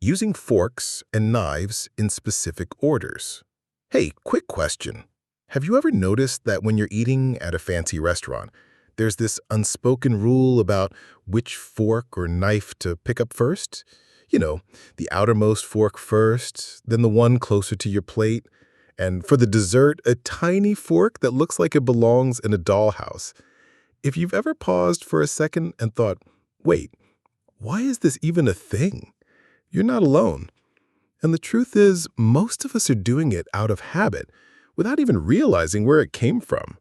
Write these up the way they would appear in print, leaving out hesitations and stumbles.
Using forks and knives in specific orders. Hey, quick question. Have you ever noticed that when you're eating at a fancy restaurant, there's this unspoken rule about which fork or knife to pick up first? You know, the outermost fork first, then the one closer to your plate, and for the dessert, a tiny fork that looks like it belongs in a dollhouse. If you've ever paused for a second and thought, wait, why is this even a thing? You're not alone. And the truth is, most of us are doing it out of habit, without even realizing where it came from.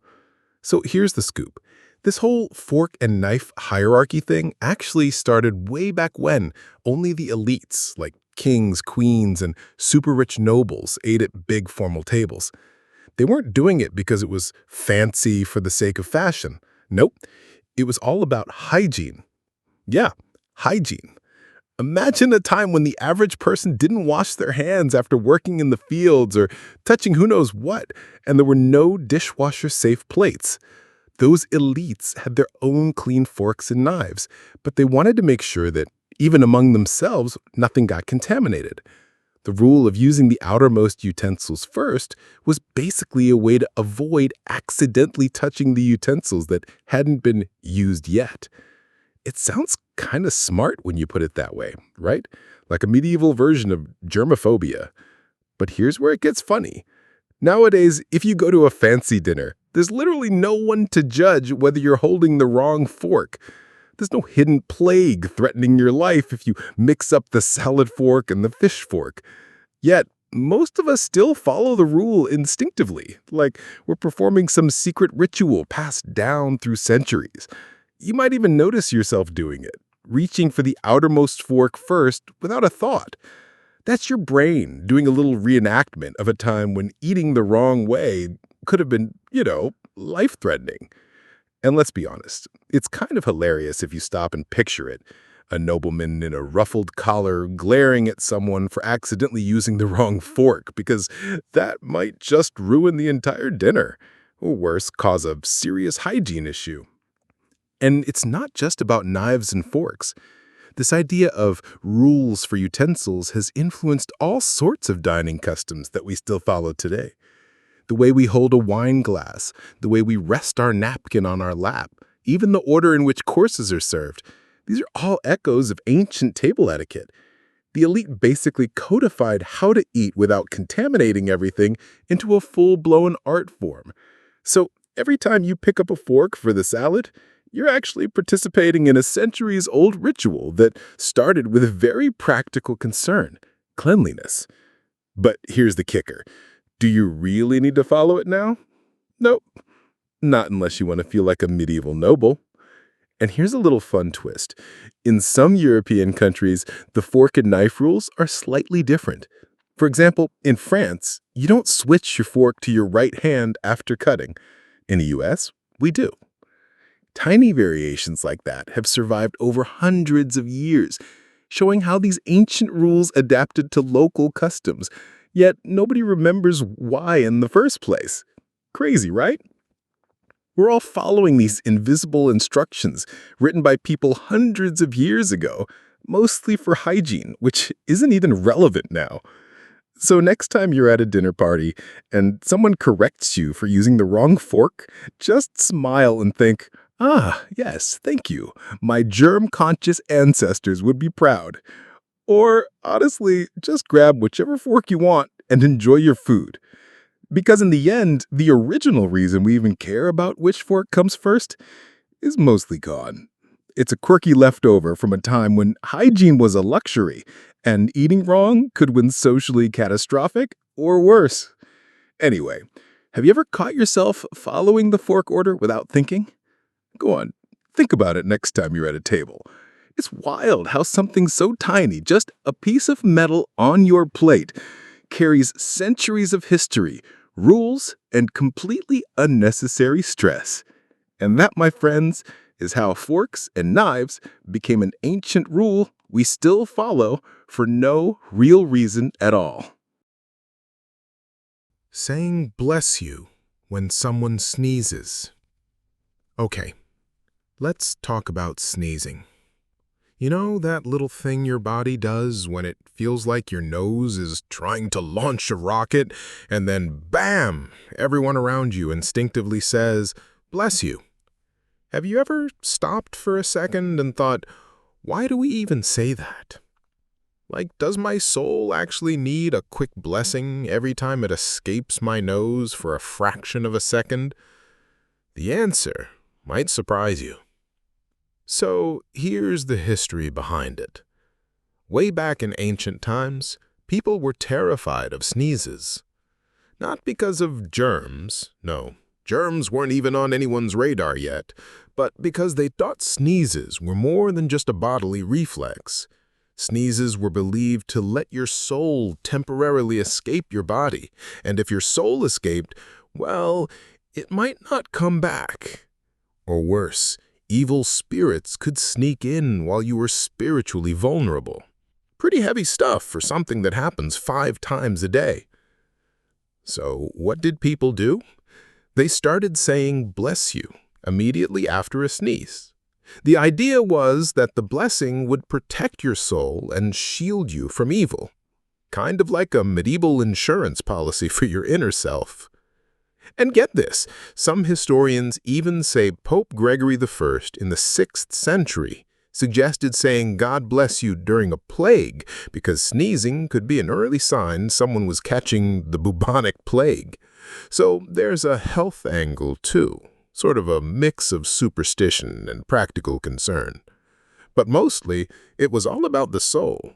So here's the scoop. This whole fork and knife hierarchy thing actually started way back when only the elites, like kings, queens, and super rich nobles, ate at big formal tables. They weren't doing it because it was fancy for the sake of fashion. Nope, it was all about hygiene. Yeah, hygiene. Imagine a time when the average person didn't wash their hands after working in the fields or touching who knows what, and there were no dishwasher-safe plates. Those elites had their own clean forks and knives, but they wanted to make sure that, even among themselves, nothing got contaminated. The rule of using the outermost utensils first was basically a way to avoid accidentally touching the utensils that hadn't been used yet. It sounds kind of smart when you put it that way, right? Like a medieval version of germophobia. But here's where it gets funny. Nowadays, if you go to a fancy dinner, there's literally no one to judge whether you're holding the wrong fork. There's no hidden plague threatening your life if you mix up the salad fork and the fish fork. Yet, most of us still follow the rule instinctively, like we're performing some secret ritual passed down through centuries. You might even notice yourself doing it, reaching for the outermost fork first without a thought. That's your brain doing a little reenactment of a time when eating the wrong way could have been, life-threatening. And let's be honest, it's kind of hilarious if you stop and picture it. A nobleman in a ruffled collar glaring at someone for accidentally using the wrong fork, because that might just ruin the entire dinner, or worse, cause a serious hygiene issue. And it's not just about knives and forks. This idea of rules for utensils has influenced all sorts of dining customs that we still follow today. The way we hold a wine glass, the way we rest our napkin on our lap, even the order in which courses are served. These are all echoes of ancient table etiquette. The elite basically codified how to eat without contaminating everything into a full-blown art form. So every time you pick up a fork for the salad, you're actually participating in a centuries-old ritual that started with a very practical concern: cleanliness. But here's the kicker. Do you really need to follow it now? Nope. Not unless you want to feel like a medieval noble. And here's a little fun twist. In some European countries, the fork and knife rules are slightly different. For example, in France, you don't switch your fork to your right hand after cutting. In the US, we do. Tiny variations like that have survived over hundreds of years, showing how these ancient rules adapted to local customs, yet nobody remembers why in the first place. Crazy, right? We're all following these invisible instructions written by people hundreds of years ago, mostly for hygiene, which isn't even relevant now. So next time you're at a dinner party and someone corrects you for using the wrong fork, just smile and think, "Ah, yes, thank you. My germ-conscious ancestors would be proud." Or, honestly, just grab whichever fork you want and enjoy your food. Because in the end, the original reason we even care about which fork comes first is mostly gone. It's a quirky leftover from a time when hygiene was a luxury, and eating wrong could win socially catastrophic or worse. Anyway, have you ever caught yourself following the fork order without thinking? Go on, think about it next time you're at a table. It's wild how something so tiny, just a piece of metal on your plate, carries centuries of history, rules, and completely unnecessary stress. And that, my friends, is how forks and knives became an ancient rule we still follow for no real reason at all. Saying bless you when someone sneezes. Okay, let's talk about sneezing. You know that little thing your body does when it feels like your nose is trying to launch a rocket, and then bam, everyone around you instinctively says, "Bless you." Have you ever stopped for a second and thought, why do we even say that? Like, does my soul actually need a quick blessing every time it escapes my nose for a fraction of a second? The answer might surprise you. So here's the history behind it. Way back in ancient times, people were terrified of sneezes. Not because of germs, no, germs weren't even on anyone's radar yet, but because they thought sneezes were more than just a bodily reflex. Sneezes were believed to let your soul temporarily escape your body, and if your soul escaped, well, it might not come back. Or worse, evil spirits could sneak in while you were spiritually vulnerable. Pretty heavy stuff for something that happens 5 times a day. So what did people do? They started saying "bless you" immediately after a sneeze. The idea was that the blessing would protect your soul and shield you from evil, kind of like a medieval insurance policy for your inner self. And get this, some historians even say Pope Gregory I in the 6th century suggested saying "God bless you" during a plague because sneezing could be an early sign someone was catching the bubonic plague. So there's a health angle too, sort of a mix of superstition and practical concern. But mostly, it was all about the soul.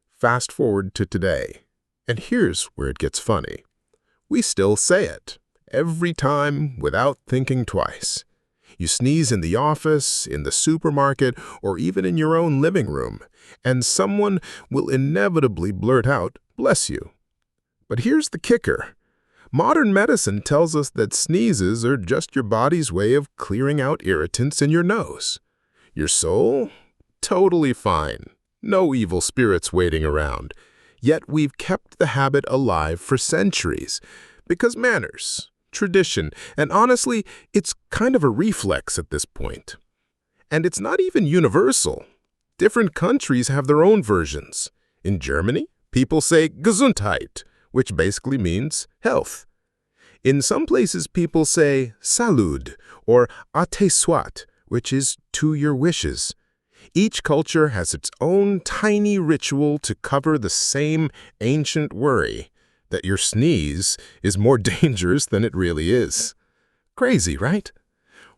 Fast forward to today, and here's where it gets funny. We still say it, every time without thinking twice. You sneeze in the office, in the supermarket, or even in your own living room, and someone will inevitably blurt out, "Bless you." But here's the kicker. Modern medicine tells us that sneezes are just your body's way of clearing out irritants in your nose. Your soul? Totally fine. No evil spirits waiting around. Yet we've kept the habit alive for centuries because manners, tradition, and honestly, it's kind of a reflex at this point. And it's not even universal. Different countries have their own versions. In Germany, people say Gesundheit, which basically means health. In some places, people say Salud or A te soit, which is to your wishes. Each culture has its own tiny ritual to cover the same ancient worry that your sneeze is more dangerous than it really is. Crazy, right?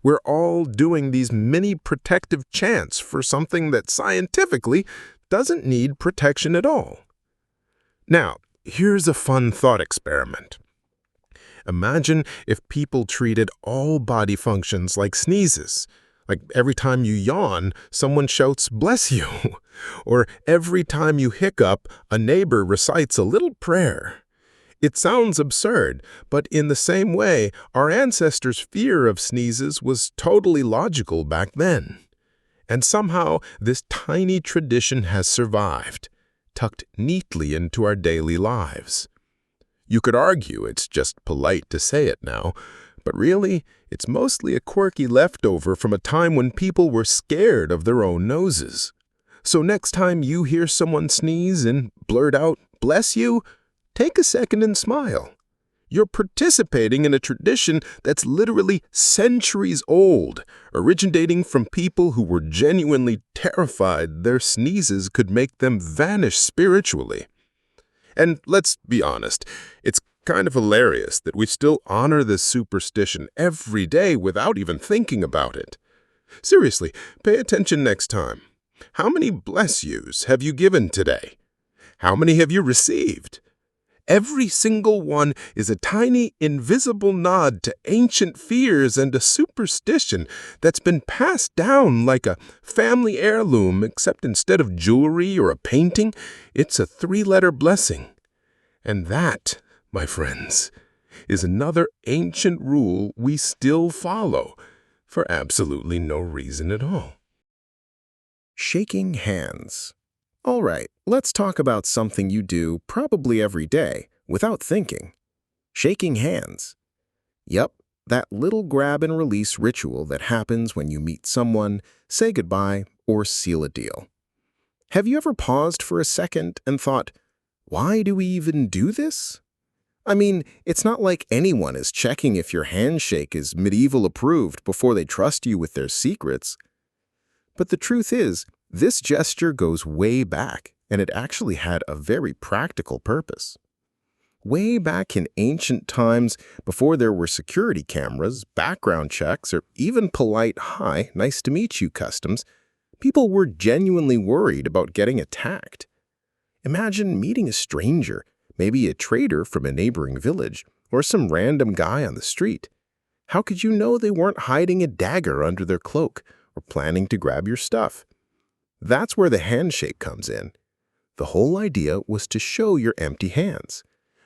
We're all doing these mini protective chants for something that scientifically doesn't need protection at all. Now, here's a fun thought experiment. Imagine if people treated all body functions like sneezes. Like every time you yawn, someone shouts "bless you." Or every time you hiccup, a neighbor recites a little prayer. It sounds absurd, but in the same way, our ancestors' fear of sneezes was totally logical back then. And somehow, this tiny tradition has survived, tucked neatly into our daily lives. You could argue it's just polite to say it now, but really, it's mostly a quirky leftover from a time when people were scared of their own noses. So next time you hear someone sneeze and blurt out, "bless you," take a second and smile. You're participating in a tradition that's literally centuries old, originating from people who were genuinely terrified their sneezes could make them vanish spiritually. And let's be honest, it's kind of hilarious that we still honor this superstition every day without even thinking about it. Seriously, pay attention next time. How many "bless yous" have you given today? How many have you received? Every single one is a tiny, invisible nod to ancient fears and a superstition that's been passed down like a family heirloom, except instead of jewelry or a painting, it's a 3-letter blessing. And that, my friends, is another ancient rule we still follow for absolutely no reason at all. Shaking hands. All right, let's talk about something you do probably every day without thinking. Shaking hands. Yep, that little grab and release ritual that happens when you meet someone, say goodbye, or seal a deal. Have you ever paused for a second and thought, why do we even do this? I mean, it's not like anyone is checking if your handshake is medieval approved before they trust you with their secrets. But the truth is, this gesture goes way back, and it actually had a very practical purpose. Way back in ancient times, before there were security cameras, background checks, or even polite "Hi, nice to meet you" customs, people were genuinely worried about getting attacked. Imagine meeting a stranger, maybe a trader from a neighboring village, or some random guy on the street. How could you know they weren't hiding a dagger under their cloak or planning to grab your stuff? That's where the handshake comes in. The whole idea was to show your empty hands.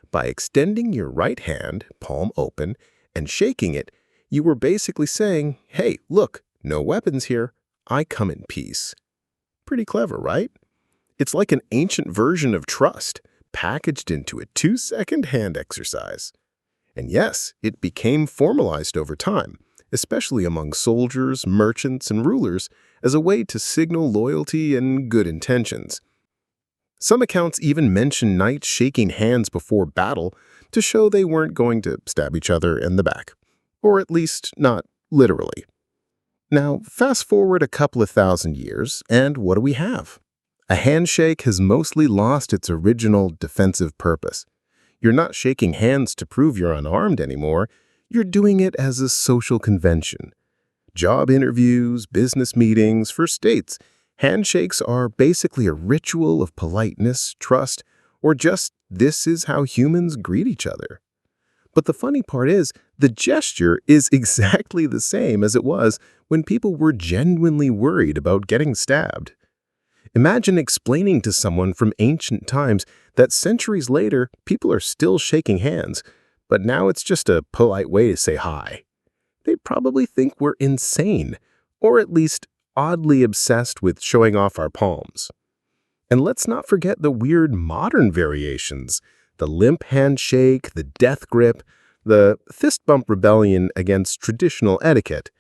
By extending your right hand, palm open, and shaking it, you were basically saying, hey, look, no weapons here. I come in peace. Pretty clever, right? It's like an ancient version of trust, packaged into a 2-second hand exercise. And yes, it became formalized over time, especially among soldiers, merchants, and rulers, as a way to signal loyalty and good intentions. Some accounts even mention knights shaking hands before battle to show they weren't going to stab each other in the back, or at least not literally. Now, fast forward a couple of thousand years, and what do we have? A handshake has mostly lost its original defensive purpose. You're not shaking hands to prove you're unarmed anymore. You're doing it as a social convention. Job interviews, business meetings, first dates. Handshakes are basically a ritual of politeness, trust, or just this is how humans greet each other. But the funny part is, the gesture is exactly the same as it was when people were genuinely worried about getting stabbed. Imagine explaining to someone from ancient times that centuries later, people are still shaking hands, but now it's just a polite way to say hi. They'd probably think we're insane, or at least oddly obsessed with showing off our palms. And let's not forget the weird modern variations, the limp handshake, the death grip, the fist bump rebellion against traditional etiquette.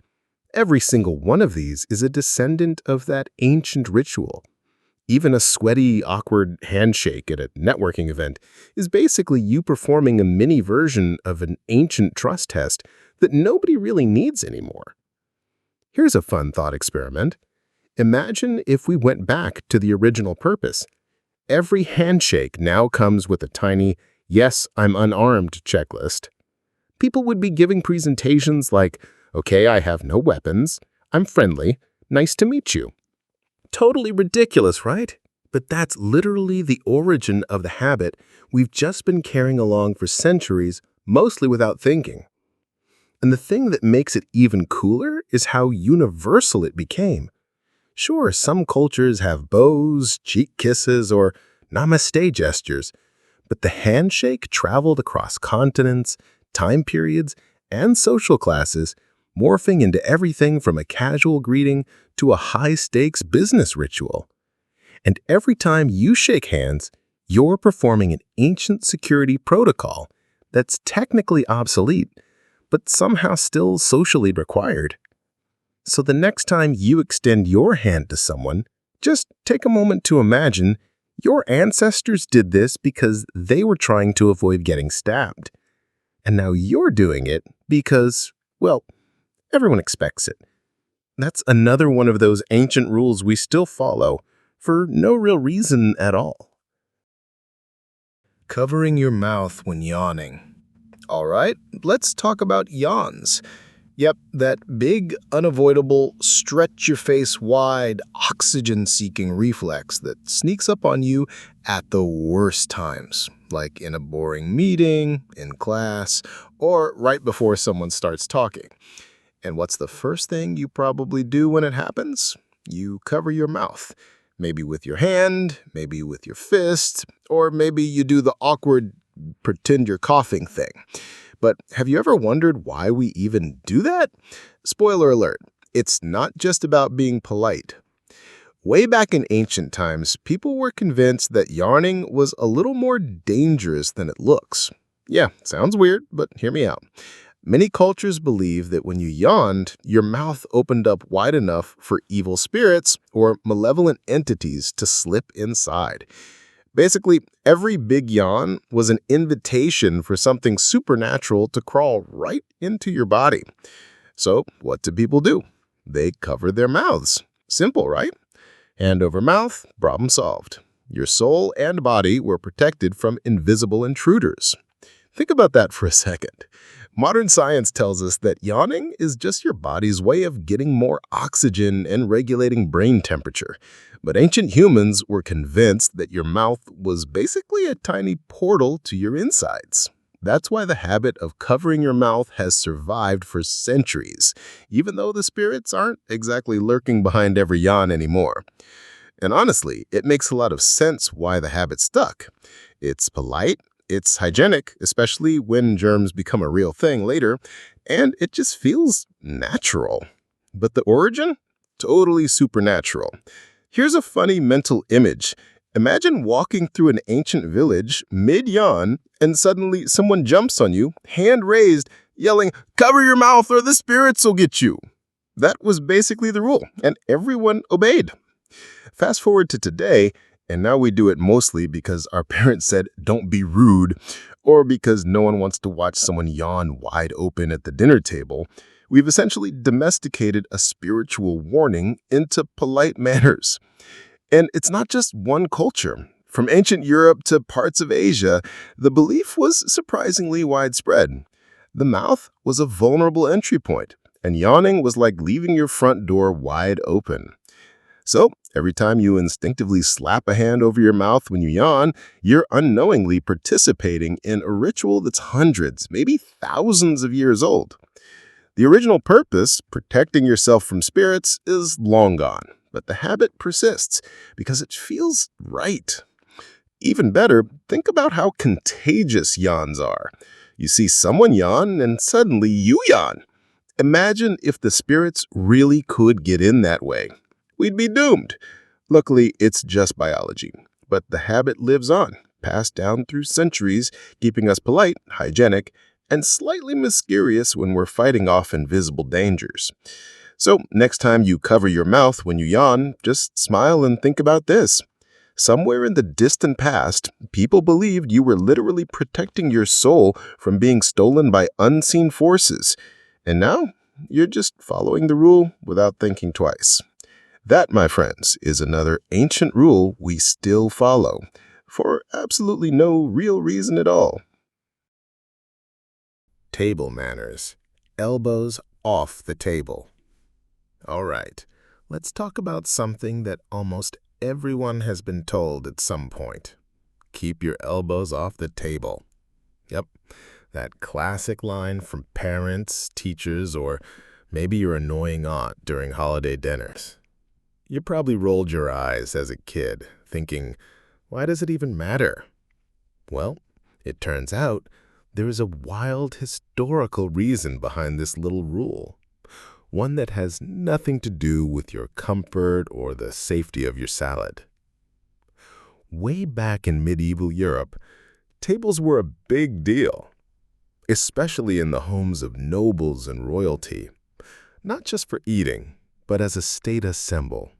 Every single one of these is a descendant of that ancient ritual. Even a sweaty, awkward handshake at a networking event is basically you performing a mini version of an ancient trust test that nobody really needs anymore. Here's a fun thought experiment. Imagine if we went back to the original purpose. Every handshake now comes with a tiny, yes, I'm unarmed checklist. People would be giving presentations like, okay, I have no weapons, I'm friendly, nice to meet you. Totally ridiculous, right? But that's literally the origin of the habit we've just been carrying along for centuries, mostly without thinking. And the thing that makes it even cooler is how universal it became. Sure, some cultures have bows, cheek kisses, or namaste gestures, but the handshake traveled across continents, time periods, and social classes, morphing into everything from a casual greeting to a high-stakes business ritual. And every time you shake hands, you're performing an ancient security protocol that's technically obsolete, but somehow still socially required. So the next time you extend your hand to someone, just take a moment to imagine your ancestors did this because they were trying to avoid getting stabbed. And now you're doing it because, well, everyone expects it. That's another one of those ancient rules we still follow for no real reason at all. Covering your mouth when yawning. All right, let's talk about yawns. Yep, that big, unavoidable, stretch-your-face-wide, oxygen-seeking reflex that sneaks up on you at the worst times, like in a boring meeting, in class, or right before someone starts talking. And what's the first thing you probably do when it happens? You cover your mouth. Maybe with your hand, maybe with your fist, or maybe you do the awkward pretend you're coughing thing. But have you ever wondered why we even do that? Spoiler alert, it's not just about being polite. Way back in ancient times, people were convinced that yawning was a little more dangerous than it looks. Yeah, sounds weird, but hear me out. Many cultures believe that when you yawned, your mouth opened up wide enough for evil spirits or malevolent entities to slip inside. Basically, every big yawn was an invitation for something supernatural to crawl right into your body. So, what do people do? They cover their mouths. Simple, right? Hand over mouth, problem solved. Your soul and body were protected from invisible intruders. Think about that for a second. Modern science tells us that yawning is just your body's way of getting more oxygen and regulating brain temperature. But ancient humans were convinced that your mouth was basically a tiny portal to your insides. That's why the habit of covering your mouth has survived for centuries, even though the spirits aren't exactly lurking behind every yawn anymore. And honestly, it makes a lot of sense why the habit stuck. It's polite, it's hygienic, especially when germs become a real thing later, and it just feels natural. But the origin? Totally supernatural. Here's a funny mental image. Imagine walking through an ancient village mid-yawn and suddenly someone jumps on you, hand raised, yelling, "Cover your mouth or the spirits will get you." That was basically the rule, and everyone obeyed. Fast forward to today, and now we do it mostly because our parents said, "Don't be rude," or because no one wants to watch someone yawn wide open at the dinner table. We've essentially domesticated a spiritual warning into polite manners. And it's not just one culture. From ancient Europe to parts of Asia, the belief was surprisingly widespread. The mouth was a vulnerable entry point, and yawning was like leaving your front door wide open. So, every time you instinctively slap a hand over your mouth when you yawn, you're unknowingly participating in a ritual that's hundreds, maybe thousands of years old. The original purpose, protecting yourself from spirits, is long gone, but the habit persists because it feels right. Even better, think about how contagious yawns are. You see someone yawn and suddenly you yawn. Imagine if the spirits really could get in that way. We'd be doomed. Luckily, it's just biology, but the habit lives on, passed down through centuries, keeping us polite, hygienic, and slightly mysterious when we're fighting off invisible dangers. So, next time you cover your mouth when you yawn, just smile and think about this. Somewhere in the distant past, people believed you were literally protecting your soul from being stolen by unseen forces. And now, you're just following the rule without thinking twice. That, my friends, is another ancient rule we still follow, for absolutely no real reason at all. Table manners. Elbows off the table. All right, let's talk about something that almost everyone has been told at some point. Keep your elbows off the table. Yep, that classic line from parents, teachers, or maybe your annoying aunt during holiday dinners. You probably rolled your eyes as a kid, thinking, why does it even matter? Well, it turns out there is a wild historical reason behind this little rule, one that has nothing to do with your comfort or the safety of your salad. Way back in medieval Europe, tables were a big deal, especially in the homes of nobles and royalty, not just for eating, but as a status symbol.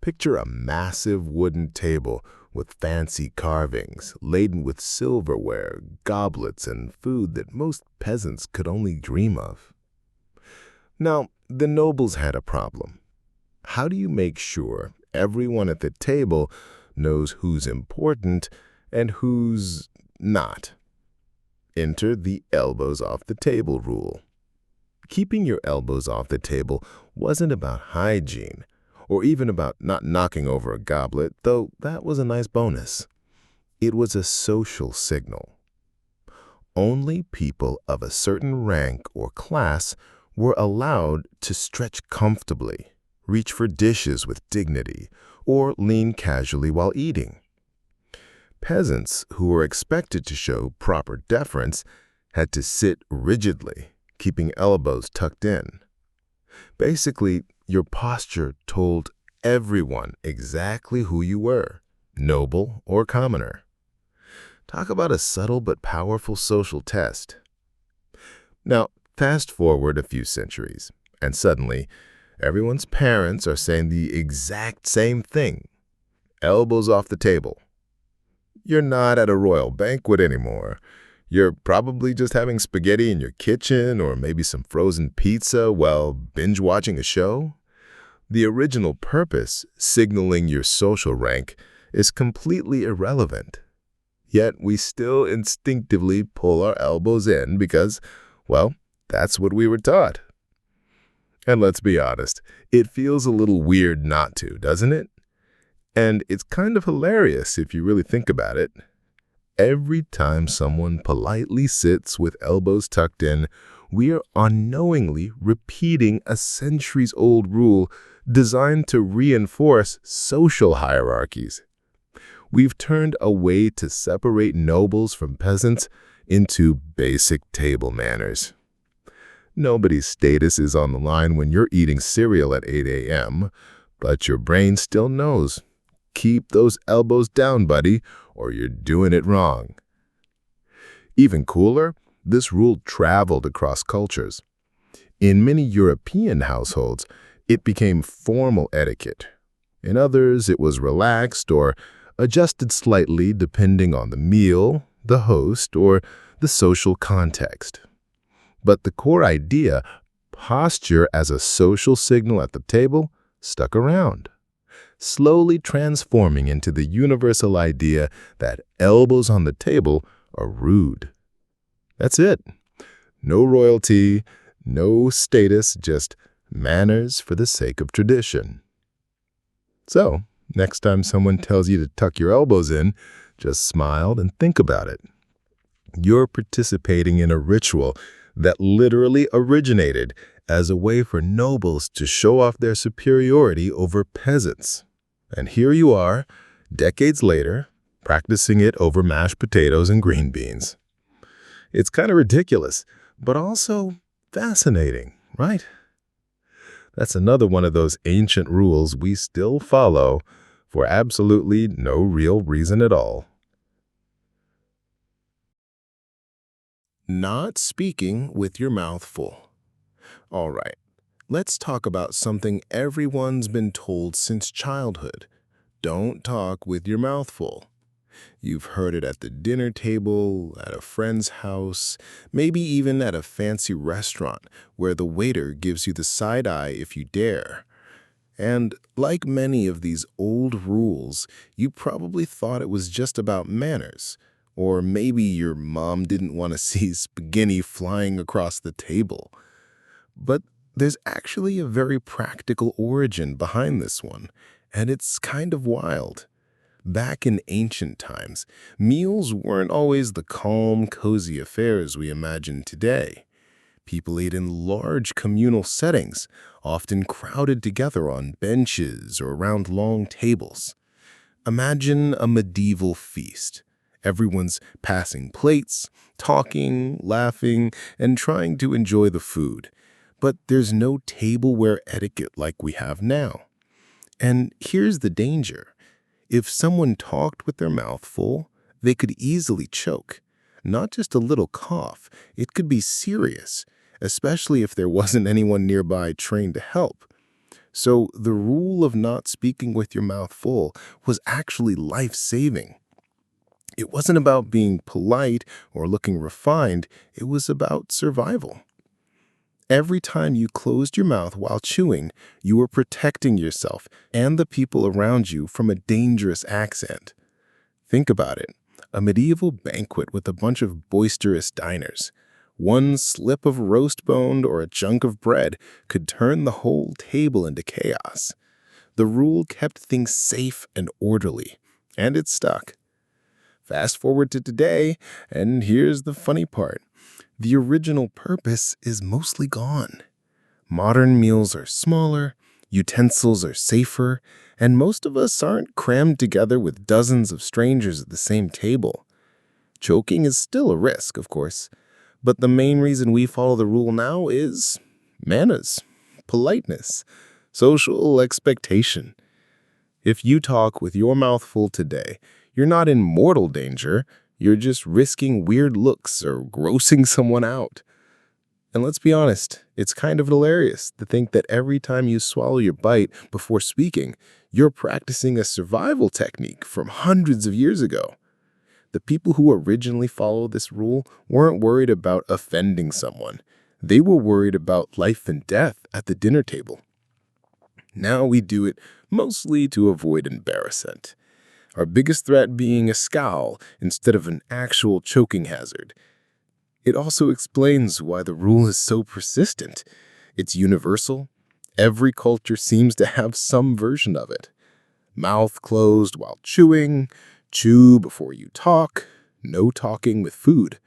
Picture a massive wooden table with fancy carvings, laden with silverware, goblets, and food that most peasants could only dream of. Now, the nobles had a problem. How do you make sure everyone at the table knows who's important and who's not? Enter the elbows off the table rule. Keeping your elbows off the table wasn't about hygiene, or even about not knocking over a goblet, though that was a nice bonus. It was a social signal. Only people of a certain rank or class were allowed to stretch comfortably, reach for dishes with dignity, or lean casually while eating. Peasants who were expected to show proper deference had to sit rigidly, keeping elbows tucked in. Basically, your posture told everyone exactly who you were, noble or commoner. Talk about a subtle but powerful social test. Now, fast forward a few centuries, and suddenly, everyone's parents are saying the exact same thing. Elbows off the table. You're not at a royal banquet anymore. You're probably just having spaghetti in your kitchen or maybe some frozen pizza while binge-watching a show. The original purpose, signaling your social rank, is completely irrelevant. Yet we still instinctively pull our elbows in because, well, that's what we were taught. And let's be honest, it feels a little weird not to, doesn't it? And it's kind of hilarious if you really think about it. Every time someone politely sits with elbows tucked in, we are unknowingly repeating a centuries-old rule designed to reinforce social hierarchies. We've turned a way to separate nobles from peasants into basic table manners. Nobody's status is on the line when you're eating cereal at 8 a.m., but your brain still knows. Keep those elbows down, buddy, or you're doing it wrong. Even cooler, this rule traveled across cultures. In many European households, it became formal etiquette. In others, it was relaxed or adjusted slightly depending on the meal, the host, or the social context. But the core idea, posture as a social signal at the table, stuck around, slowly transforming into the universal idea that elbows on the table are rude. That's it. No royalty, no status, just manners for the sake of tradition. So, next time someone tells you to tuck your elbows in, just smile and think about it. You're participating in a ritual that literally originated as a way for nobles to show off their superiority over peasants. And here you are, decades later, practicing it over mashed potatoes and green beans. It's kind of ridiculous, but also fascinating, right? That's another one of those ancient rules we still follow for absolutely no real reason at all. Not speaking with your mouth full. All right, let's talk about something everyone's been told since childhood. Don't talk with your mouth full. You've heard it at the dinner table, at a friend's house, maybe even at a fancy restaurant where the waiter gives you the side eye if you dare. And like many of these old rules, you probably thought it was just about manners. Or maybe your mom didn't want to see spaghetti flying across the table. But there's actually a very practical origin behind this one, and it's kind of wild. Back in ancient times, meals weren't always the calm, cozy affairs we imagine today. People ate in large communal settings, often crowded together on benches or around long tables. Imagine a medieval feast. Everyone's passing plates, talking, laughing, and trying to enjoy the food. But there's no tableware etiquette like we have now. And here's the danger. If someone talked with their mouth full, they could easily choke. Not just a little cough, it could be serious, especially if there wasn't anyone nearby trained to help. So the rule of not speaking with your mouth full was actually life-saving. It wasn't about being polite or looking refined, it was about survival. Every time you closed your mouth while chewing, you were protecting yourself and the people around you from a dangerous accent. Think about it, a medieval banquet with a bunch of boisterous diners. One slip of roast bone or a chunk of bread could turn the whole table into chaos. The rule kept things safe and orderly, and it stuck. Fast forward to today, and here's the funny part. The original purpose is mostly gone. Modern meals are smaller, utensils are safer, and most of us aren't crammed together with dozens of strangers at the same table. Choking is still a risk, of course, but the main reason we follow the rule now is manners, politeness, social expectation. If you talk with your mouth full today, you're not in mortal danger, you're just risking weird looks or grossing someone out. And let's be honest, it's kind of hilarious to think that every time you swallow your bite before speaking, you're practicing a survival technique from hundreds of years ago. The people who originally followed this rule weren't worried about offending someone. They were worried about life and death at the dinner table. Now we do it mostly to avoid embarrassment. Our biggest threat being a scowl instead of an actual choking hazard. It also explains why the rule is so persistent. It's universal. Every culture seems to have some version of it. Mouth closed while chewing, chew before you talk, no talking with food.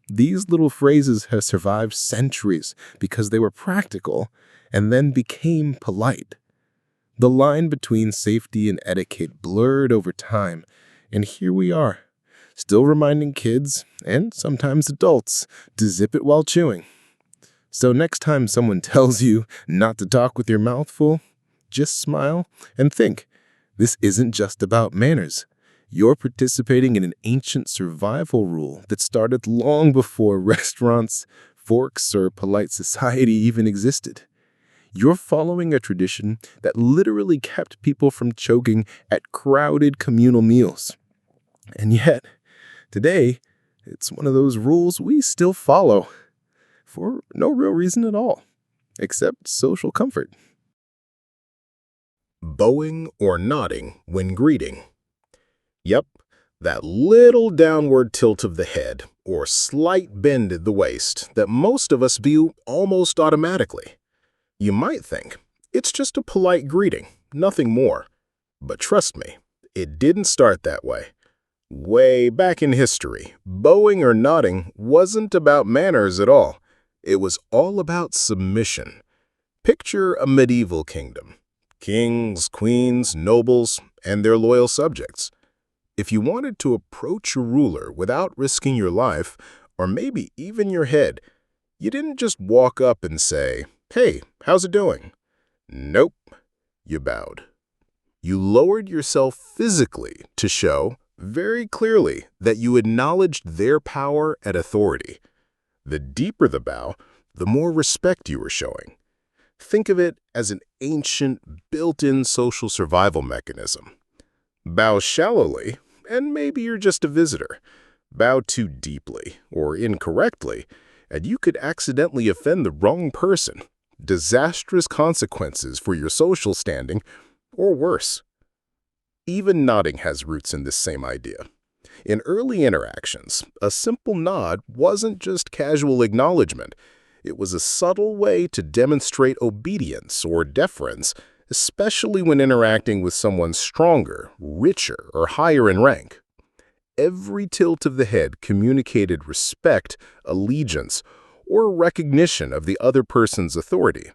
These little phrases have survived centuries because they were practical and then became polite. The line between safety and etiquette blurred over time, and here we are, still reminding kids, and sometimes adults, to zip it while chewing. So next time someone tells you not to talk with your mouth full, just smile and think, this isn't just about manners. You're participating in an ancient survival rule that started long before restaurants, forks, or polite society even existed. You're following a tradition that literally kept people from choking at crowded communal meals. And yet, today, it's one of those rules we still follow for no real reason at all, except social comfort. Bowing or nodding when greeting. Yep, that little downward tilt of the head or slight bend at the waist that most of us view almost automatically. You might think, it's just a polite greeting, nothing more. But trust me, it didn't start that way. Way back in history, bowing or nodding wasn't about manners at all. It was all about submission. Picture a medieval kingdom. Kings, queens, nobles, and their loyal subjects. If you wanted to approach a ruler without risking your life, or maybe even your head, you didn't just walk up and say, "Hey, how's it doing?" Nope, you bowed. You lowered yourself physically to show, very clearly, that you acknowledged their power and authority. The deeper the bow, the more respect you were showing. Think of it as an ancient, built-in social survival mechanism. Bow shallowly, and maybe you're just a visitor. Bow too deeply, or incorrectly, and you could accidentally offend the wrong person. Disastrous consequences for your social standing, or worse. Even nodding has roots in this same idea. In early interactions, a simple nod wasn't just casual acknowledgement. It was a subtle way to demonstrate obedience or deference, especially when interacting with someone stronger, richer, or higher in rank. Every tilt of the head communicated respect, allegiance, or recognition of the other person's authority.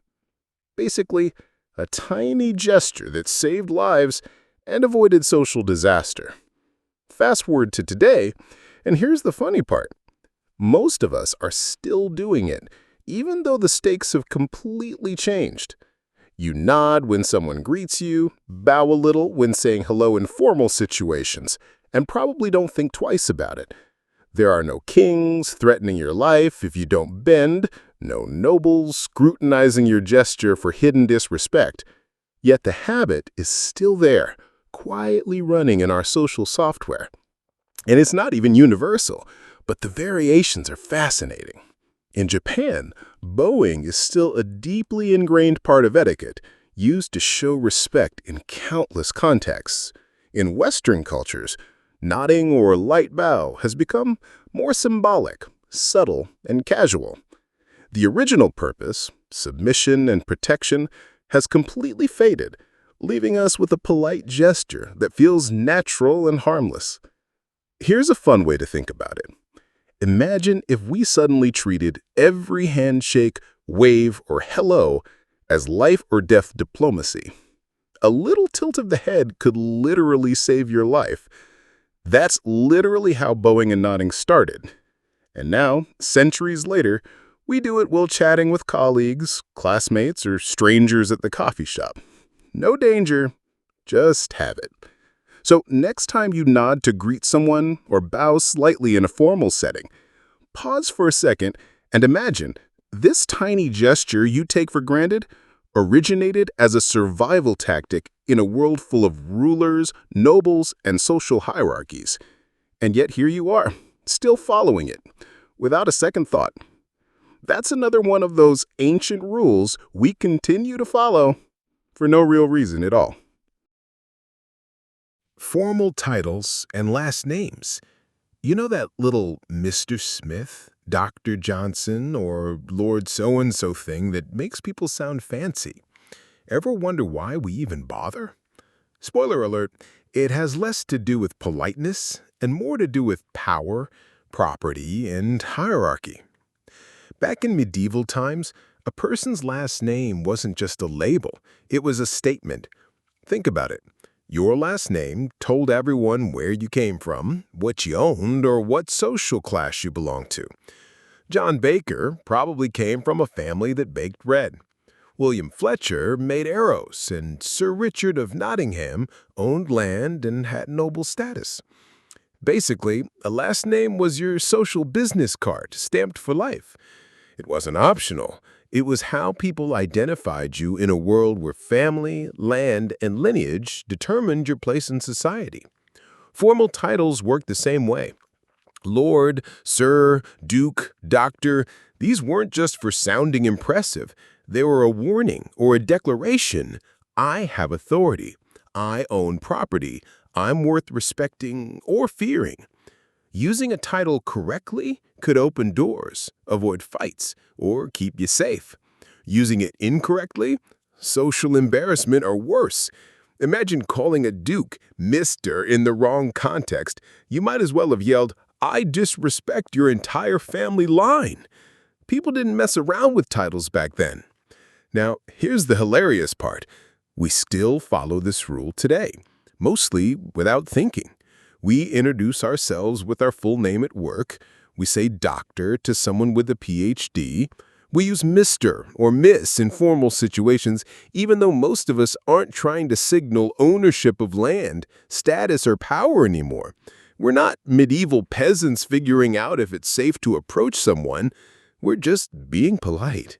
Basically, a tiny gesture that saved lives and avoided social disaster. Fast forward to today, and here's the funny part. Most of us are still doing it, even though the stakes have completely changed. You nod when someone greets you, bow a little when saying hello in formal situations, and probably don't think twice about it. There are no kings threatening your life if you don't bend, no nobles scrutinizing your gesture for hidden disrespect. Yet the habit is still there, quietly running in our social software. And it's not even universal, but the variations are fascinating. In Japan, bowing is still a deeply ingrained part of etiquette, used to show respect in countless contexts. In Western cultures, nodding or light bow has become more symbolic, subtle, and casual. The original purpose, submission and protection, has completely faded, leaving us with a polite gesture that feels natural and harmless. Here's a fun way to think about it. Imagine if we suddenly treated every handshake, wave, or hello as life or death diplomacy. A little tilt of the head could literally save your life. That's literally how bowing and nodding started. And now, centuries later, we do it while chatting with colleagues, classmates, or strangers at the coffee shop. No danger, just habit. So next time you nod to greet someone or bow slightly in a formal setting, pause for a second and imagine This tiny gesture you take for granted originated as a survival tactic in a world full of rulers, nobles, and social hierarchies. And yet here you are, still following it, without a second thought. That's another one of those ancient rules we continue to follow for no real reason at all. Formal titles and last names. You know that little Mr. Smith, Dr. Johnson, or Lord So-and-so thing that makes people sound fancy? Ever wonder why we even bother? Spoiler alert, it has less to do with politeness and more to do with power, property, and hierarchy. Back in medieval times, a person's last name wasn't just a label, it was a statement. Think about it. Your last name told everyone where you came from, what you owned, or what social class you belonged to. John Baker probably came from a family that baked bread. William Fletcher made arrows, and Sir Richard of Nottingham owned land and had noble status. Basically, a last name was your social business card, stamped for life. It wasn't optional. It was how people identified you in a world where family, land, and lineage determined your place in society. Formal titles worked the same way. Lord, Sir, Duke, Doctor, these weren't just for sounding impressive. They were a warning or a declaration. I have authority. I own property. I'm worth respecting or fearing. Using a title correctly could open doors, avoid fights, or keep you safe. Using it incorrectly, social embarrassment or worse. Imagine calling a duke Mr. in the wrong context. You might as well have yelled, "I disrespect your entire family line." People didn't mess around with titles back then. Now, here's the hilarious part. We still follow this rule today, mostly without thinking. We introduce ourselves with our full name at work. We say doctor to someone with a PhD. We use Mr. or Miss in formal situations, even though most of us aren't trying to signal ownership of land, status, or power anymore. We're not medieval peasants figuring out if it's safe to approach someone. We're just being polite.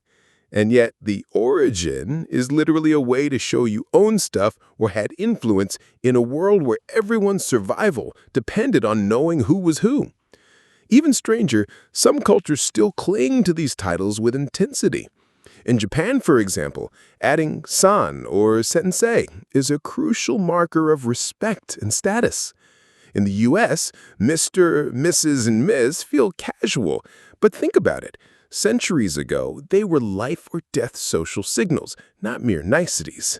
And yet, the origin is literally a way to show you own stuff or had influence in a world where everyone's survival depended on knowing who was who. Even stranger, some cultures still cling to these titles with intensity. In Japan, for example, adding san or sensei is a crucial marker of respect and status. In the US, Mr., Mrs., and Ms. feel casual, but think about it. Centuries ago, they were life or death social signals, not mere niceties.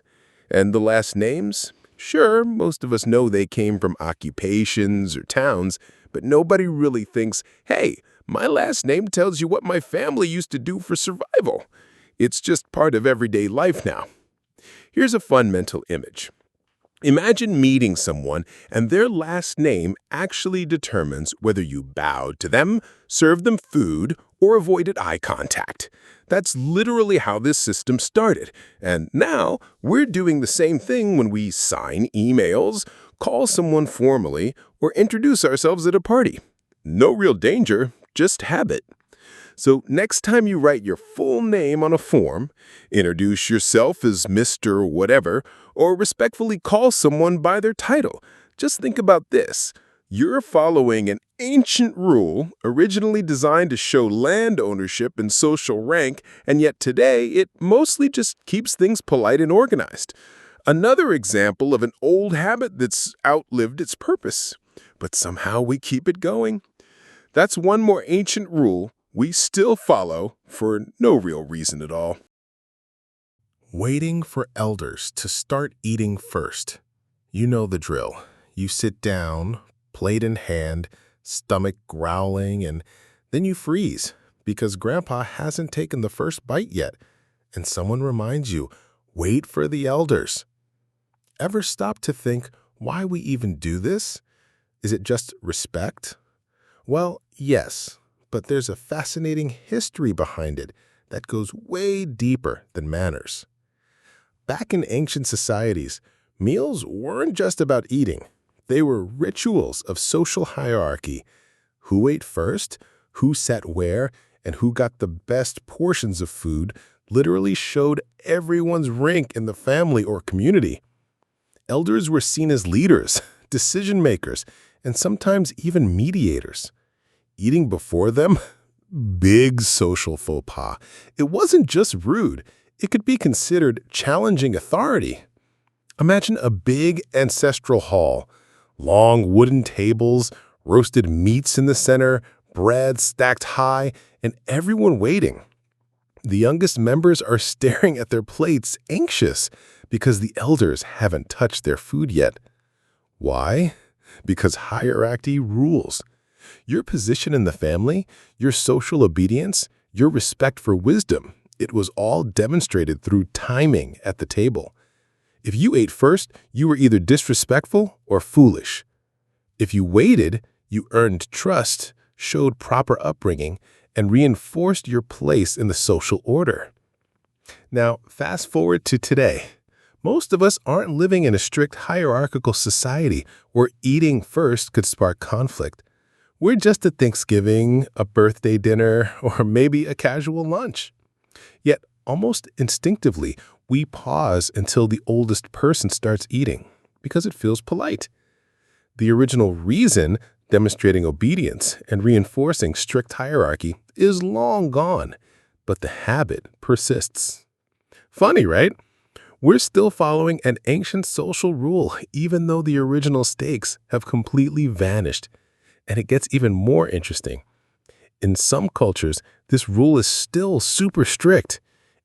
And the last names? Sure, most of us know they came from occupations or towns, but nobody really thinks, hey, my last name tells you what my family used to do for survival. It's just part of everyday life now. Here's a fun mental image. Imagine meeting someone and their last name actually determines whether you bowed to them, served them food, or avoided eye contact. That's literally how this system started. And now we're doing the same thing when we sign emails, call someone formally, or introduce ourselves at a party. No real danger, just habit. So next time you write your full name on a form, introduce yourself as Mr. Whatever, or respectfully call someone by their title. Just think about this. You're following an ancient rule originally designed to show land ownership and social rank, and yet today it mostly just keeps things polite and organized. Another example of an old habit that's outlived its purpose. But somehow we keep it going. That's one more ancient rule we still follow for no real reason at all. Waiting for elders to start eating first. You know the drill. You sit down, plate in hand, stomach growling, and then you freeze because Grandpa hasn't taken the first bite yet, and someone reminds you, wait for the elders. Ever stop to think why we even do this? Is it just respect? Well, yes, but there's a fascinating history behind it that goes way deeper than manners. Back in ancient societies, meals weren't just about eating. They were rituals of social hierarchy. Who ate first, who sat where, and who got the best portions of food literally showed everyone's rank in the family or community. Elders were seen as leaders, decision makers, and sometimes even mediators. Eating before them? Big social faux pas. It wasn't just rude. It could be considered challenging authority. Imagine a big ancestral hall, long wooden tables, roasted meats in the center, bread stacked high, and everyone waiting. The youngest members are staring at their plates, anxious, because the elders haven't touched their food yet. Why? Because hierarchy rules. Your position in the family, your social obedience, your respect for wisdom, it was all demonstrated through timing at the table. If you ate first, you were either disrespectful or foolish. If you waited, you earned trust, showed proper upbringing, and reinforced your place in the social order. Now, fast forward to today. Most of us aren't living in a strict hierarchical society where eating first could spark conflict. We're just at Thanksgiving, a birthday dinner, or maybe a casual lunch. Yet, almost instinctively, we pause until the oldest person starts eating because it feels polite. The original reason, demonstrating obedience and reinforcing strict hierarchy, is long gone, but the habit persists. Funny, right? We're still following an ancient social rule, even though the original stakes have completely vanished. And it gets even more interesting. In some cultures, this rule is still super strict.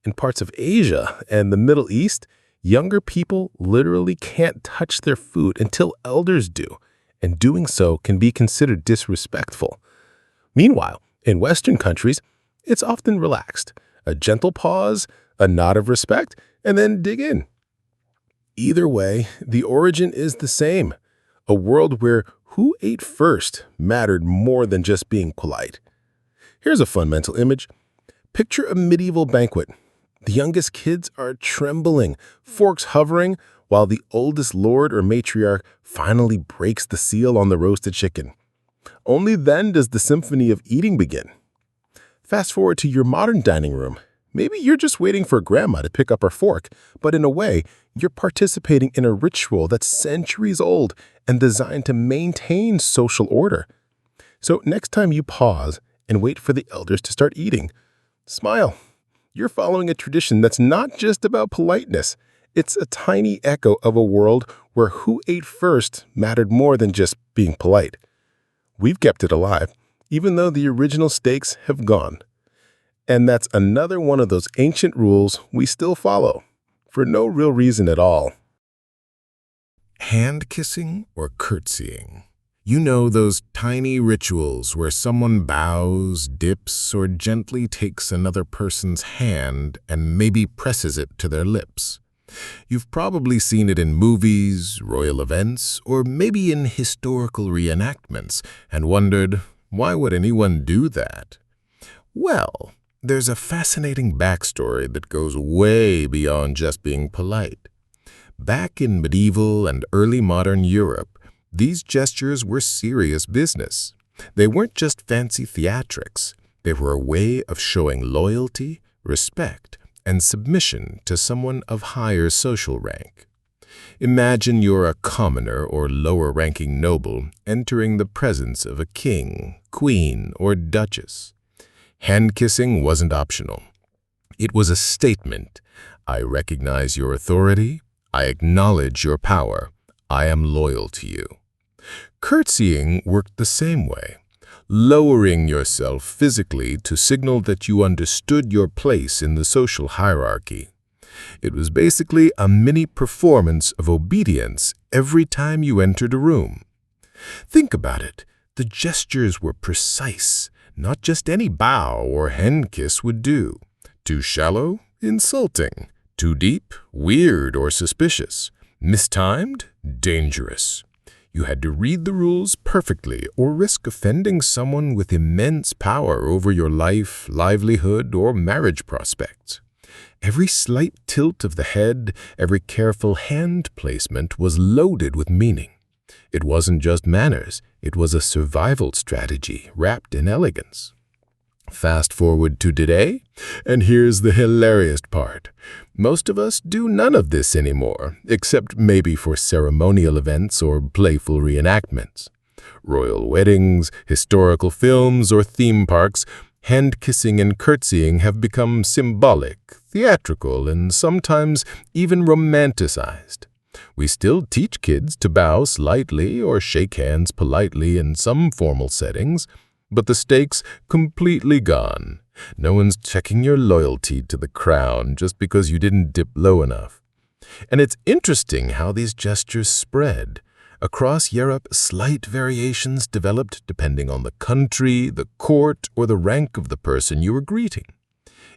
In parts of Asia and the Middle East, younger people literally can't touch their food until elders do, and doing so can be considered disrespectful. Meanwhile, in Western countries, it's often relaxed. A gentle pause, a nod of respect, and then dig in. Either way, the origin is the same. A world where who ate first mattered more than just being polite. Here's a fun mental image. Picture a medieval banquet. The youngest kids are trembling, forks hovering, while the oldest lord or matriarch finally breaks the seal on the roasted chicken. Only then does the symphony of eating begin. Fast forward to your modern dining room. Maybe you're just waiting for grandma to pick up her fork, but in a way, you're participating in a ritual that's centuries old and designed to maintain social order. So next time you pause and wait for the elders to start eating, smile. You're following a tradition that's not just about politeness. It's a tiny echo of a world where who ate first mattered more than just being polite. We've kept it alive, even though the original stakes have gone. And that's another one of those ancient rules we still follow, for no real reason at all. Hand kissing or curtsying. You know, those tiny rituals where someone bows, dips, or gently takes another person's hand and maybe presses it to their lips. You've probably seen it in movies, royal events, or maybe in historical reenactments and wondered, why would anyone do that? Well, there's a fascinating backstory that goes way beyond just being polite. Back in medieval and early modern Europe, these gestures were serious business. They weren't just fancy theatrics. They were a way of showing loyalty, respect, and submission to someone of higher social rank. Imagine you're a commoner or lower-ranking noble entering the presence of a king, queen, or duchess. Hand-kissing wasn't optional. It was a statement. I recognize your authority. I acknowledge your power. I am loyal to you. Curtsying worked the same way, lowering yourself physically to signal that you understood your place in the social hierarchy. It was basically a mini performance of obedience every time you entered a room. Think about it. The gestures were precise. Not just any bow or hand kiss would do. Too shallow? Insulting. Too deep? Weird or suspicious. Mistimed? Dangerous. You had to read the rules perfectly or risk offending someone with immense power over your life, livelihood, or marriage prospects. Every slight tilt of the head, every careful hand placement was loaded with meaning. It wasn't just manners, it was a survival strategy wrapped in elegance. Fast forward to today, and here's the hilarious part. Most of us do none of this anymore, except maybe for ceremonial events or playful reenactments. Royal weddings, historical films, or theme parks, hand-kissing and curtsying have become symbolic, theatrical, and sometimes even romanticized. We still teach kids to bow slightly or shake hands politely in some formal settings, but the stakes completely gone. No one's checking your loyalty to the crown just because you didn't dip low enough. And it's interesting how these gestures spread. Across Europe, slight variations developed depending on the country, the court, or the rank of the person you were greeting.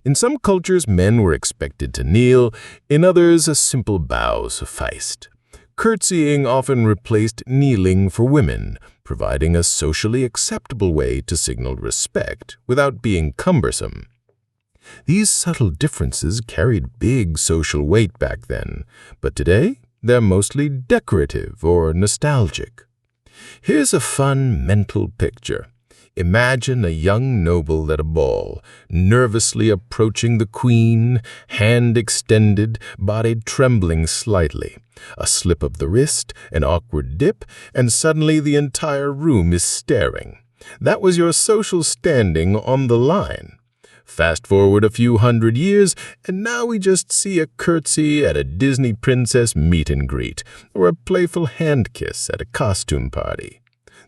In some cultures, men were expected to kneel. In others, a simple bow sufficed. Curtsying often replaced kneeling for women, providing a socially acceptable way to signal respect without being cumbersome. These subtle differences carried big social weight back then, but today they're mostly decorative or nostalgic. Here's a fun mental picture. Imagine a young noble at a ball, nervously approaching the queen, hand extended, body trembling slightly. A slip of the wrist, an awkward dip, and suddenly the entire room is staring. That was your social standing on the line. Fast forward a few hundred years, and now we just see a curtsy at a Disney princess meet and greet, or a playful hand kiss at a costume party.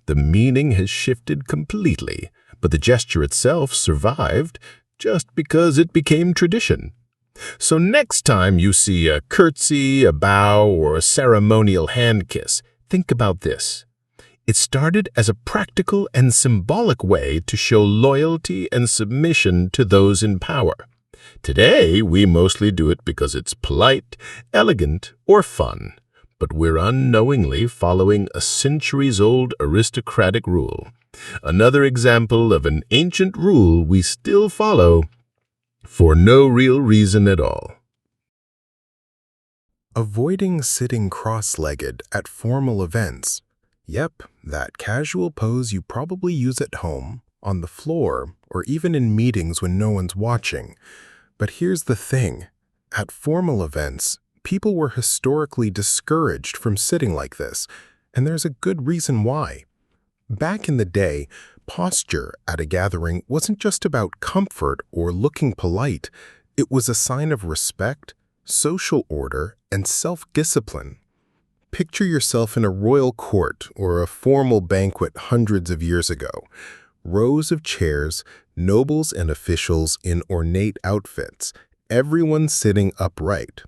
The meaning has shifted completely, but the gesture itself survived just because it became tradition. So next time you see a curtsy, a bow, or a ceremonial hand kiss, think about this. It started as a practical and symbolic way to show loyalty and submission to those in power. Today, we mostly do it because it's polite, elegant, or fun. But we're unknowingly following a centuries-old aristocratic rule. Another example of an ancient rule we still follow for no real reason at all. Avoiding sitting cross-legged at formal events. Yep, that casual pose you probably use at home, on the floor, or even in meetings when no one's watching. But here's the thing. At formal events, people were historically discouraged from sitting like this, and there's a good reason why. Back in the day, posture at a gathering wasn't just about comfort or looking polite. It was a sign of respect, social order, and self-discipline. Picture yourself in a royal court or a formal banquet hundreds of years ago. Rows of chairs, nobles and officials in ornate outfits, everyone sitting upright.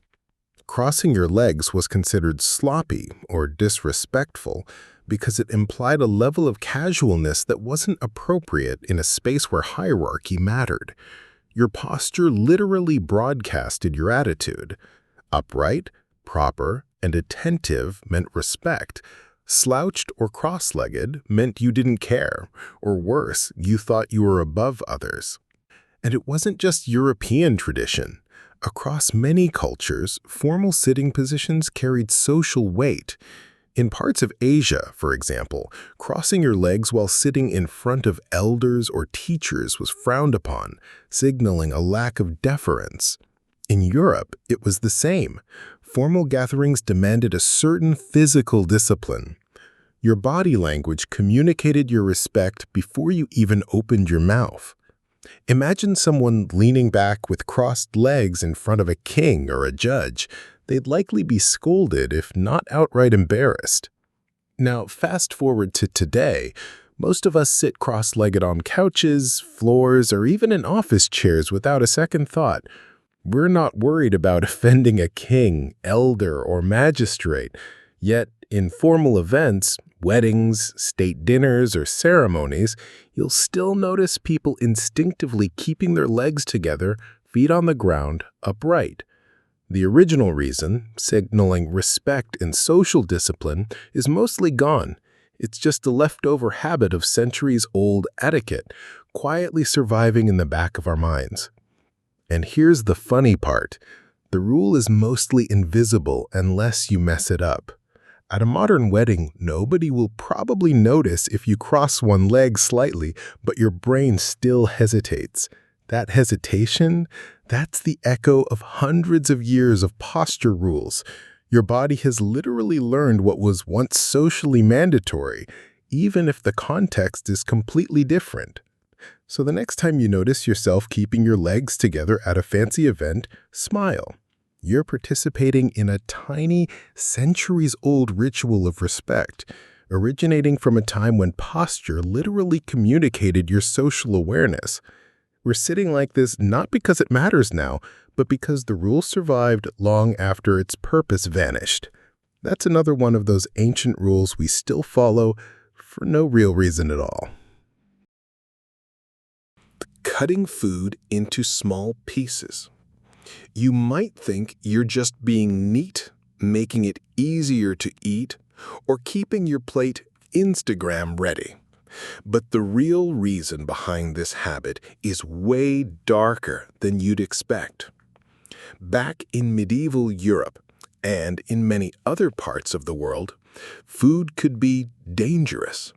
Crossing your legs was considered sloppy or disrespectful because it implied a level of casualness that wasn't appropriate in a space where hierarchy mattered. Your posture literally broadcasted your attitude. Upright, proper, and attentive meant respect. Slouched or cross-legged meant you didn't care, or worse, you thought you were above others. And it wasn't just European tradition. Across many cultures, formal sitting positions carried social weight. In parts of Asia, for example, crossing your legs while sitting in front of elders or teachers was frowned upon, signaling a lack of deference. In Europe, it was the same. Formal gatherings demanded a certain physical discipline. Your body language communicated your respect before you even opened your mouth. Imagine someone leaning back with crossed legs in front of a king or a judge. They'd likely be scolded, if not outright embarrassed. Now, fast forward to today. Most of us sit cross-legged on couches, floors, or even in office chairs without a second thought. We're not worried about offending a king, elder, or magistrate. Yet, in formal events, weddings, state dinners, or ceremonies, you'll still notice people instinctively keeping their legs together, feet on the ground, upright. The original reason, signaling respect and social discipline, is mostly gone. It's just a leftover habit of centuries-old etiquette, quietly surviving in the back of our minds. And here's the funny part. The rule is mostly invisible unless you mess it up. At a modern wedding, nobody will probably notice if you cross one leg slightly, but your brain still hesitates. That hesitation, that's the echo of hundreds of years of posture rules. Your body has literally learned what was once socially mandatory, even if the context is completely different. So the next time you notice yourself keeping your legs together at a fancy event, smile. You're participating in a tiny, centuries-old ritual of respect, originating from a time when posture literally communicated your social awareness. We're sitting like this not because it matters now, but because the rule survived long after its purpose vanished. That's another one of those ancient rules we still follow for no real reason at all. Cutting food into small pieces. You might think you're just being neat, making it easier to eat, or keeping your plate Instagram ready. But the real reason behind this habit is way darker than you'd expect. Back in medieval Europe, and in many other parts of the world, food could be dangerous.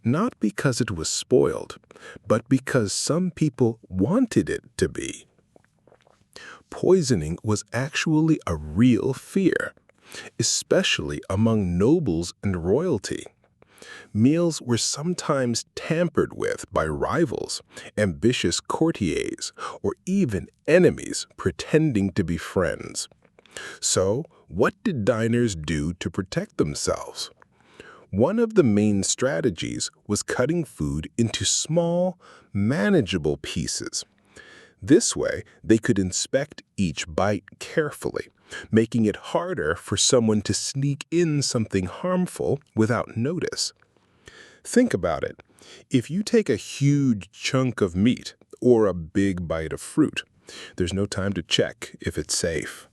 Not because it was spoiled, but because some people wanted it to be. Poisoning was actually a real fear, especially among nobles and royalty. Meals were sometimes tampered with by rivals, ambitious courtiers, or even enemies pretending to be friends. So, what did diners do to protect themselves? One of the main strategies was cutting food into small, manageable pieces. This way, they could inspect each bite carefully, making it harder for someone to sneak in something harmful without notice. Think about it. If you take a huge chunk of meat or a big bite of fruit, there's no time to check if it's safe.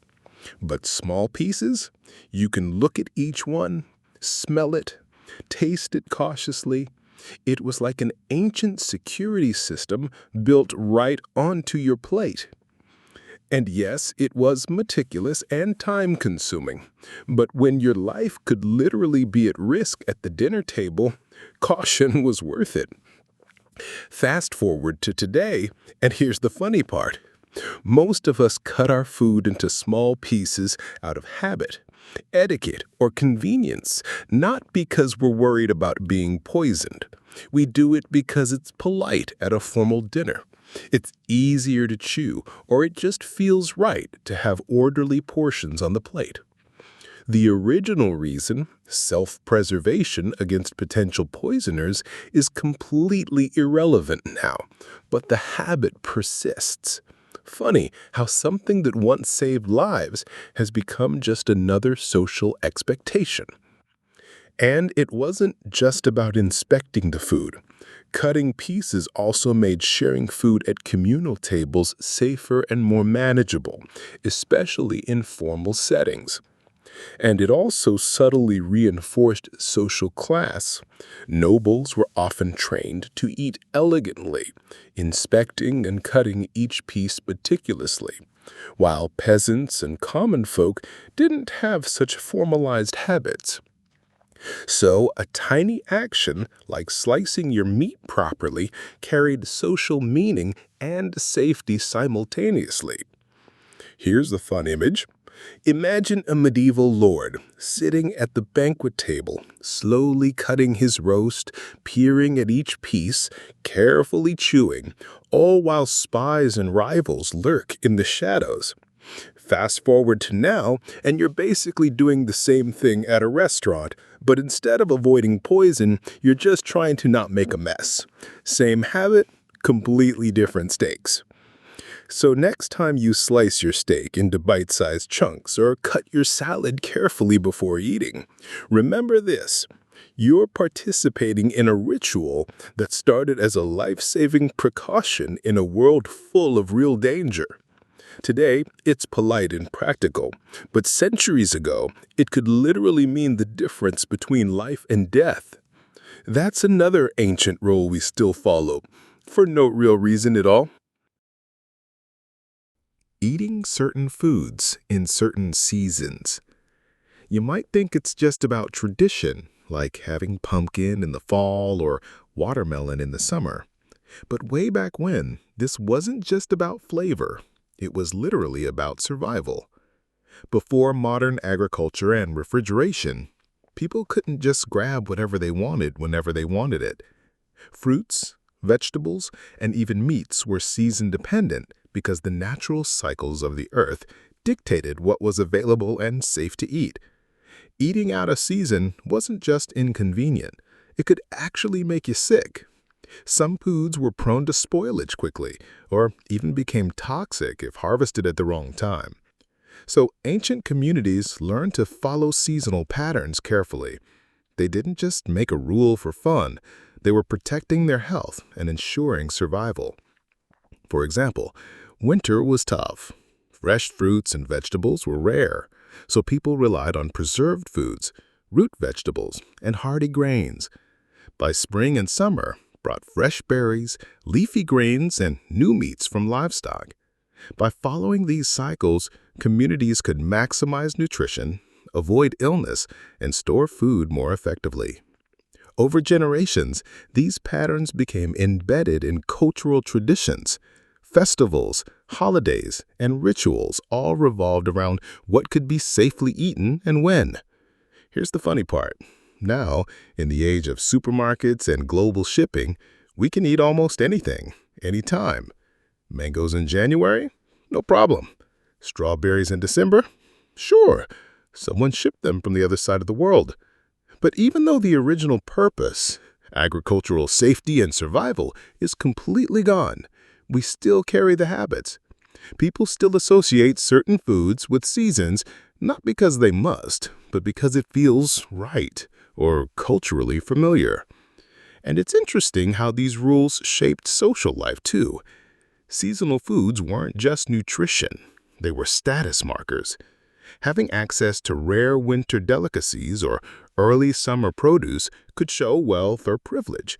But small pieces, you can look at each one, smell it, taste it cautiously. It was like an ancient security system built right onto your plate. And yes, it was meticulous and time-consuming. But when your life could literally be at risk at the dinner table, caution was worth it. Fast forward to today, and here's the funny part. Most of us cut our food into small pieces out of habit, etiquette, or convenience, not because we're worried about being poisoned. We do it because it's polite at a formal dinner. It's easier to chew, or it just feels right to have orderly portions on the plate. The original reason, self-preservation against potential poisoners, is completely irrelevant now, but the habit persists. Funny how something that once saved lives has become just another social expectation. And it wasn't just about inspecting the food. Cutting pieces also made sharing food at communal tables safer and more manageable, especially in formal settings. And it also subtly reinforced social class. Nobles were often trained to eat elegantly, inspecting and cutting each piece meticulously, while peasants and common folk didn't have such formalized habits. So, a tiny action, like slicing your meat properly, carried social meaning and safety simultaneously. Here's the fun image. Imagine a medieval lord sitting at the banquet table, slowly cutting his roast, peering at each piece, carefully chewing, all while spies and rivals lurk in the shadows. Fast forward to now, and you're basically doing the same thing at a restaurant, but instead of avoiding poison, you're just trying to not make a mess. Same habit, completely different stakes. So next time you slice your steak into bite-sized chunks or cut your salad carefully before eating, remember this. You're participating in a ritual that started as a life-saving precaution in a world full of real danger. Today, it's polite and practical, but centuries ago, it could literally mean the difference between life and death. That's another ancient rule we still follow, for no real reason at all. Eating certain foods in certain seasons. You might think it's just about tradition, like having pumpkin in the fall or watermelon in the summer. But way back when, this wasn't just about flavor. It was literally about survival. Before modern agriculture and refrigeration, people couldn't just grab whatever they wanted whenever they wanted it. Fruits, vegetables, and even meats were season-dependent because the natural cycles of the earth dictated what was available and safe to eat. Eating out of season wasn't just inconvenient. It could actually make you sick. Some foods were prone to spoilage quickly, or even became toxic if harvested at the wrong time. So ancient communities learned to follow seasonal patterns carefully. They didn't just make a rule for fun. They were protecting their health and ensuring survival. For example, winter was tough. Fresh fruits and vegetables were rare, so people relied on preserved foods, root vegetables, and hardy grains. By spring and summer, brought fresh berries, leafy grains, and new meats from livestock. By following these cycles, communities could maximize nutrition, avoid illness, and store food more effectively. Over generations, these patterns became embedded in cultural traditions. Festivals, holidays, and rituals all revolved around what could be safely eaten and when. Here's the funny part. Now, in the age of supermarkets and global shipping, we can eat almost anything, anytime. Mangoes in January? No problem. Strawberries in December? Sure, someone shipped them from the other side of the world. But even though the original purpose, agricultural safety and survival, is completely gone, we still carry the habits. People still associate certain foods with seasons, not because they must, but because it feels right or culturally familiar. And it's interesting how these rules shaped social life too. Seasonal foods weren't just nutrition, they were status markers. Having access to rare winter delicacies or early summer produce could show wealth or privilege.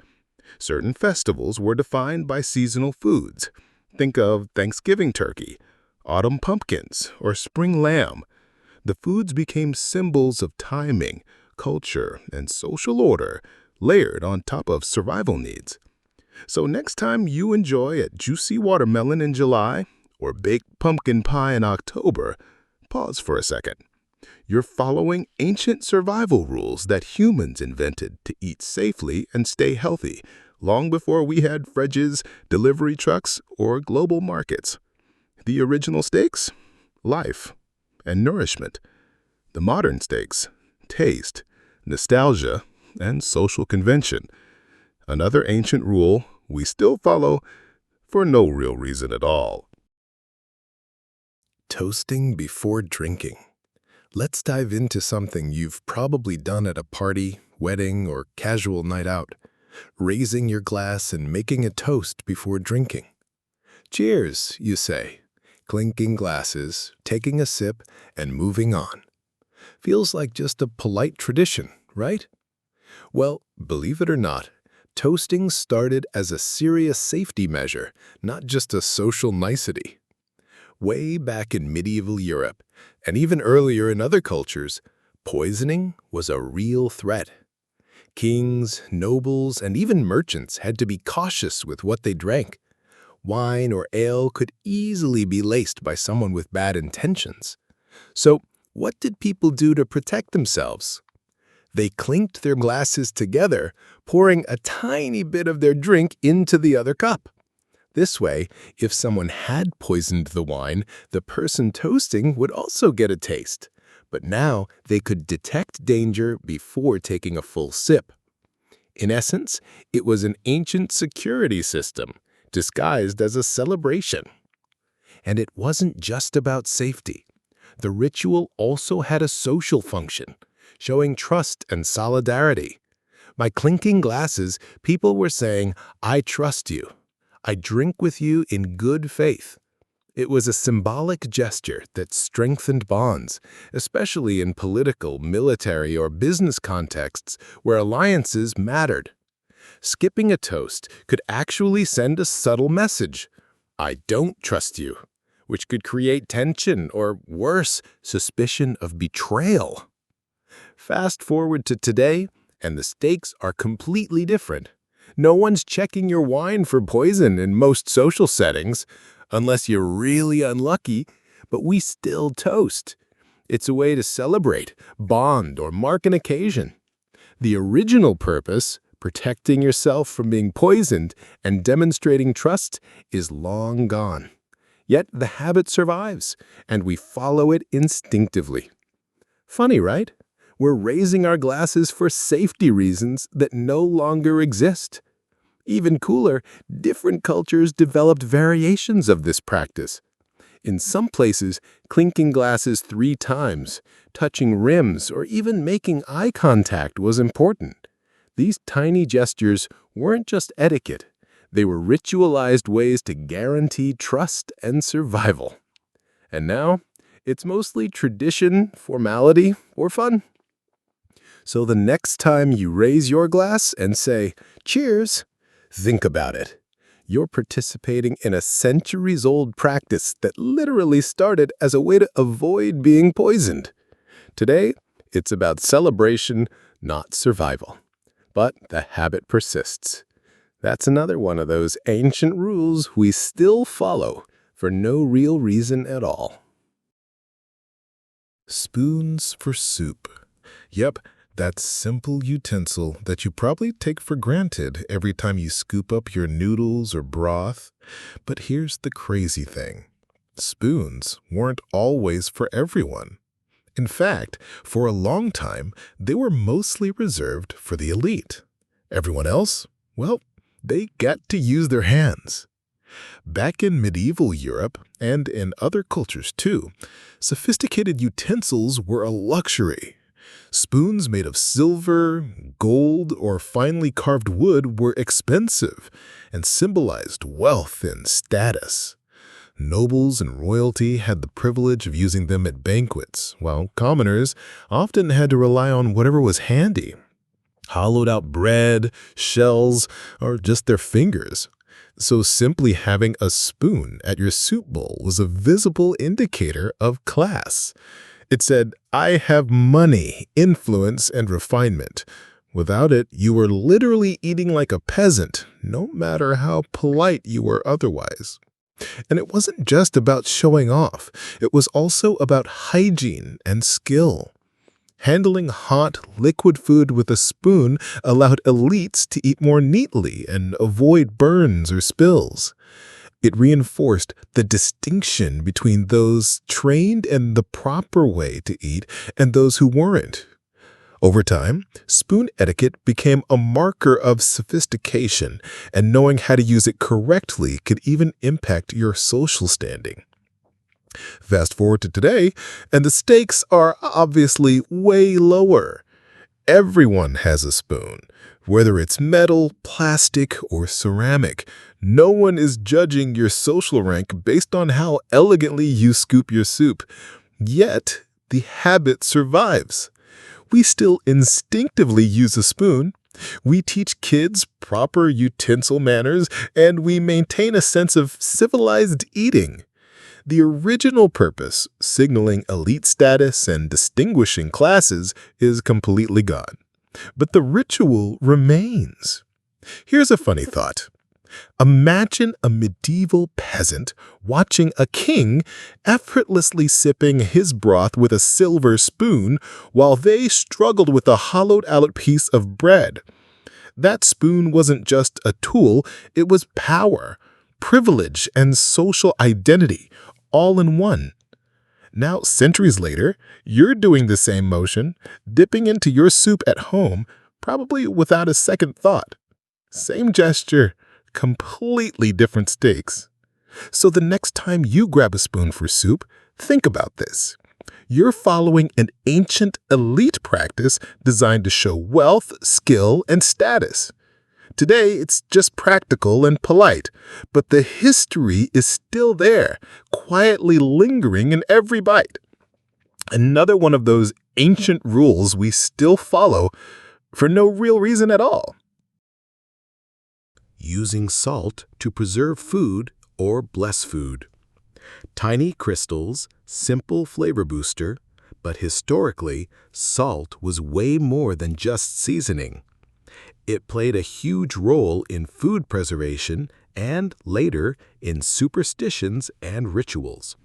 Certain festivals were defined by seasonal foods. Think of Thanksgiving turkey, autumn pumpkins, or spring lamb. The foods became symbols of timing, culture, and social order, layered on top of survival needs. So next time you enjoy a juicy watermelon in July or baked pumpkin pie in October, pause for a second. You're following ancient survival rules that humans invented to eat safely and stay healthy, long before we had fridges, delivery trucks, or global markets. The original stakes? Life and nourishment. The modern stakes? Taste, nostalgia, and social convention. Another ancient rule we still follow for no real reason at all. Toasting before drinking. Let's dive into something you've probably done at a party, wedding, or casual night out. Raising your glass and making a toast before drinking. Cheers, you say. Clinking glasses, taking a sip, and moving on. Feels like just a polite tradition, right? Well, believe it or not, toasting started as a serious safety measure, not just a social nicety. Way back in medieval Europe, and even earlier in other cultures, poisoning was a real threat. Kings, nobles, and even merchants had to be cautious with what they drank. Wine or ale could easily be laced by someone with bad intentions. So, what did people do to protect themselves? They clinked their glasses together, pouring a tiny bit of their drink into the other cup. This way, if someone had poisoned the wine, the person toasting would also get a taste. But now they could detect danger before taking a full sip. In essence, it was an ancient security system, disguised as a celebration. And it wasn't just about safety. The ritual also had a social function, showing trust and solidarity. By clinking glasses, people were saying, "I trust you. I drink with you in good faith." It was a symbolic gesture that strengthened bonds, especially in political, military, or business contexts where alliances mattered. Skipping a toast could actually send a subtle message, "I don't trust you," which could create tension or, worse, suspicion of betrayal. Fast forward to today, and the stakes are completely different. No one's checking your wine for poison in most social settings, unless you're really unlucky, but we still toast. It's a way to celebrate, bond, or mark an occasion. The original purpose, protecting yourself from being poisoned and demonstrating trust, is long gone. Yet the habit survives, and we follow it instinctively. Funny, right? We're raising our glasses for safety reasons that no longer exist. Even cooler, different cultures developed variations of this practice. In some places, clinking glasses 3 times, touching rims, or even making eye contact was important. These tiny gestures weren't just etiquette. They were ritualized ways to guarantee trust and survival. And now, it's mostly tradition, formality, or fun. So the next time you raise your glass and say, "Cheers," think about it. You're participating in a centuries-old practice that literally started as a way to avoid being poisoned. Today, it's about celebration, not survival. But the habit persists. That's another one of those ancient rules we still follow for no real reason at all. Spoons for soup. Yep, that simple utensil that you probably take for granted every time you scoop up your noodles or broth. But here's the crazy thing. Spoons weren't always for everyone. In fact, for a long time, they were mostly reserved for the elite. Everyone else, well, they got to use their hands. Back in medieval Europe, and in other cultures too, sophisticated utensils were a luxury. Spoons made of silver, gold, or finely carved wood were expensive and symbolized wealth and status. Nobles and royalty had the privilege of using them at banquets, while commoners often had to rely on whatever was handy. Hollowed out bread, shells, or just their fingers. So simply having a spoon at your soup bowl was a visible indicator of class. It said, "I have money, influence, and refinement." Without it, you were literally eating like a peasant, no matter how polite you were otherwise. And it wasn't just about showing off. It was also about hygiene and skill. Handling hot, liquid food with a spoon allowed elites to eat more neatly and avoid burns or spills. It reinforced the distinction between those trained in the proper way to eat and those who weren't. Over time, spoon etiquette became a marker of sophistication, and knowing how to use it correctly could even impact your social standing. Fast forward to today, and the stakes are obviously way lower. Everyone has a spoon, whether it's metal, plastic, or ceramic. No one is judging your social rank based on how elegantly you scoop your soup. Yet, the habit survives. We still instinctively use a spoon. We teach kids proper utensil manners, and we maintain a sense of civilized eating. The original purpose, signaling elite status and distinguishing classes, is completely gone. But the ritual remains. Here's a funny thought. Imagine a medieval peasant watching a king effortlessly sipping his broth with a silver spoon while they struggled with a hollowed-out piece of bread. That spoon wasn't just a tool, it was power, privilege, and social identity, all in one. Now, centuries later, you're doing the same motion, dipping into your soup at home, probably without a second thought. Same gesture, completely different stakes. So the next time you grab a spoon for soup, think about this. You're following an ancient elite practice designed to show wealth, skill, and status. Today, it's just practical and polite, but the history is still there, quietly lingering in every bite. Another one of those ancient rules we still follow for no real reason at all. Using salt to preserve food or bless food. Tiny crystals, simple flavor booster, But historically, salt was way more than just seasoning. It played a huge role in food preservation and, later, in superstitions and rituals.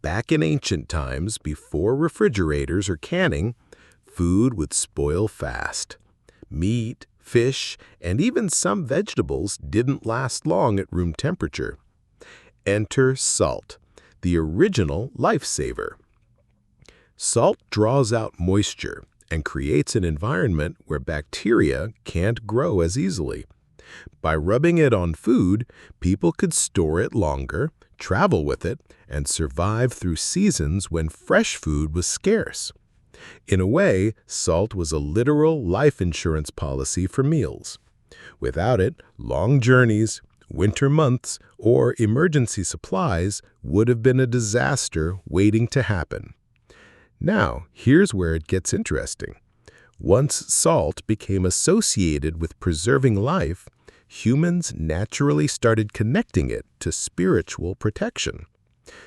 Back in ancient times, before refrigerators or canning, food would spoil fast. Meat, fish, and even some vegetables didn't last long at room temperature. Enter salt, the original lifesaver. Salt draws out moisture and creates an environment where bacteria can't grow as easily. By rubbing it on food, people could store it longer, travel with it, and survive through seasons when fresh food was scarce. In a way, salt was a literal life insurance policy for meals. Without it, long journeys, winter months, or emergency supplies would have been a disaster waiting to happen. Now, here's where it gets interesting. Once salt became associated with preserving life, humans naturally started connecting it to spiritual protection.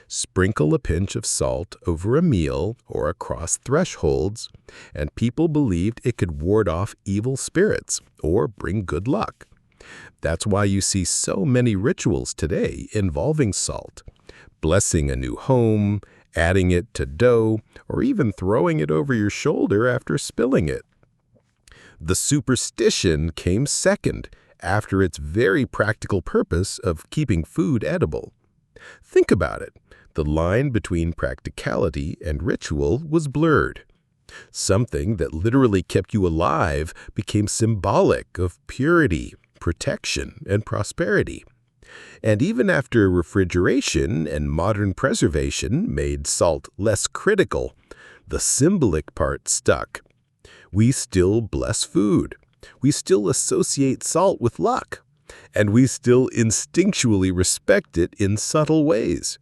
Sprinkle a pinch of salt over a meal or across thresholds, and people believed it could ward off evil spirits or bring good luck. That's why you see so many rituals today involving salt. Blessing a new home, adding it to dough, or even throwing it over your shoulder after spilling it. The superstition came second, after its very practical purpose of keeping food edible. Think about it. The line between practicality and ritual was blurred. Something that literally kept you alive became symbolic of purity, protection, and prosperity. And even after refrigeration and modern preservation made salt less critical, the symbolic part stuck. We still bless food. We still associate salt with luck. And we still instinctually respect it in subtle ways.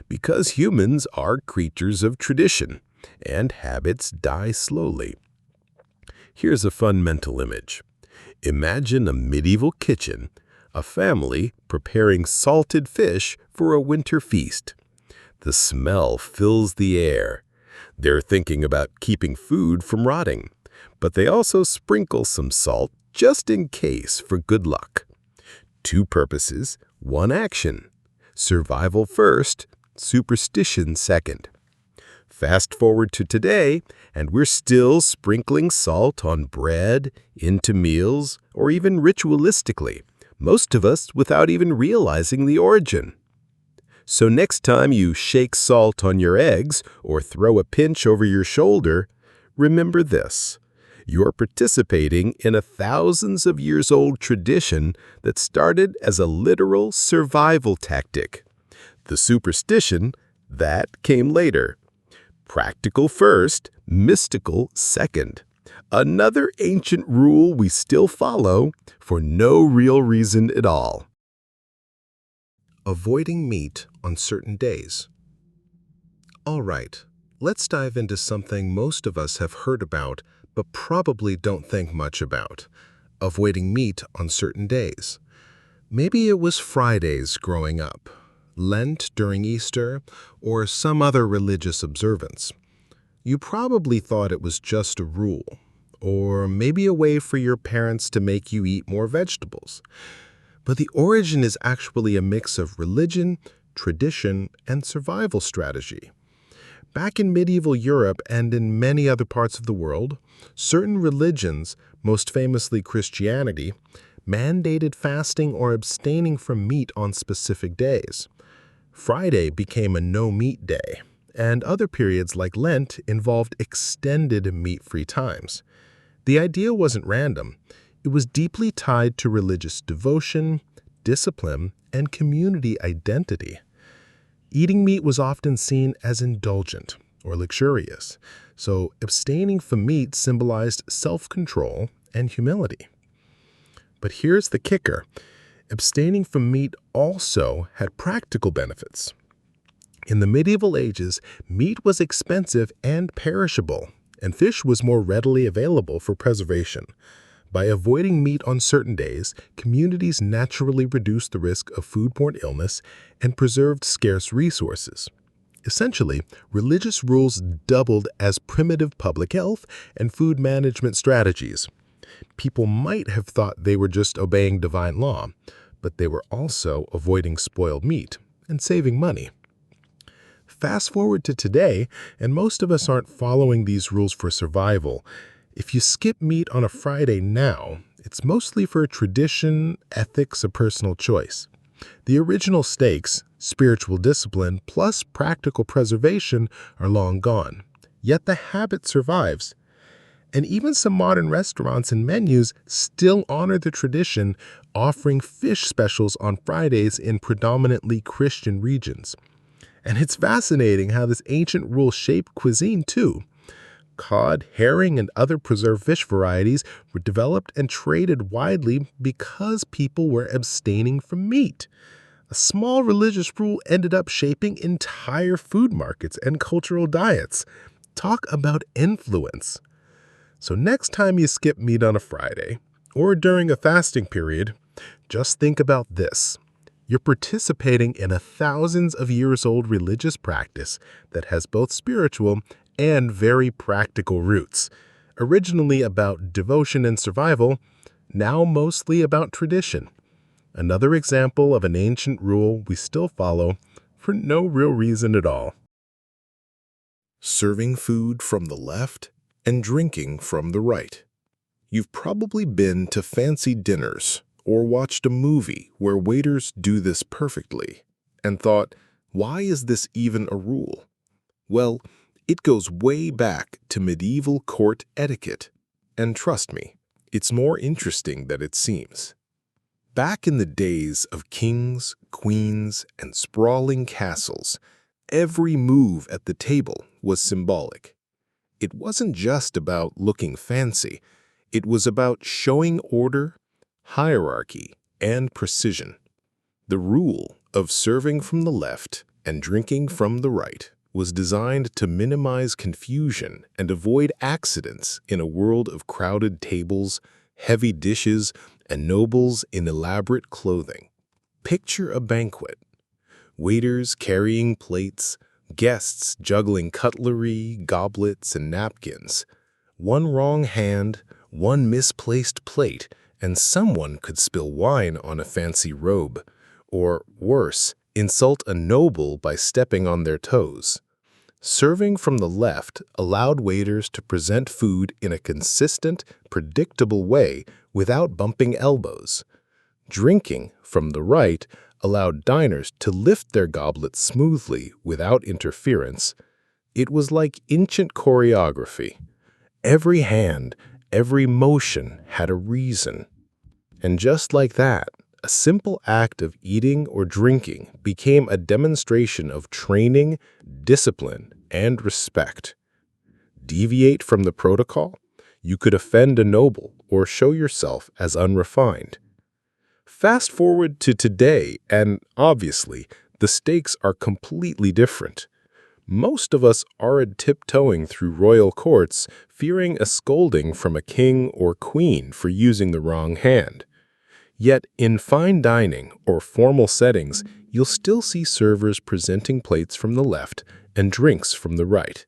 Because humans are creatures of tradition, and habits die slowly. Here's a fun mental image. Imagine a medieval kitchen, a family preparing salted fish for a winter feast. The smell fills the air. They're thinking about keeping food from rotting, but they also sprinkle some salt just in case for good luck. Two purposes, one action. Survival first, superstition second. Fast forward to today, and we're still sprinkling salt on bread, into meals, or even ritualistically, most of us without even realizing the origin. So next time you shake salt on your eggs or throw a pinch over your shoulder, remember this. You're participating in a thousands of years old tradition that started as a literal survival tactic. The superstition, that came later. Practical first, mystical second. Another ancient rule we still follow for no real reason at all. Avoiding meat on certain days. All right, let's dive into something most of us have heard about but probably don't think much about. Avoiding meat on certain days. Maybe it was Fridays growing up, Lent during Easter, or some other religious observance. You probably thought it was just a rule, or maybe a way for your parents to make you eat more vegetables. But the origin is actually a mix of religion, tradition, and survival strategy. Back in medieval Europe and in many other parts of the world, certain religions, most famously Christianity, mandated fasting or abstaining from meat on specific days. Friday became a no-meat day, and other periods like Lent involved extended meat-free times. The idea wasn't random. It was deeply tied to religious devotion, discipline, and community identity. Eating meat was often seen as indulgent or luxurious, so abstaining from meat symbolized self-control and humility. But here's the kicker. Abstaining from meat also had practical benefits. In the medieval ages, meat was expensive and perishable, and fish was more readily available for preservation. By avoiding meat on certain days, communities naturally reduced the risk of foodborne illness and preserved scarce resources. Essentially, religious rules doubled as primitive public health and food management strategies. People might have thought they were just obeying divine law, but they were also avoiding spoiled meat and saving money. Fast forward to today, and most of us aren't following these rules for survival. If you skip meat on a Friday now, it's mostly for tradition, ethics, or personal choice. The original stakes, spiritual discipline plus practical preservation, are long gone. Yet the habit survives. And even some modern restaurants and menus still honor the tradition, offering fish specials on Fridays in predominantly Christian regions. And it's fascinating how this ancient rule shaped cuisine too. Cod, herring, and other preserved fish varieties were developed and traded widely because people were abstaining from meat. A small religious rule ended up shaping entire food markets and cultural diets. Talk about influence. So next time you skip meat on a Friday, or during a fasting period, just think about this. You're participating in a thousands of years old religious practice that has both spiritual and very practical roots. Originally about devotion and survival, now mostly about tradition. Another example of an ancient rule we still follow for no real reason at all. Serving food from the left and drinking from the right. You've probably been to fancy dinners or watched a movie where waiters do this perfectly and thought, why is this even a rule? Well, it goes way back to medieval court etiquette. And trust me, it's more interesting than it seems. Back in the days of kings, queens, and sprawling castles, every move at the table was symbolic. It wasn't just about looking fancy. It was about showing order, hierarchy, and precision. The rule of serving from the left and drinking from the right was designed to minimize confusion and avoid accidents in a world of crowded tables, heavy dishes, and nobles in elaborate clothing. Picture a banquet. Waiters carrying plates, guests juggling cutlery, goblets, and napkins. One wrong hand, one misplaced plate, and someone could spill wine on a fancy robe, or worse, insult a noble by stepping on their toes. Serving from the left allowed waiters to present food in a consistent, predictable way without bumping elbows. Drinking from the right allowed diners to lift their goblets smoothly without interference. It was like ancient choreography. Every hand, every motion had a reason. And just like that, a simple act of eating or drinking became a demonstration of training, discipline, and respect. Deviate from the protocol, you could offend a noble or show yourself as unrefined. Fast forward to today, and obviously, the stakes are completely different. Most of us aren't tiptoeing through royal courts, fearing a scolding from a king or queen for using the wrong hand. Yet, in fine dining or formal settings, you'll still see servers presenting plates from the left and drinks from the right.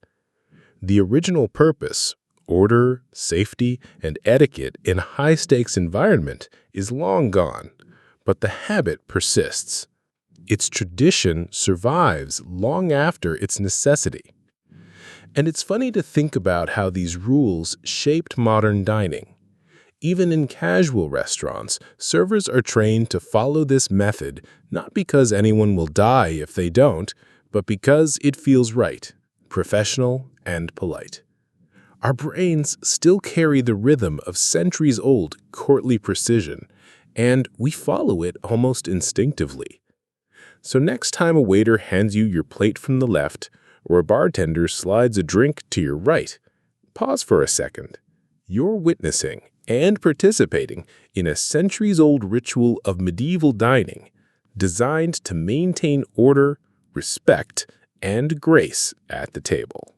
The original purpose, order, safety, and etiquette in a high-stakes environment, is long gone, but the habit persists. Its tradition survives long after its necessity. And it's funny to think about how these rules shaped modern dining. Even in casual restaurants, servers are trained to follow this method not because anyone will die if they don't, but because it feels right, professional, and polite. Our brains still carry the rhythm of centuries-old courtly precision, and we follow it almost instinctively. So next time a waiter hands you your plate from the left, or a bartender slides a drink to your right, pause for a second. You're witnessing and participating in a centuries-old ritual of medieval dining designed to maintain order, respect, and grace at the table.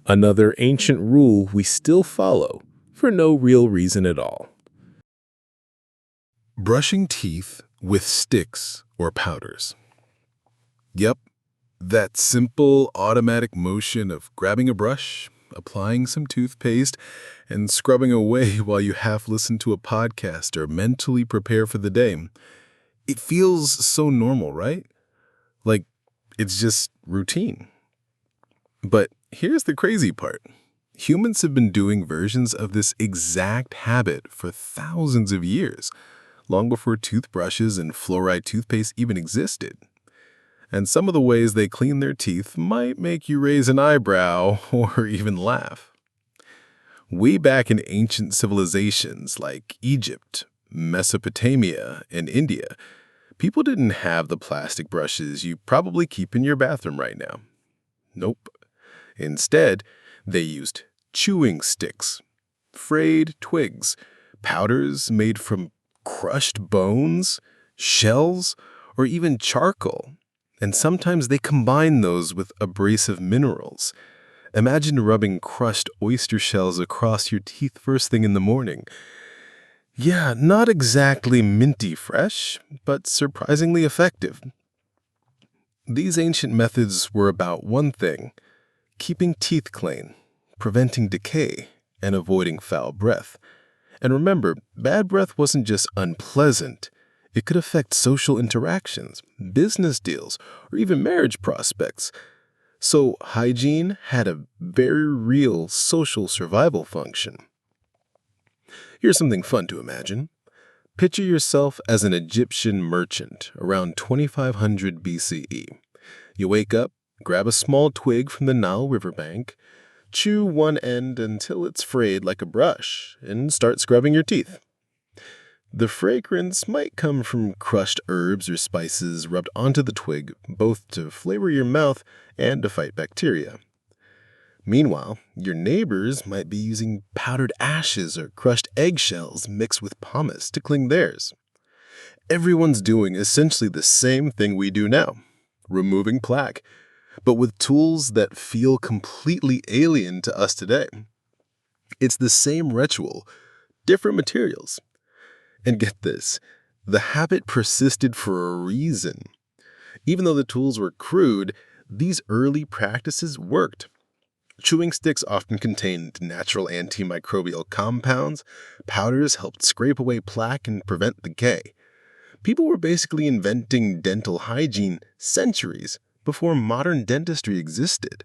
Another ancient rule we still follow for no real reason at all. Brushing teeth with sticks or powders. Yep, That simple, automatic motion of grabbing a brush, applying some toothpaste, and scrubbing away while you half listen to a podcast or mentally prepare for the day. It feels so normal, right? Like it's just routine. But here's the crazy part. Humans have been doing versions of this exact habit for thousands of years, long before toothbrushes and fluoride toothpaste even existed. And some of the ways they clean their teeth might make you raise an eyebrow or even laugh. Way back in ancient civilizations like Egypt, Mesopotamia, and India, people didn't have the plastic brushes you probably keep in your bathroom right now. Nope. Instead, they used chewing sticks, frayed twigs, powders made from crushed bones, shells, or even charcoal. And sometimes they combine those with abrasive minerals. Imagine rubbing crushed oyster shells across your teeth first thing in the morning. Yeah, not exactly minty fresh, but surprisingly effective. These ancient methods were about one thing: keeping teeth clean, preventing decay, and avoiding foul breath. And remember, bad breath wasn't just unpleasant. It could affect social interactions, business deals, or even marriage prospects. So hygiene had a very real social survival function. Here's something fun to imagine. Picture yourself as an Egyptian merchant around 2500 BCE. You wake up, grab a small twig from the Nile riverbank, chew one end until it's frayed like a brush, and start scrubbing your teeth. The fragrance might come from crushed herbs or spices rubbed onto the twig, both to flavor your mouth and to fight bacteria. Meanwhile, your neighbors might be using powdered ashes or crushed eggshells mixed with pumice to clean theirs. Everyone's doing essentially the same thing we do now, removing plaque, but with tools that feel completely alien to us today. It's the same ritual, different materials. And get this, the habit persisted for a reason. Even though the tools were crude, these early practices worked. Chewing sticks often contained natural antimicrobial compounds. Powders helped scrape away plaque and prevent decay. People were basically inventing dental hygiene centuries before modern dentistry existed.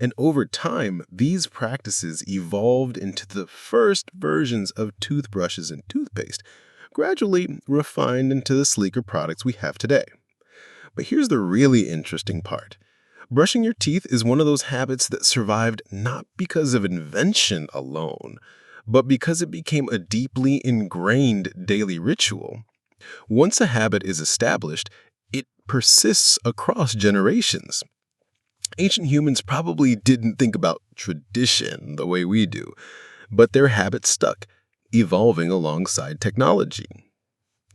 And over time, these practices evolved into the first versions of toothbrushes and toothpaste, gradually refined into the sleeker products we have today. But here's the really interesting part. Brushing your teeth is one of those habits that survived not because of invention alone, but because it became a deeply ingrained daily ritual. Once a habit is established, it persists across generations. Ancient humans probably didn't think about tradition the way we do, but their habits stuck, evolving alongside technology.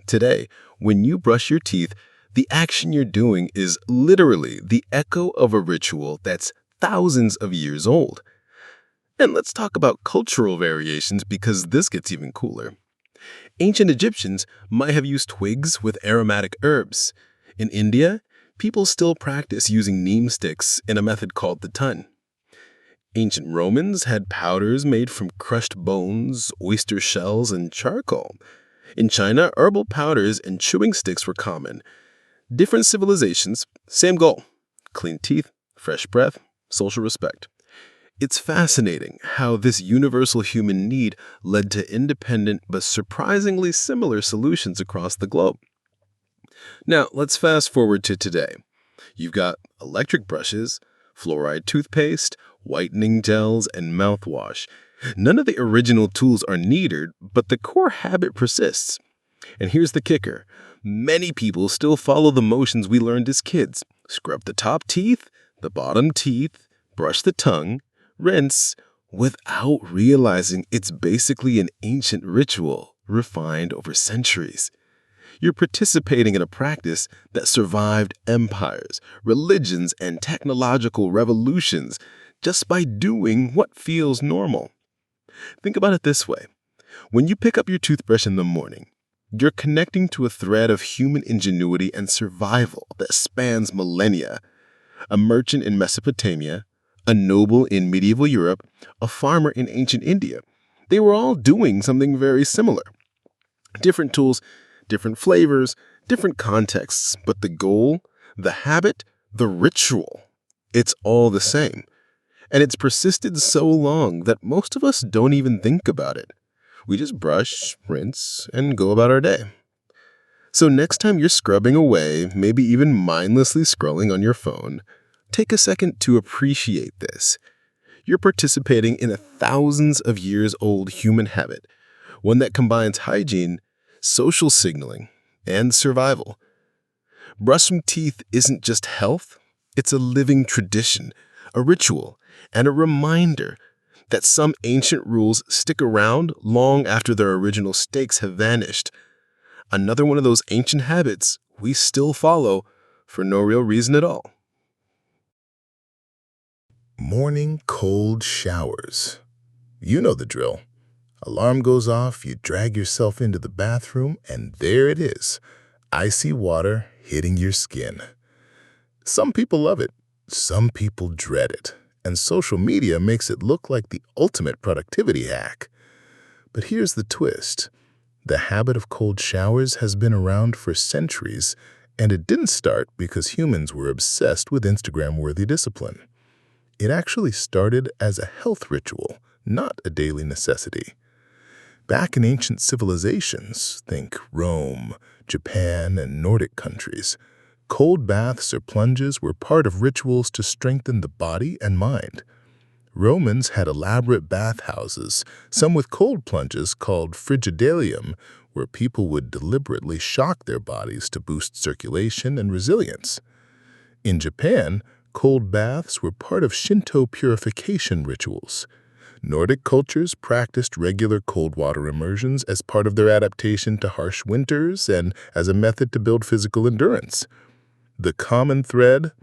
Today, when you brush your teeth, the action you're doing is literally the echo of a ritual that's thousands of years old. And let's talk about cultural variations because this gets even cooler. Ancient Egyptians might have used twigs with aromatic herbs. In India, people still practice using neem sticks in a method called the tun. Ancient Romans had powders made from crushed bones, oyster shells, and charcoal. In China, herbal powders and chewing sticks were common. Different civilizations, same goal: clean teeth, fresh breath, social respect. It's fascinating how this universal human need led to independent but surprisingly similar solutions across the globe. Now, let's fast forward to today. You've got electric brushes, fluoride toothpaste, whitening gels, and mouthwash. None of the original tools are needed, but the core habit persists. And here's the kicker. Many people still follow the motions we learned as kids. Scrub the top teeth, the bottom teeth, brush the tongue, rinse, without realizing it's basically an ancient ritual refined over centuries. You're participating in a practice that survived empires, religions, and technological revolutions just by doing what feels normal. Think about it this way. When you pick up your toothbrush in the morning, you're connecting to a thread of human ingenuity and survival that spans millennia. a merchant in Mesopotamia, a noble in medieval Europe, a farmer in ancient India. They were all doing something very similar. Different tools, different flavors, different contexts, but the goal, the habit, the ritual, it's all the same. And it's persisted so long that most of us don't even think about it. We just brush, rinse, and go about our day. So next time you're scrubbing away, maybe even mindlessly scrolling on your phone, take a second to appreciate this. You're participating in a thousands of years old human habit, one that combines hygiene, social signaling, and survival. Brushing teeth isn't just health, it's a living tradition, a ritual, and a reminder that some ancient rules stick around long after their original stakes have vanished. Another one of those ancient habits we still follow for no real reason at all. Morning cold showers. You know the drill. Alarm goes off, you drag yourself into the bathroom, and there it is, icy water hitting your skin. Some people love it, some people dread it, and social media makes it look like the ultimate productivity hack. But here's the twist. The habit of cold showers has been around for centuries, and it didn't start because humans were obsessed with Instagram-worthy discipline. It actually started as a health ritual, not a daily necessity. Back in ancient civilizations, think Rome, Japan, and Nordic countries, cold baths or plunges were part of rituals to strengthen the body and mind. Romans had elaborate bathhouses, some with cold plunges called frigidarium, where people would deliberately shock their bodies to boost circulation and resilience. In Japan, cold baths were part of Shinto purification rituals. Nordic cultures practiced regular cold water immersions as part of their adaptation to harsh winters and as a method to build physical endurance. The common thread?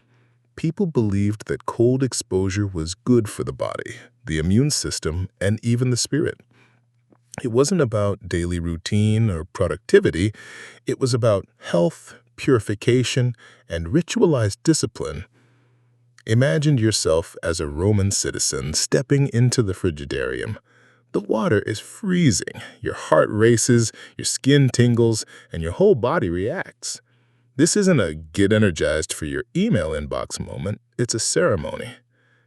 People believed that cold exposure was good for the body, the immune system, and even the spirit. It wasn't about daily routine or productivity. It was about health, purification, and ritualized discipline. Imagine yourself as a Roman citizen stepping into the frigidarium. The water is freezing, your heart races, your skin tingles, and your whole body reacts. This isn't a get energized for your email inbox moment, it's a ceremony.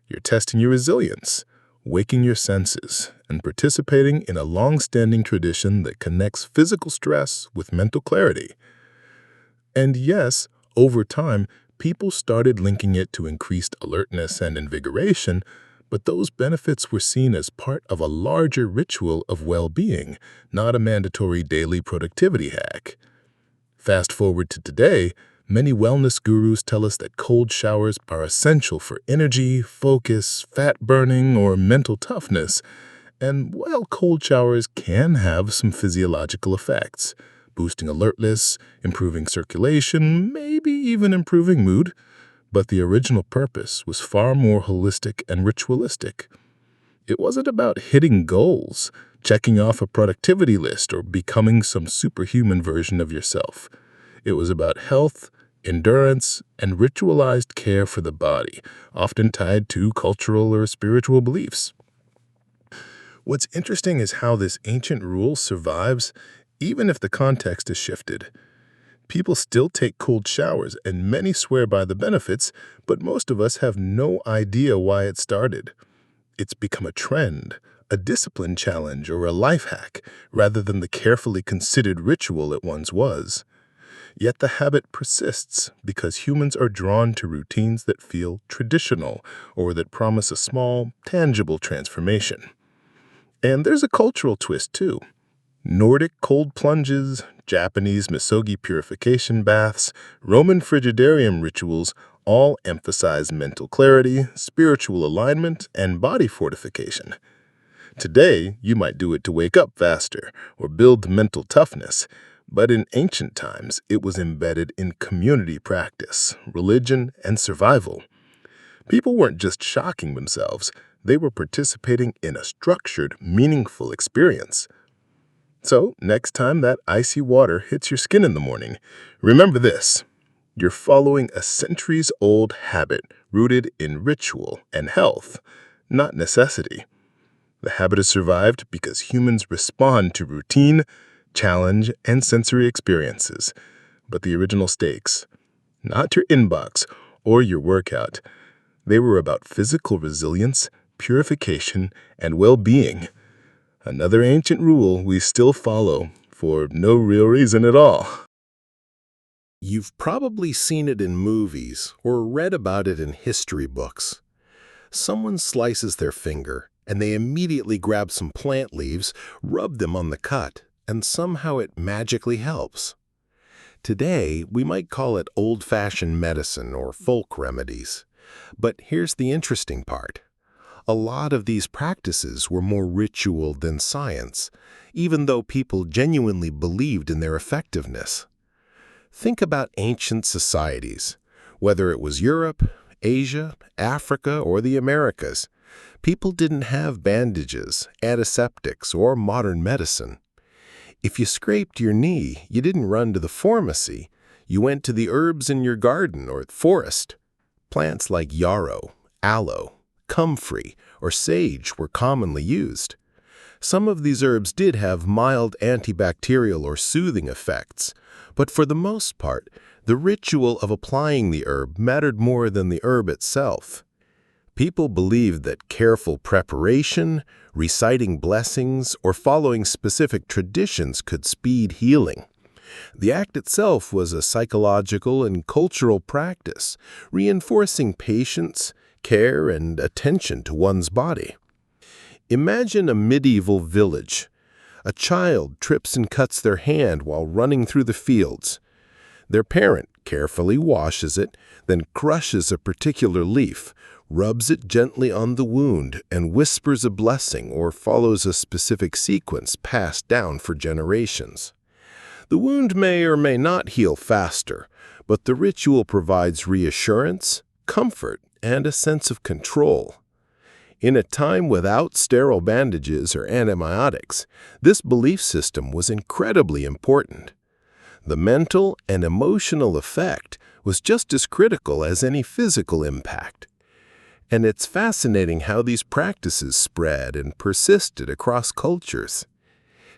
You're testing your resilience, waking your senses, and participating in a long-standing tradition that connects physical stress with mental clarity. And yes, over time, people started linking it to increased alertness and invigoration, but those benefits were seen as part of a larger ritual of well-being, not a mandatory daily productivity hack. Fast forward to today, many wellness gurus tell us that cold showers are essential for energy, focus, fat burning, or mental toughness. And while cold showers can have some physiological effects, boosting alertness, improving circulation, maybe even improving mood, but the original purpose was far more holistic and ritualistic. It wasn't about hitting goals, checking off a productivity list, or becoming some superhuman version of yourself. It was about health, endurance, and ritualized care for the body, often tied to cultural or spiritual beliefs. What's interesting is how this ancient rule survives even if the context is shifted. People still take cold showers, and many swear by the benefits, but most of us have no idea why it started. It's become a trend, a discipline challenge, or a life hack, rather than the carefully considered ritual it once was. Yet the habit persists because humans are drawn to routines that feel traditional or that promise a small, tangible transformation. And there's a cultural twist, too. Nordic cold plunges, Japanese misogi purification baths, Roman frigidarium rituals all emphasize mental clarity, spiritual alignment, and body fortification. Today, you might do it to wake up faster or build mental toughness, but in ancient times, it was embedded in community practice, religion, and survival. People weren't just shocking themselves, they were participating in a structured, meaningful experience. So, next time that icy water hits your skin in the morning, remember this. You're following a centuries-old habit rooted in ritual and health, not necessity. The habit has survived because humans respond to routine, challenge, and sensory experiences. But the original stakes, not your inbox or your workout, they were about physical resilience, purification, and well-being. Another ancient rule we still follow for no real reason at all. You've probably seen it in movies or read about it in history books. Someone slices their finger, and they immediately grab some plant leaves, rub them on the cut, and somehow it magically helps. Today, we might call it old-fashioned medicine or folk remedies. But here's the interesting part. A lot of these practices were more ritual than science, even though people genuinely believed in their effectiveness. Think about ancient societies. Whether it was Europe, Asia, Africa, or the Americas, people didn't have bandages, antiseptics, or modern medicine. If you scraped your knee, you didn't run to the pharmacy. You went to the herbs in your garden or forest. Plants like yarrow, aloe, comfrey, or sage were commonly used. Some of these herbs did have mild antibacterial or soothing effects, but for the most part, the ritual of applying the herb mattered more than the herb itself. People believed that careful preparation, reciting blessings, or following specific traditions could speed healing. The act itself was a psychological and cultural practice, reinforcing patience, care, and attention to one's body. Imagine a medieval village. A child trips and cuts their hand while running through the fields. Their parent carefully washes it, then crushes a particular leaf, rubs it gently on the wound, and whispers a blessing or follows a specific sequence passed down for generations. The wound may or may not heal faster, but the ritual provides reassurance, comfort, and a sense of control. In a time without sterile bandages or antibiotics, this belief system was incredibly important. The mental and emotional effect was just as critical as any physical impact. And it's fascinating how these practices spread and persisted across cultures.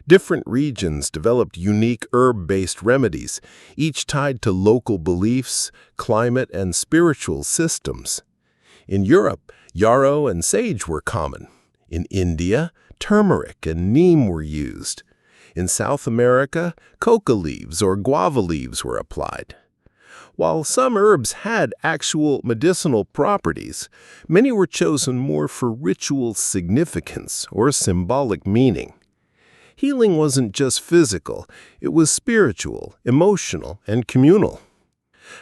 Different regions developed unique herb-based remedies, each tied to local beliefs, climate, and spiritual systems. In Europe, yarrow and sage were common. In India, turmeric and neem were used. In South America, coca leaves or guava leaves were applied. While some herbs had actual medicinal properties, many were chosen more for ritual significance or symbolic meaning. Healing wasn't just physical, it was spiritual, emotional, and communal.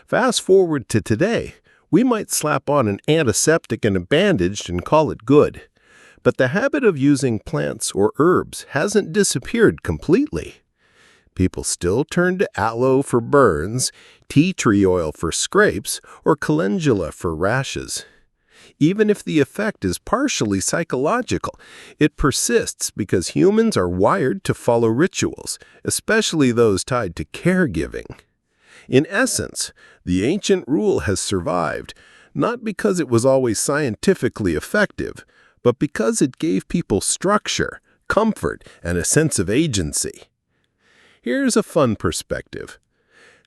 Fast forward to today, we might slap on an antiseptic and a bandage and call it good. But the habit of using plants or herbs hasn't disappeared completely. People still turn to aloe for burns, tea tree oil for scrapes, or calendula for rashes. Even if the effect is partially psychological, it persists because humans are wired to follow rituals, especially those tied to caregiving. In essence, the ancient rule has survived, not because it was always scientifically effective, but because it gave people structure, comfort, and a sense of agency. Here's a fun perspective.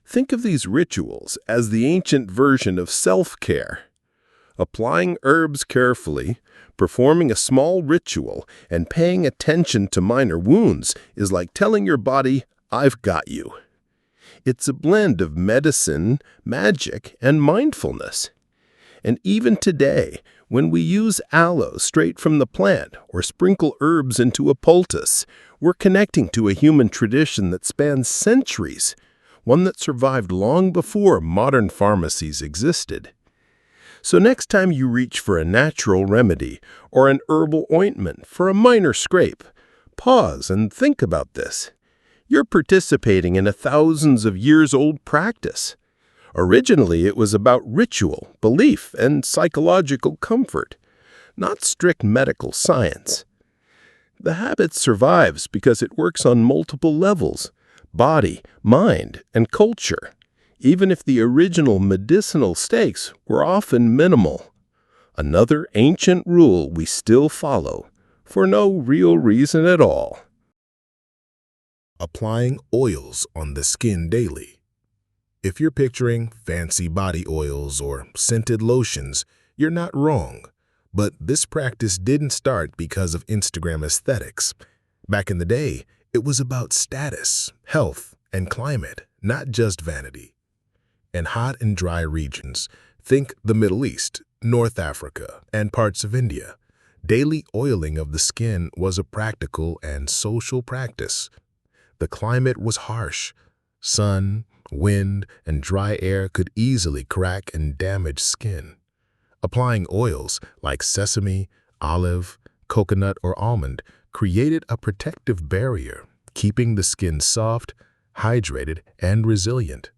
Think of these rituals as the ancient version of self-care. Applying herbs carefully, performing a small ritual, and paying attention to minor wounds is like telling your body, "I've got you." It's a blend of medicine, magic, and mindfulness. And even today, when we use aloe straight from the plant or sprinkle herbs into a poultice, we're connecting to a human tradition that spans centuries, one that survived long before modern pharmacies existed. So next time you reach for a natural remedy or an herbal ointment for a minor scrape, pause and think about this. You're participating in a thousands of years old practice. Originally, it was about ritual, belief, and psychological comfort, not strict medical science. The habit survives because it works on multiple levels: body, mind, and culture. even if the original medicinal stakes were often minimal. Another ancient rule we still follow, for no real reason at all. Applying oils on the skin daily. If you're picturing fancy body oils or scented lotions, you're not wrong. But this practice didn't start because of Instagram aesthetics. Back in the day, it was about status, health, and climate, not just vanity. In hot and dry regions, think the Middle East, North Africa, and parts of India, daily oiling of the skin was a practical and social practice. The climate was harsh. Sun, wind, and dry air could easily crack and damage skin. Applying oils like sesame, olive, coconut, or almond created a protective barrier, keeping the skin soft, hydrated, and resilient.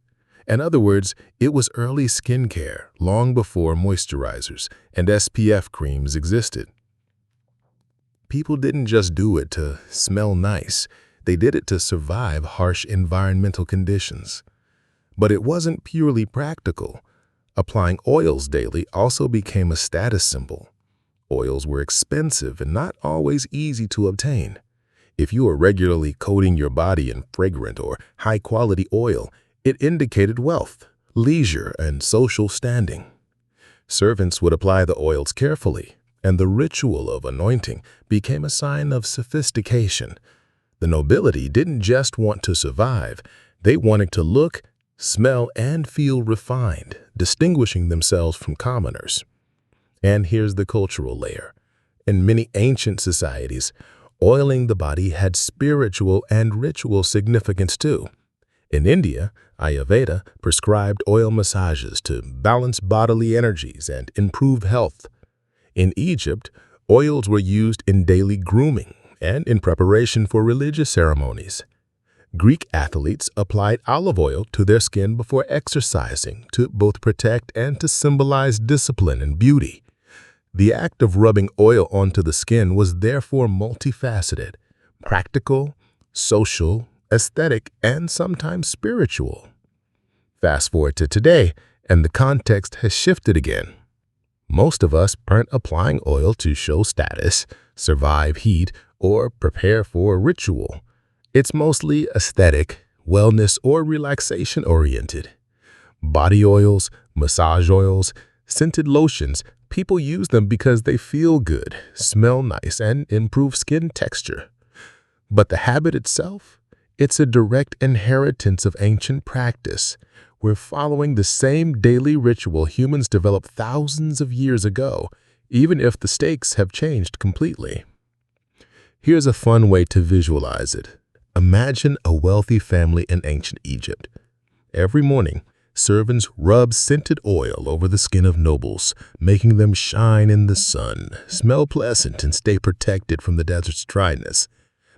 In other words, it was early skincare long before moisturizers and SPF creams existed. People didn't just do it to smell nice. They did it to survive harsh environmental conditions. But it wasn't purely practical. Applying oils daily also became a status symbol. Oils were expensive and not always easy to obtain. If you were regularly coating your body in fragrant or high-quality oil, it indicated wealth, leisure, and social standing. Servants would apply the oils carefully, and the ritual of anointing became a sign of sophistication. The nobility didn't just want to survive, they wanted to look, smell, and feel refined, distinguishing themselves from commoners. And here's the cultural layer. In many ancient societies, oiling the body had spiritual and ritual significance too. In India, Ayurveda prescribed oil massages to balance bodily energies and improve health. In Egypt, oils were used in daily grooming and in preparation for religious ceremonies. Greek athletes applied olive oil to their skin before exercising to both protect and to symbolize discipline and beauty. The act of rubbing oil onto the skin was therefore multifaceted, practical, social, aesthetic, and sometimes spiritual. Fast forward to today, and the context has shifted again. Most of us aren't applying oil to show status, survive heat, or prepare for a ritual. It's mostly aesthetic, wellness, or relaxation-oriented. Body oils, massage oils, scented lotions, people use them because they feel good, smell nice, and improve skin texture. But the habit itself? It's a direct inheritance of ancient practice. We're following the same daily ritual humans developed thousands of years ago, even if the stakes have changed completely. Here's a fun way to visualize it. Imagine a wealthy family in ancient Egypt. Every morning, servants rub scented oil over the skin of nobles, making them shine in the sun, smell pleasant, and stay protected from the desert's dryness.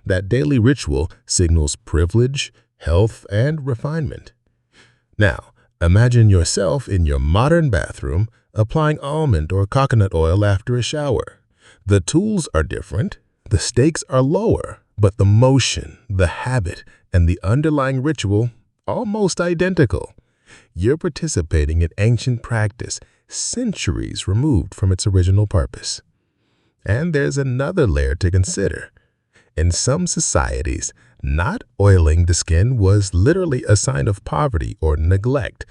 That daily ritual signals privilege, health, and refinement. Now, imagine yourself in your modern bathroom applying almond or coconut oil after a shower. The tools are different, the stakes are lower, but the motion, the habit, and the underlying ritual almost identical. You're participating in ancient practice centuries removed from its original purpose. And there's another layer to consider. In some societies, not oiling the skin was literally a sign of poverty or neglect.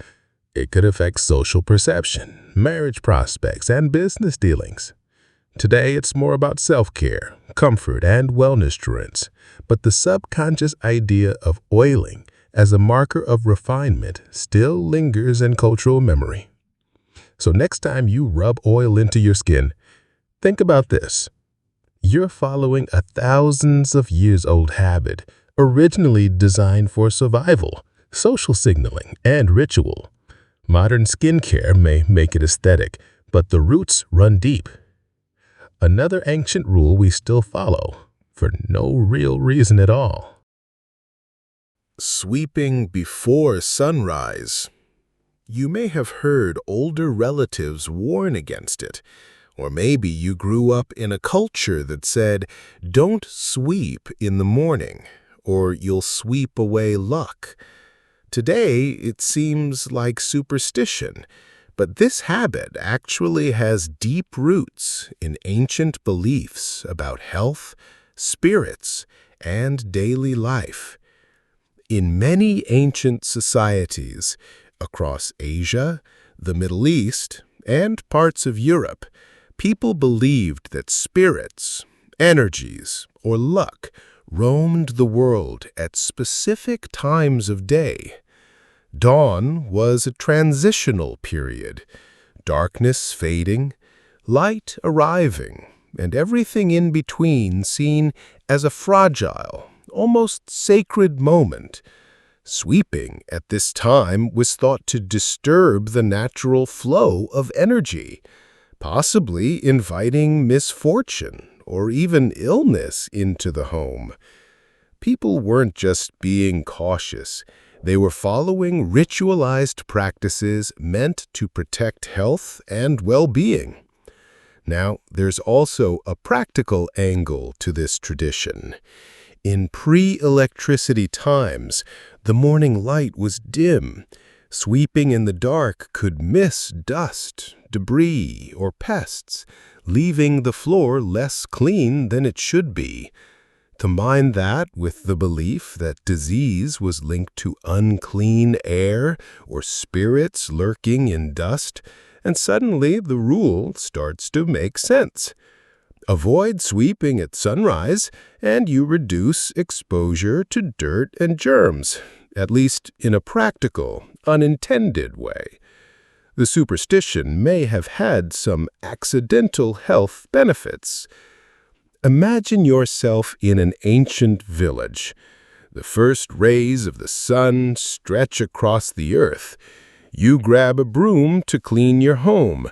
It could affect social perception, marriage prospects, and business dealings. Today, it's more about self-care, comfort, and wellness trends, but the subconscious idea of oiling as a marker of refinement still lingers in cultural memory. So next time you rub oil into your skin, think about this. You're following a thousands of years old habit, originally designed for survival, social signaling, and ritual. Modern skincare may make it aesthetic, but the roots run deep. Another ancient rule we still follow, for no real reason at all. Sweeping before sunrise. You may have heard older relatives warn against it, or maybe you grew up in a culture that said, "Don't sweep in the morning, or you'll sweep away luck." Today, it seems like superstition, but this habit actually has deep roots in ancient beliefs about health, spirits, and daily life. In many ancient societies across Asia, the Middle East, and parts of Europe, people believed that spirits, energies, or luck roamed the world at specific times of day. Dawn was a transitional period, darkness fading, light arriving, and everything in between seen as a fragile, almost sacred moment. Sweeping at this time was thought to disturb the natural flow of energy, possibly inviting misfortune or even illness into the home. People weren't just being cautious. They were following ritualized practices meant to protect health and well-being. Now, there's also a practical angle to this tradition. In pre-electricity times, the morning light was dim. Sweeping in the dark could miss dust, debris, or pests, leaving the floor less clean than it should be. Combine that with the belief that disease was linked to unclean air or spirits lurking in dust, and suddenly the rule starts to make sense. Avoid sweeping at sunrise, and you reduce exposure to dirt and germs, at least in a practical, unintended way. The superstition may have had some accidental health benefits. Imagine yourself in an ancient village. The first rays of the sun stretch across the earth. You grab a broom to clean your home,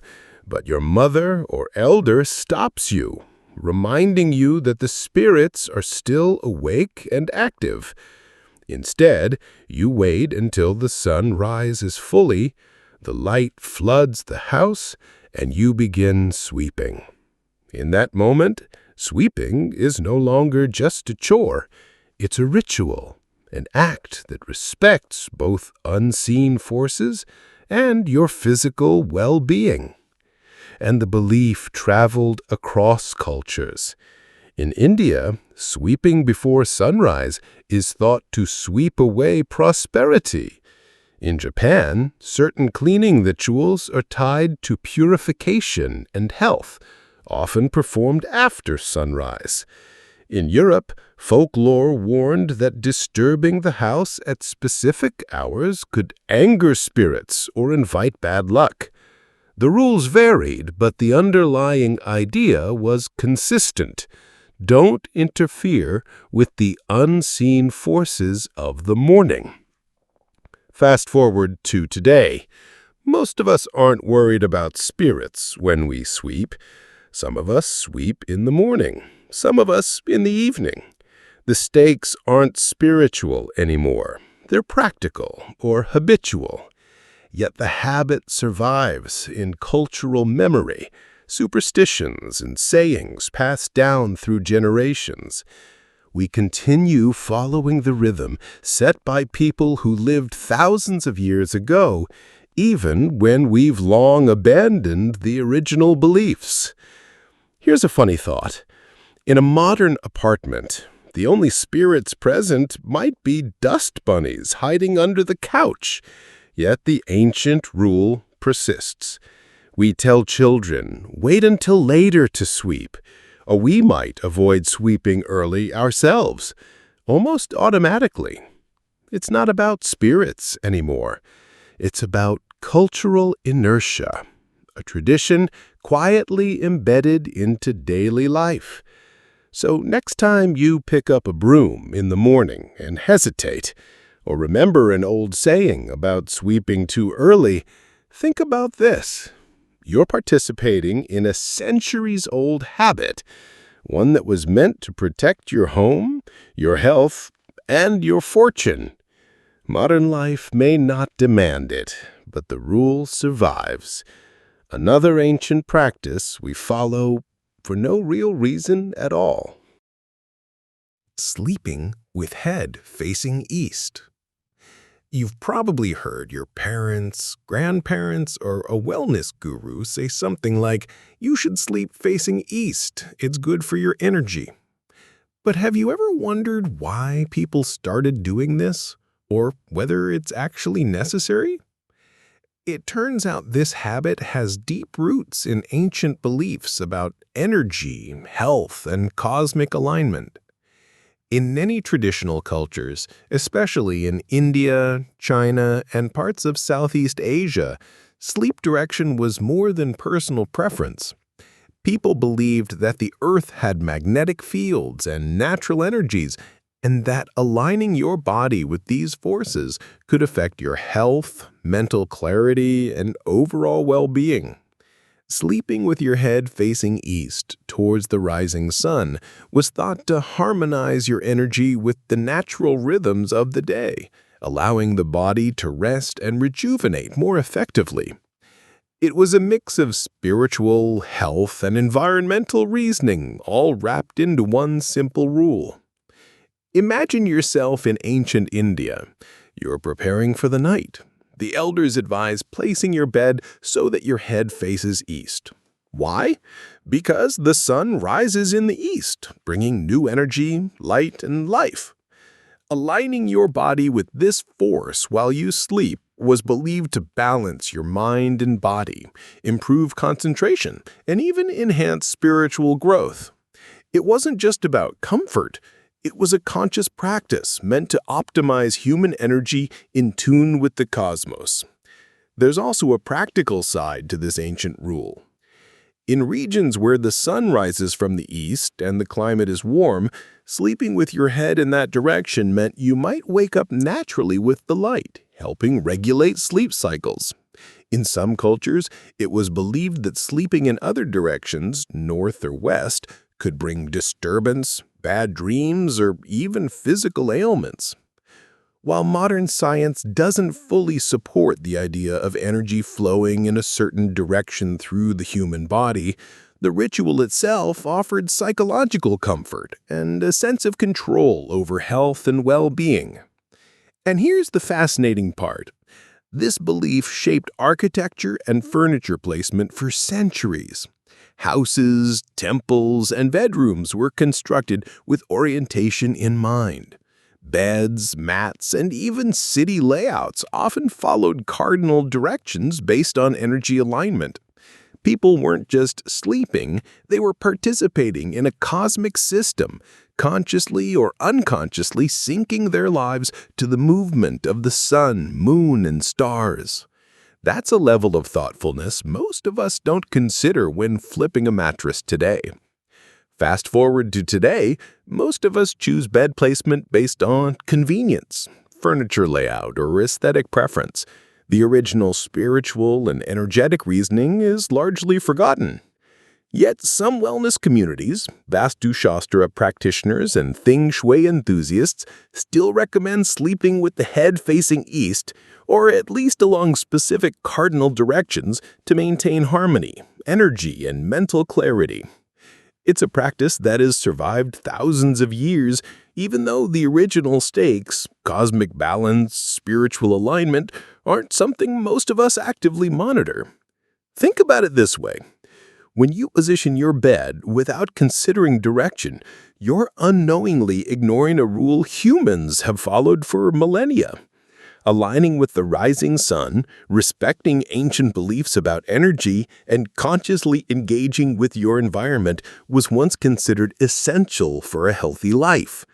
but your mother or elder stops you, reminding you that the spirits are still awake and active. Instead, you wait until the sun rises fully, the light floods the house, and you begin sweeping. In that moment, sweeping is no longer just a chore. It's a ritual, an act that respects both unseen forces and your physical well-being. And the belief traveled across cultures. In India, sweeping before sunrise is thought to sweep away prosperity. In Japan, certain cleaning rituals are tied to purification and health, often performed after sunrise. In Europe, folklore warned that disturbing the house at specific hours could anger spirits or invite bad luck. The rules varied, but the underlying idea was consistent. Don't interfere with the unseen forces of the morning. Fast forward to today. Most of us aren't worried about spirits when we sweep. Some of us sweep in the morning, some of us in the evening. The stakes aren't spiritual anymore. They're practical or habitual. Yet the habit survives in cultural memory, superstitions and sayings passed down through generations. We continue following the rhythm set by people who lived thousands of years ago, even when we've long abandoned the original beliefs. Here's a funny thought. In a modern apartment, the only spirits present might be dust bunnies hiding under the couch. Yet the ancient rule persists. We tell children, wait until later to sweep, or we might avoid sweeping early ourselves, almost automatically. It's not about spirits anymore. It's about cultural inertia, a tradition quietly embedded into daily life. So next time you pick up a broom in the morning and hesitate, or remember an old saying about sweeping too early, think about this. You're participating in a centuries-old habit, one that was meant to protect your home, your health, and your fortune. Modern life may not demand it, but the rule survives. Another ancient practice we follow for no real reason at all. Sleeping with head facing east. You've probably heard your parents, grandparents, or a wellness guru say something like, "You should sleep facing east. It's good for your energy." But have you ever wondered why people started doing this, or whether it's actually necessary? It turns out this habit has deep roots in ancient beliefs about energy, health, and cosmic alignment. In many traditional cultures, especially in India, China, and parts of Southeast Asia, sleep direction was more than personal preference. People believed that the Earth had magnetic fields and natural energies, and that aligning your body with these forces could affect your health, mental clarity, and overall well-being. Sleeping with your head facing east towards the rising sun was thought to harmonize your energy with the natural rhythms of the day, allowing the body to rest and rejuvenate more effectively. It was a mix of spiritual, health, and environmental reasoning, all wrapped into one simple rule. Imagine yourself in ancient India. You're preparing for the night. The elders advise placing your bed so that your head faces east. Why? Because the sun rises in the east, bringing new energy, light, and life. Aligning your body with this force while you sleep was believed to balance your mind and body, improve concentration, and even enhance spiritual growth. It wasn't just about comfort. It was a conscious practice meant to optimize human energy in tune with the cosmos. There's also a practical side to this ancient rule. In regions where the sun rises from the east and the climate is warm, sleeping with your head in that direction meant you might wake up naturally with the light, helping regulate sleep cycles. In some cultures, it was believed that sleeping in other directions, north or west, could bring disturbance, bad dreams, or even physical ailments. While modern science doesn't fully support the idea of energy flowing in a certain direction through the human body, the ritual itself offered psychological comfort and a sense of control over health and well-being. And here's the fascinating part. This belief shaped architecture and furniture placement for centuries. Houses, temples, and bedrooms were constructed with orientation in mind. Beds, mats, and even city layouts often followed cardinal directions based on energy alignment. People weren't just sleeping, they were participating in a cosmic system, consciously or unconsciously syncing their lives to the movement of the sun, moon, and stars. That's a level of thoughtfulness most of us don't consider when flipping a mattress today. Fast forward to today, most of us choose bed placement based on convenience, furniture layout, or aesthetic preference. The original spiritual and energetic reasoning is largely forgotten. Yet some wellness communities, Vastu Shastra practitioners, and Feng Shui enthusiasts still recommend sleeping with the head facing east, or at least along specific cardinal directions to maintain harmony, energy, and mental clarity. It's a practice that has survived thousands of years, even though the original stakes, cosmic balance, spiritual alignment, aren't something most of us actively monitor. Think about it this way. When you position your bed without considering direction, you're unknowingly ignoring a rule humans have followed for millennia. Aligning with the rising sun, respecting ancient beliefs about energy, and consciously engaging with your environment was once considered essential for a healthy life.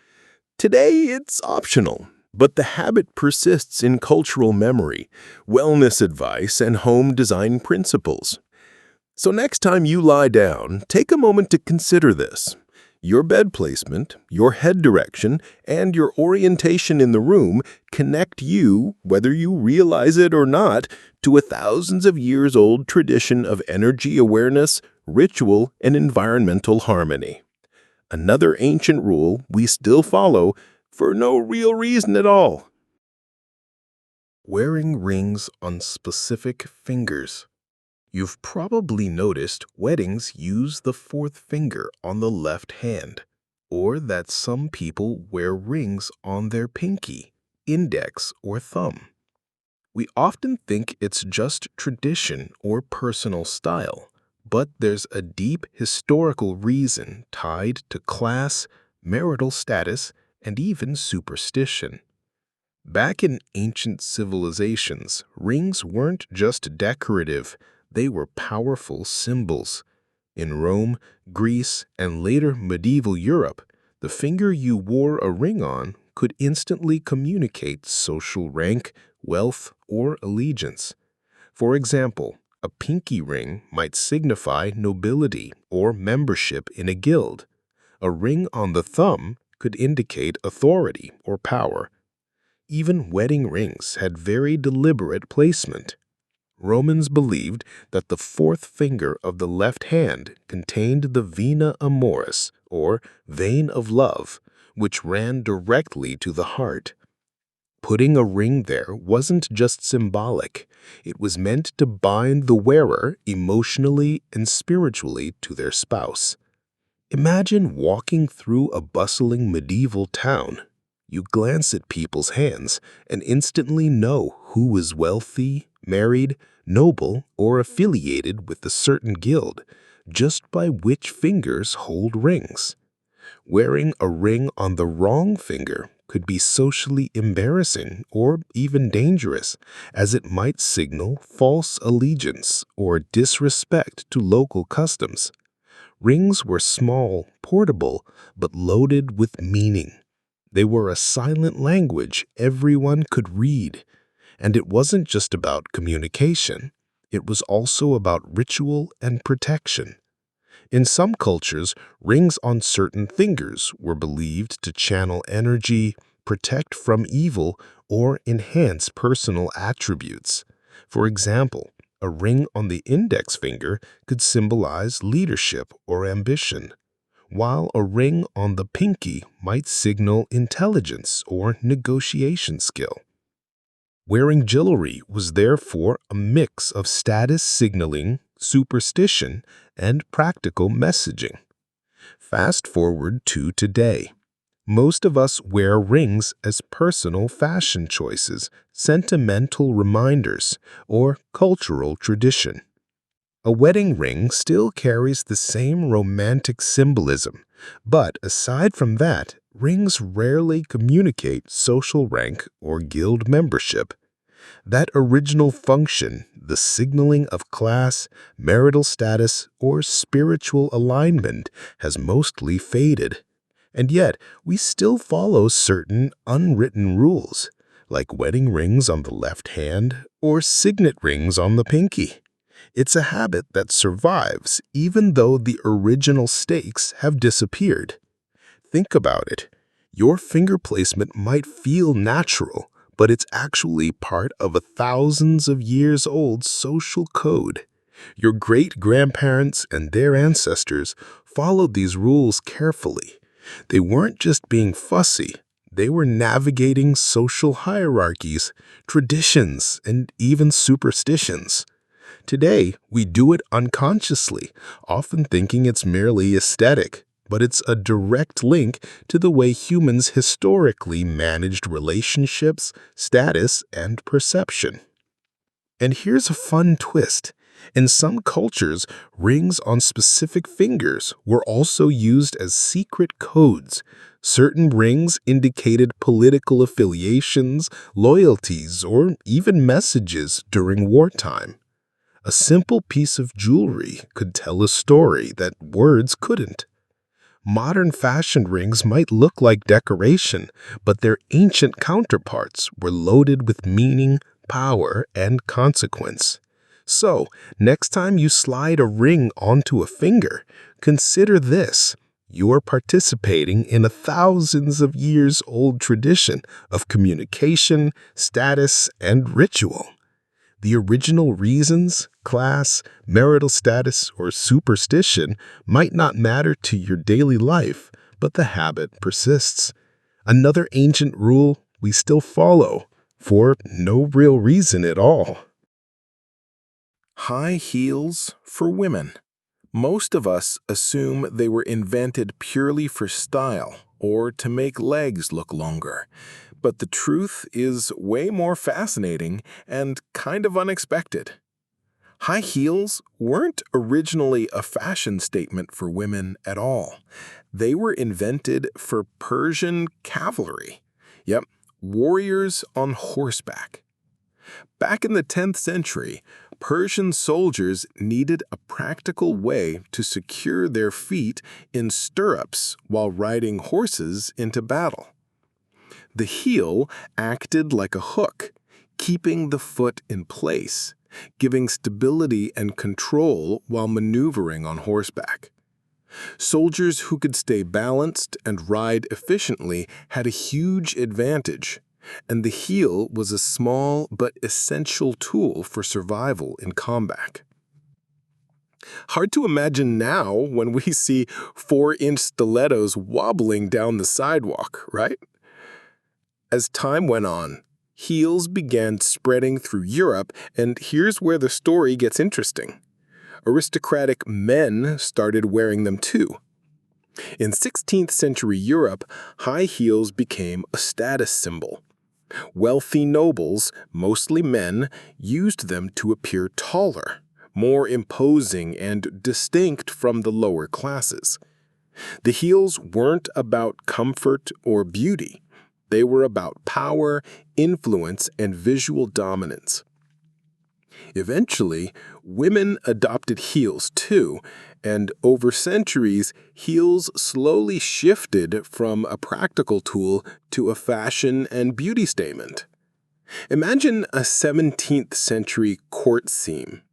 Today, it's optional, but the habit persists in cultural memory, wellness advice, and home design principles. So next time you lie down, take a moment to consider this. Your bed placement, your head direction, and your orientation in the room connect you, whether you realize it or not, to a thousands of years old tradition of energy awareness, ritual, and environmental harmony. Another ancient rule we still follow for no real reason at all. Wearing rings on specific fingers. You've probably noticed weddings use the fourth finger on the left hand, or that some people wear rings on their pinky, index or thumb. We often think it's just tradition or personal style, but there's a deep historical reason tied to class, marital status, and even superstition. Back in ancient civilizations, rings weren't just decorative, they were powerful symbols. In Rome, Greece, and later medieval Europe, the finger you wore a ring on could instantly communicate social rank, wealth, or allegiance. For example, a pinky ring might signify nobility or membership in a guild. A ring on the thumb could indicate authority or power. Even wedding rings had very deliberate placement. Romans believed that the fourth finger of the left hand contained the vena amoris, or vein of love, which ran directly to the heart. Putting a ring there wasn't just symbolic. It was meant to bind the wearer emotionally and spiritually to their spouse. Imagine walking through a bustling medieval town. You glance at people's hands and instantly know who is wealthy, married, noble, or affiliated with a certain guild, just by which fingers hold rings. Wearing a ring on the wrong finger could be socially embarrassing or even dangerous, as it might signal false allegiance or disrespect to local customs. Rings were small, portable, but loaded with meaning. They were a silent language everyone could read. And it wasn't just about communication. It was also about ritual and protection. In some cultures, rings on certain fingers were believed to channel energy, protect from evil, or enhance personal attributes. For example, a ring on the index finger could symbolize leadership or ambition, while a ring on the pinky might signal intelligence or negotiation skill. Wearing jewelry was therefore a mix of status signaling, superstition, and practical messaging. Fast forward to today. Most of us wear rings as personal fashion choices, sentimental reminders, or cultural tradition. A wedding ring still carries the same romantic symbolism, but aside from that, rings rarely communicate social rank or guild membership. That original function, the signaling of class, marital status, or spiritual alignment, has mostly faded. And yet, we still follow certain unwritten rules, like wedding rings on the left hand or signet rings on the pinky. It's a habit that survives even though the original stakes have disappeared. Think about it. Your finger placement might feel natural, but it's actually part of a thousands of years old social code. Your great-grandparents and their ancestors followed these rules carefully. They weren't just being fussy. They were navigating social hierarchies, traditions, and even superstitions. Today, we do it unconsciously, often thinking it's merely aesthetic, but it's a direct link to the way humans historically managed relationships, status, and perception. And here's a fun twist. In some cultures, rings on specific fingers were also used as secret codes. Certain rings indicated political affiliations, loyalties, or even messages during wartime. A simple piece of jewelry could tell a story that words couldn't. Modern fashion rings might look like decoration, but their ancient counterparts were loaded with meaning, power, and consequence. So, next time you slide a ring onto a finger, consider this. You're participating in a thousands of years old tradition of communication, status, and ritual. The original reasons, class, marital status, or superstition might not matter to your daily life, but the habit persists. Another ancient rule we still follow, for no real reason at all. High heels for women. Most of us assume they were invented purely for style or to make legs look longer. But the truth is way more fascinating and kind of unexpected. High heels weren't originally a fashion statement for women at all. They were invented for Persian cavalry. Yep, warriors on horseback. Back in the 10th century, Persian soldiers needed a practical way to secure their feet in stirrups while riding horses into battle. The heel acted like a hook, keeping the foot in place, giving stability and control while maneuvering on horseback. Soldiers who could stay balanced and ride efficiently had a huge advantage, and the heel was a small but essential tool for survival in combat. Hard to imagine now when we see 4-inch stilettos wobbling down the sidewalk, right? As time went on, heels began spreading through Europe, and here's where the story gets interesting. Aristocratic men started wearing them too. In 16th century Europe, high heels became a status symbol. Wealthy nobles, mostly men, used them to appear taller, more imposing and distinct from the lower classes. The heels weren't about comfort or beauty. They were about power, influence, and visual dominance. Eventually, women adopted heels too, and over centuries, heels slowly shifted from a practical tool to a fashion and beauty statement. Imagine a 17th century court scene.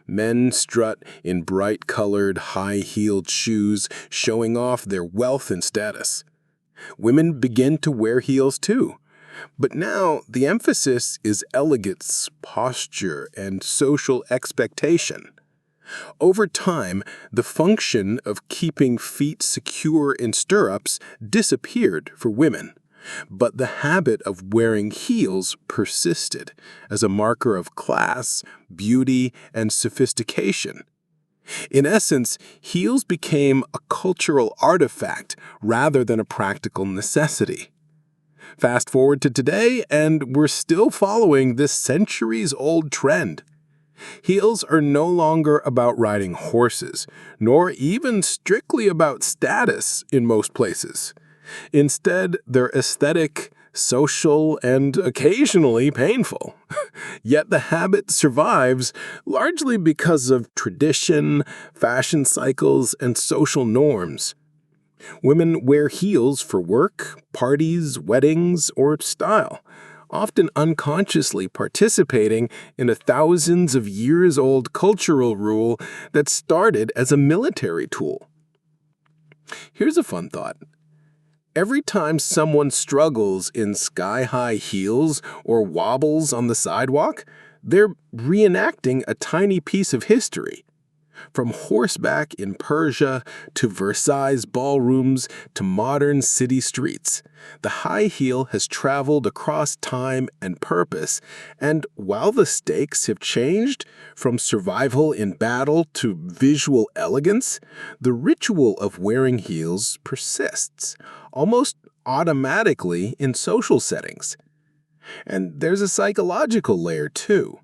Men strut in bright-colored, high-heeled shoes, showing off their wealth and status. Women begin to wear heels too. But now the emphasis is elegance, posture, and social expectation. Over time, the function of keeping feet secure in stirrups disappeared for women, but the habit of wearing heels persisted as a marker of class, beauty, and sophistication. In essence, heels became a cultural artifact rather than a practical necessity. Fast forward to today, and we're still following this centuries-old trend. Heels are no longer about riding horses, nor even strictly about status in most places. Instead, they're aesthetic, social, and occasionally painful. Yet the habit survives largely because of tradition, fashion cycles, and social norms. Women wear heels for work, parties, weddings, or style, often unconsciously participating in a thousands of years old cultural rule that started as a military tool. Here's a fun thought. Every time someone struggles in sky-high heels or wobbles on the sidewalk, they're reenacting a tiny piece of history. From horseback in Persia to Versailles ballrooms to modern city streets, the high heel has traveled across time and purpose, and while the stakes have changed from survival in battle to visual elegance, the ritual of wearing heels persists, almost automatically in social settings. And there's a psychological layer too.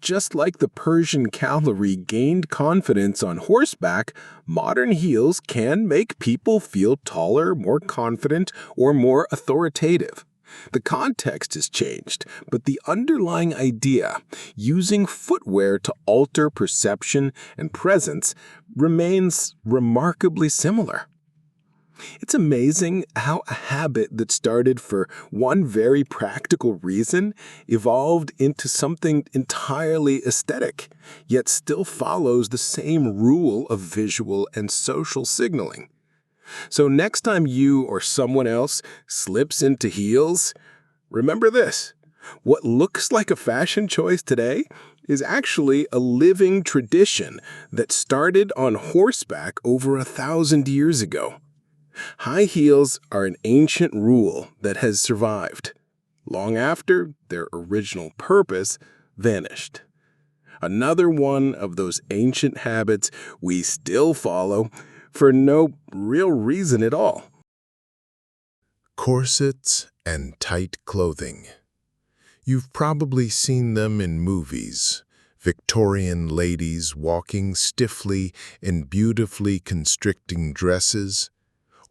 Just like the Persian cavalry gained confidence on horseback, modern heels can make people feel taller, more confident, or more authoritative. The context has changed, but the underlying idea, using footwear to alter perception and presence, remains remarkably similar. It's amazing how a habit that started for one very practical reason evolved into something entirely aesthetic, yet still follows the same rule of visual and social signaling. So next time you or someone else slips into heels, remember this: what looks like a fashion choice today is actually a living tradition that started on horseback over 1,000 years ago. High heels are an ancient rule that has survived, long after their original purpose vanished. Another one of those ancient habits we still follow for no real reason at all. Corsets and tight clothing. You've probably seen them in movies. Victorian ladies walking stiffly in beautifully constricting dresses,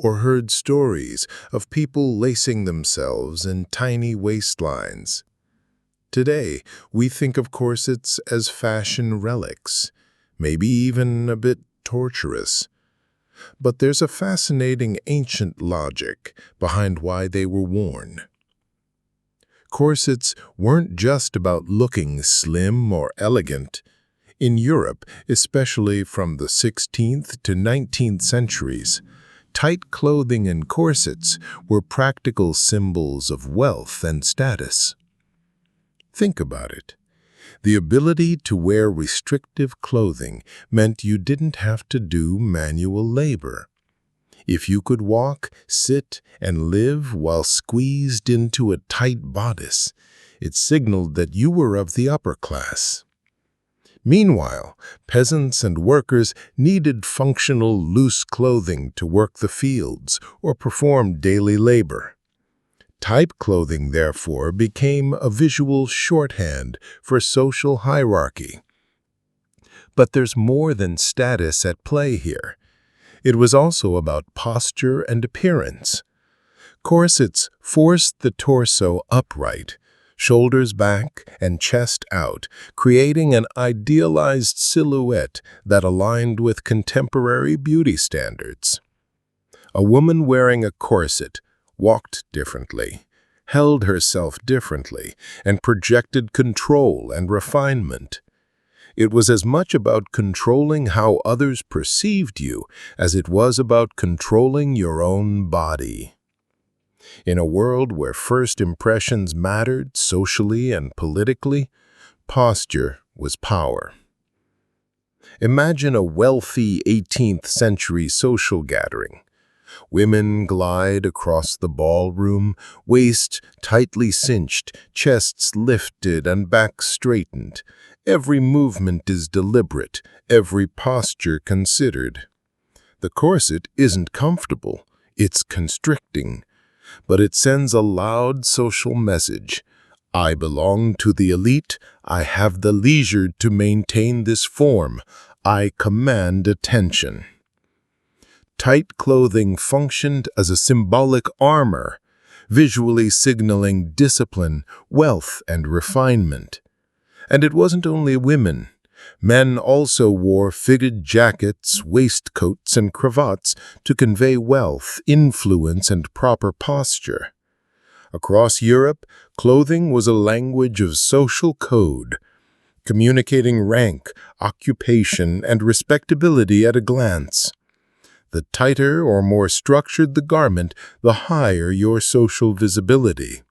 or heard stories of people lacing themselves in tiny waistlines. Today, we think of corsets as fashion relics, maybe even a bit torturous. But there's a fascinating ancient logic behind why they were worn. Corsets weren't just about looking slim or elegant. In Europe, especially from the 16th to 19th centuries, tight clothing and corsets were practical symbols of wealth and status. Think about it. The ability to wear restrictive clothing meant you didn't have to do manual labor. If you could walk, sit, and live while squeezed into a tight bodice, it signaled that you were of the upper class. Meanwhile, peasants and workers needed functional, loose clothing to work the fields or perform daily labor. Tight clothing, therefore, became a visual shorthand for social hierarchy. But there's more than status at play here. It was also about posture and appearance. Corsets forced the torso upright, shoulders back and chest out, creating an idealized silhouette that aligned with contemporary beauty standards. A woman wearing a corset walked differently, held herself differently, and projected control and refinement. It was as much about controlling how others perceived you as it was about controlling your own body. In a world where first impressions mattered socially and politically, posture was power. Imagine a wealthy 18th century social gathering. Women glide across the ballroom, waist tightly cinched, chests lifted and backs straightened. Every movement is deliberate, every posture considered. The corset isn't comfortable, it's constricting, but it sends a loud social message. I belong to the elite, I have the leisure to maintain this form, I command attention. Tight clothing functioned as a symbolic armor, visually signaling discipline, wealth, and refinement. And it wasn't only women. Men also wore fitted jackets, waistcoats, and cravats to convey wealth, influence, and proper posture. Across Europe, clothing was a language of social code, communicating rank, occupation, and respectability at a glance. The tighter or more structured the garment, the higher your social visibility.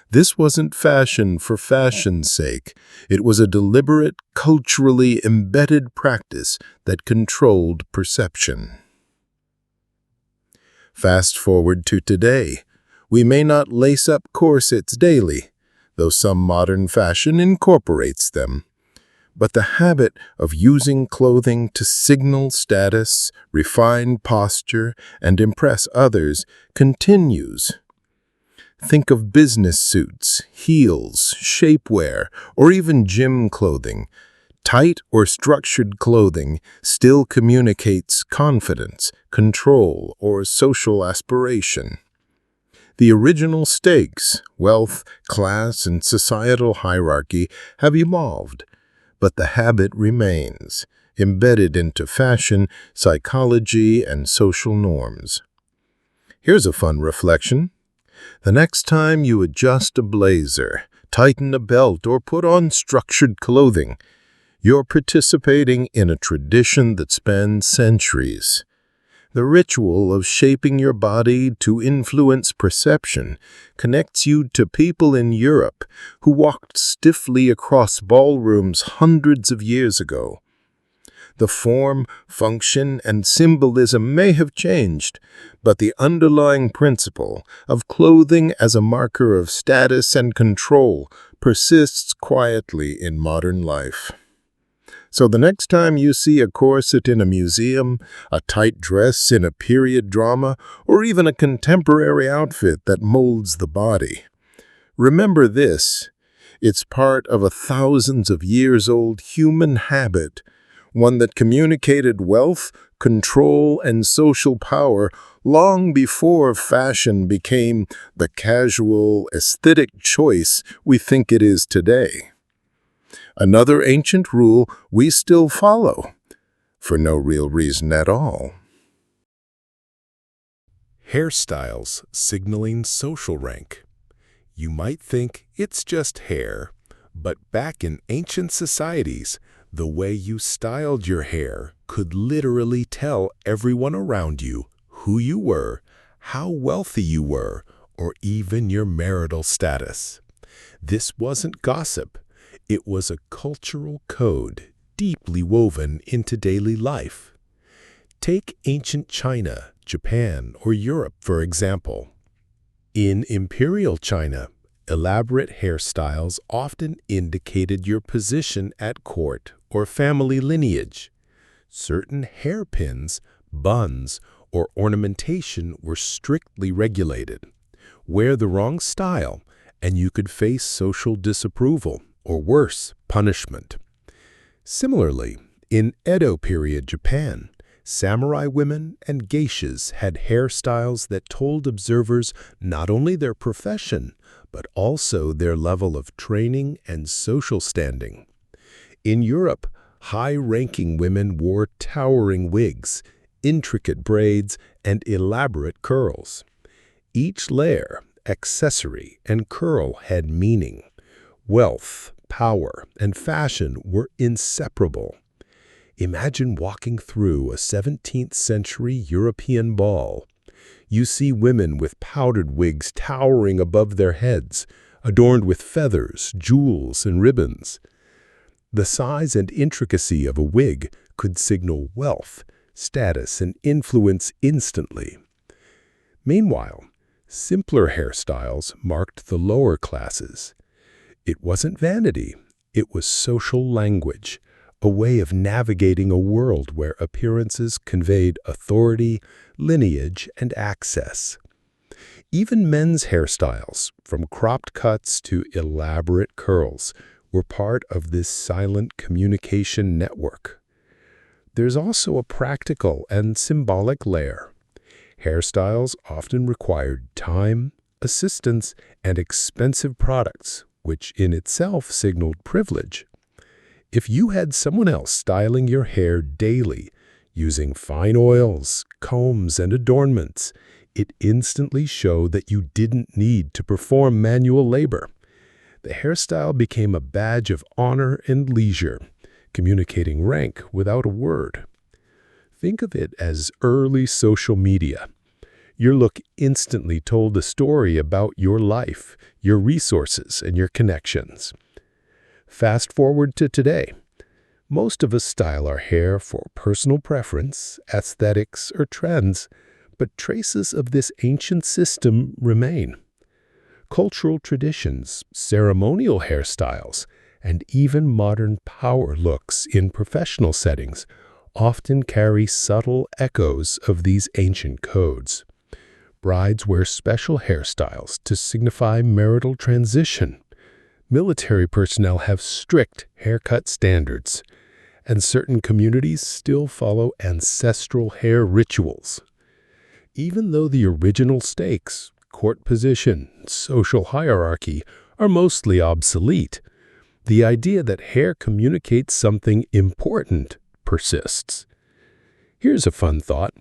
This wasn't fashion for fashion's sake. It was a deliberate, culturally embedded practice that controlled perception. Fast forward to today. We may not lace up corsets daily, though some modern fashion incorporates them. But the habit of using clothing to signal status, refine posture, and impress others continues. Think of business suits, heels, shapewear, or even gym clothing. Tight or structured clothing still communicates confidence, control, or social aspiration. The original stakes, wealth, class, and societal hierarchy have evolved, but the habit remains, embedded into fashion, psychology, and social norms. Here's a fun reflection. The next time you adjust a blazer, tighten a belt, or put on structured clothing, you're participating in a tradition that spans centuries. The ritual of shaping your body to influence perception connects you to people in Europe who walked stiffly across ballrooms hundreds of years ago. The form, function, and symbolism may have changed, but the underlying principle of clothing as a marker of status and control persists quietly in modern life. So the next time you see a corset in a museum, a tight dress in a period drama, or even a contemporary outfit that molds the body, remember this: it's part of a thousands of years old human habit, one that communicated wealth, control, and social power long before fashion became the casual, aesthetic choice we think it is today. Another ancient rule we still follow, for no real reason at all. Hairstyles signaling social rank. You might think it's just hair, but back in ancient societies, the way you styled your hair could literally tell everyone around you who you were, how wealthy you were, or even your marital status. This wasn't gossip. It was a cultural code deeply woven into daily life. Take ancient China, Japan, or Europe, for example. In imperial China, elaborate hairstyles often indicated your position at court or family lineage. Certain hairpins, buns, or ornamentation were strictly regulated. Wear the wrong style, and you could face social disapproval, or worse, punishment. Similarly, in Edo period Japan, samurai women and geishas had hairstyles that told observers not only their profession, but also their level of training and social standing. In Europe, high-ranking women wore towering wigs, intricate braids, and elaborate curls. Each layer, accessory, and curl had meaning. Wealth, power, and fashion were inseparable. Imagine walking through a 17th century European ball. You see women with powdered wigs towering above their heads, adorned with feathers, jewels, and ribbons. The size and intricacy of a wig could signal wealth, status, and influence instantly. Meanwhile, simpler hairstyles marked the lower classes. It wasn't vanity, it was social language, a way of navigating a world where appearances conveyed authority, lineage, and access. Even men's hairstyles, from cropped cuts to elaborate curls, were part of this silent communication network. There's also a practical and symbolic layer. Hairstyles often required time, assistance, and expensive products, which in itself signaled privilege. If you had someone else styling your hair daily, using fine oils, combs, and adornments, it instantly showed that you didn't need to perform manual labor. The hairstyle became a badge of honor and leisure, communicating rank without a word. Think of it as early social media. Your look instantly told a story about your life, your resources, and your connections. Fast forward to today. Most of us style our hair for personal preference, aesthetics, or trends, but traces of this ancient system remain. Cultural traditions, ceremonial hairstyles, and even modern power looks in professional settings often carry subtle echoes of these ancient codes. Brides wear special hairstyles to signify marital transition. Military personnel have strict haircut standards, and certain communities still follow ancestral hair rituals. Even though the original stakes, court position, social hierarchy, are mostly obsolete, the idea that hair communicates something important persists. Here's a fun thought.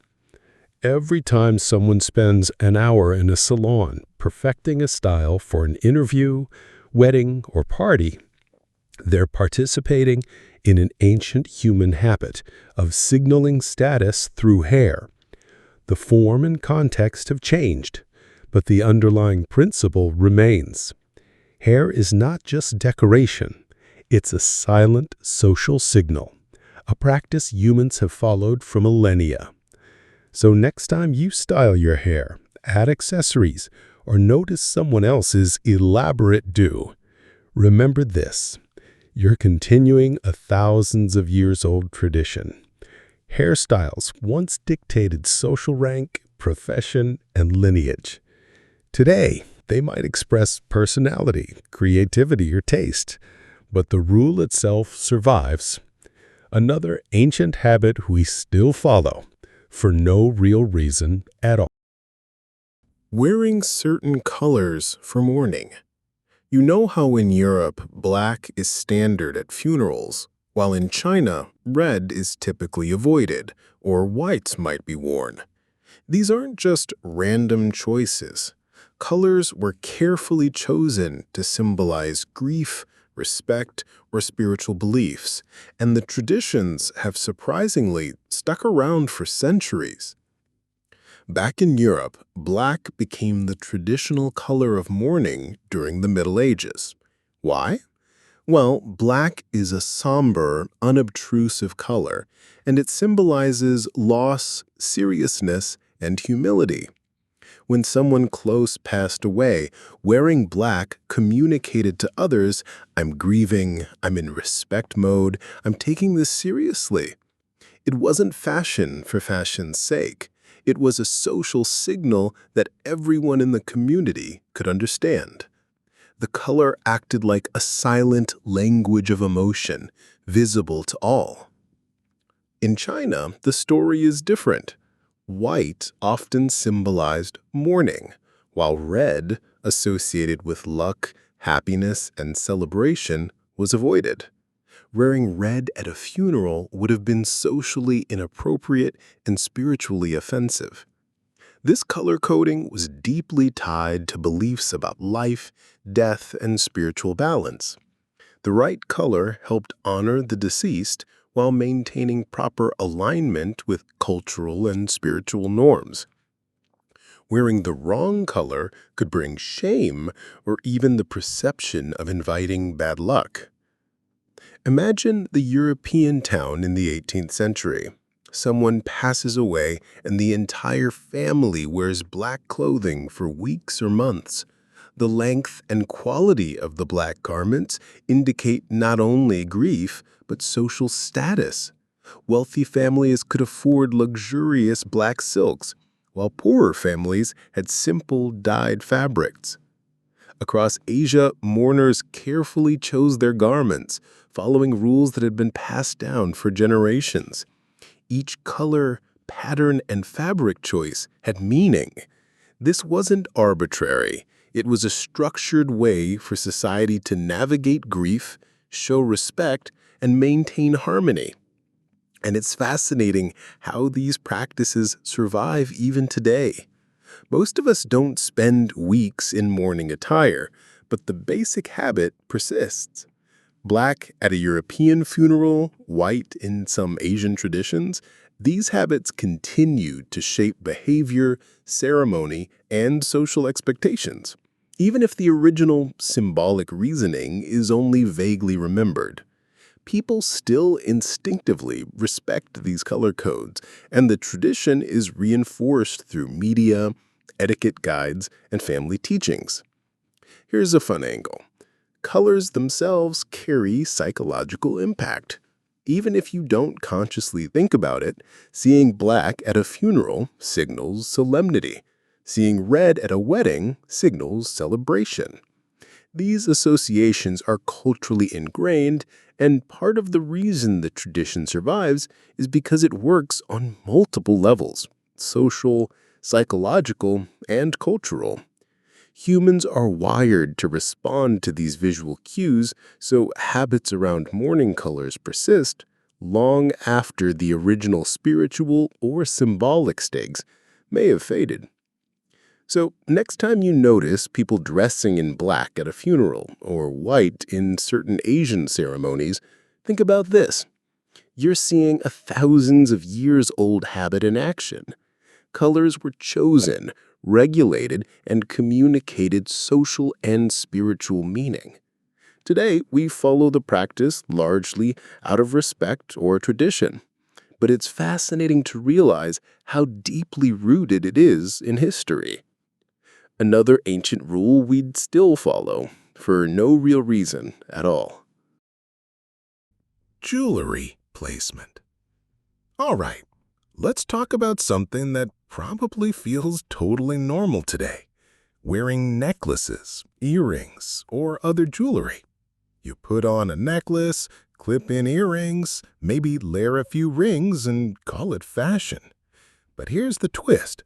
Every time someone spends an hour in a salon perfecting a style for an interview, wedding, or party, they're participating in an ancient human habit of signaling status through hair. The form and context have changed, but the underlying principle remains. Hair is not just decoration, it's a silent social signal, a practice humans have followed for millennia. So next time you style your hair, add accessories, or notice someone else's elaborate do, remember this: You're continuing a thousands of years old tradition. Hairstyles once dictated social rank, profession, and lineage. Today, they might express personality, creativity, or taste, but the rule itself survives. Another ancient habit we still follow, for no real reason at all. Wearing certain colors for mourning. You know how in Europe, black is standard at funerals, while in China, red is typically avoided, or whites might be worn. These aren't just random choices. Colors were carefully chosen to symbolize grief, respect, or spiritual beliefs, and the traditions have surprisingly stuck around for centuries. Back in Europe, black became the traditional color of mourning during the Middle Ages. Why? Well, black is a somber, unobtrusive color, and it symbolizes loss, seriousness, and humility. When someone close passed away, wearing black communicated to others, "I'm grieving, I'm in respect mode, I'm taking this seriously." It wasn't fashion for fashion's sake. It was a social signal that everyone in the community could understand. The color acted like a silent language of emotion, visible to all. In China, the story is different. White often symbolized mourning, while red, associated with luck, happiness, and celebration, was avoided. Wearing red at a funeral would have been socially inappropriate and spiritually offensive. This color coding was deeply tied to beliefs about life, death, and spiritual balance. The right color helped honor the deceased while maintaining proper alignment with cultural and spiritual norms. Wearing the wrong color could bring shame or even the perception of inviting bad luck. Imagine the European town in the 18th century. Someone passes away and the entire family wears black clothing for weeks or months. The length and quality of the black garments indicate not only grief, but social status. Wealthy families could afford luxurious black silks, while poorer families had simple dyed fabrics. Across Asia, mourners carefully chose their garments, following rules that had been passed down for generations. Each color, pattern, and fabric choice had meaning. This wasn't arbitrary. It was a structured way for society to navigate grief, show respect, and maintain harmony. And it's fascinating how these practices survive even today. Most of us don't spend weeks in mourning attire, but the basic habit persists. Black at a European funeral, white in some Asian traditions, these habits continue to shape behavior, ceremony, and social expectations, even if the original symbolic reasoning is only vaguely remembered. People still instinctively respect these color codes, and the tradition is reinforced through media, etiquette guides, and family teachings. Here's a fun angle. Colors themselves carry psychological impact. Even if you don't consciously think about it, seeing black at a funeral signals solemnity. Seeing red at a wedding signals celebration. These associations are culturally ingrained, and part of the reason the tradition survives is because it works on multiple levels: social, psychological, and cultural. Humans are wired to respond to these visual cues, so habits around mourning colors persist long after the original spiritual or symbolic stakes may have faded. So, next time you notice people dressing in black at a funeral or white in certain Asian ceremonies, think about this. You're seeing a thousands of years old habit in action. Colors were chosen, regulated, and communicated social and spiritual meaning. Today, we follow the practice largely out of respect or tradition, but it's fascinating to realize how deeply rooted it is in history. Another ancient rule we'd still follow, for no real reason at all. jewelry placement. All right, let's talk about something that probably feels totally normal today. Wearing necklaces, earrings, or other jewelry. You put on a necklace, clip in earrings, maybe layer a few rings and call it fashion. But here's the twist.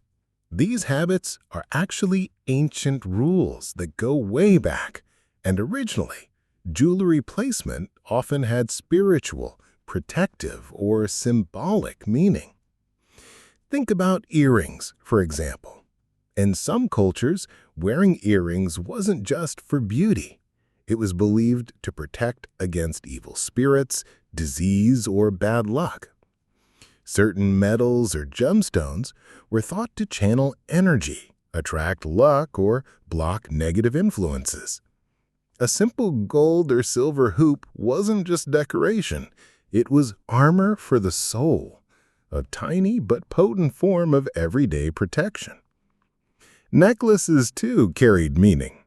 These habits are actually ancient rules that go way back, and originally, jewelry placement often had spiritual, protective, or symbolic meaning. Think about earrings, for example. In some cultures, wearing earrings wasn't just for beauty. It was believed to protect against evil spirits, disease, or bad luck. Certain metals or gemstones were thought to channel energy, attract luck, or block negative influences. A simple gold or silver hoop wasn't just decoration. It was armor for the soul, a tiny but potent form of everyday protection. Necklaces, too, carried meaning.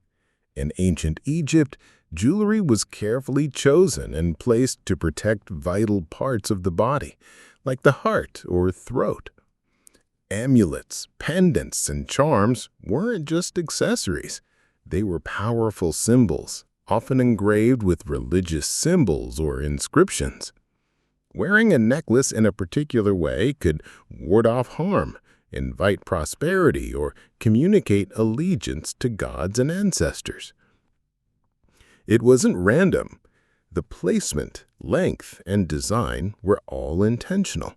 In ancient Egypt, jewelry was carefully chosen and placed to protect vital parts of the body, like the heart or throat. Amulets, pendants, and charms weren't just accessories. They were powerful symbols, often engraved with religious symbols or inscriptions. Wearing a necklace in a particular way could ward off harm, invite prosperity, or communicate allegiance to gods and ancestors. It wasn't random. The placement, length, and design were all intentional.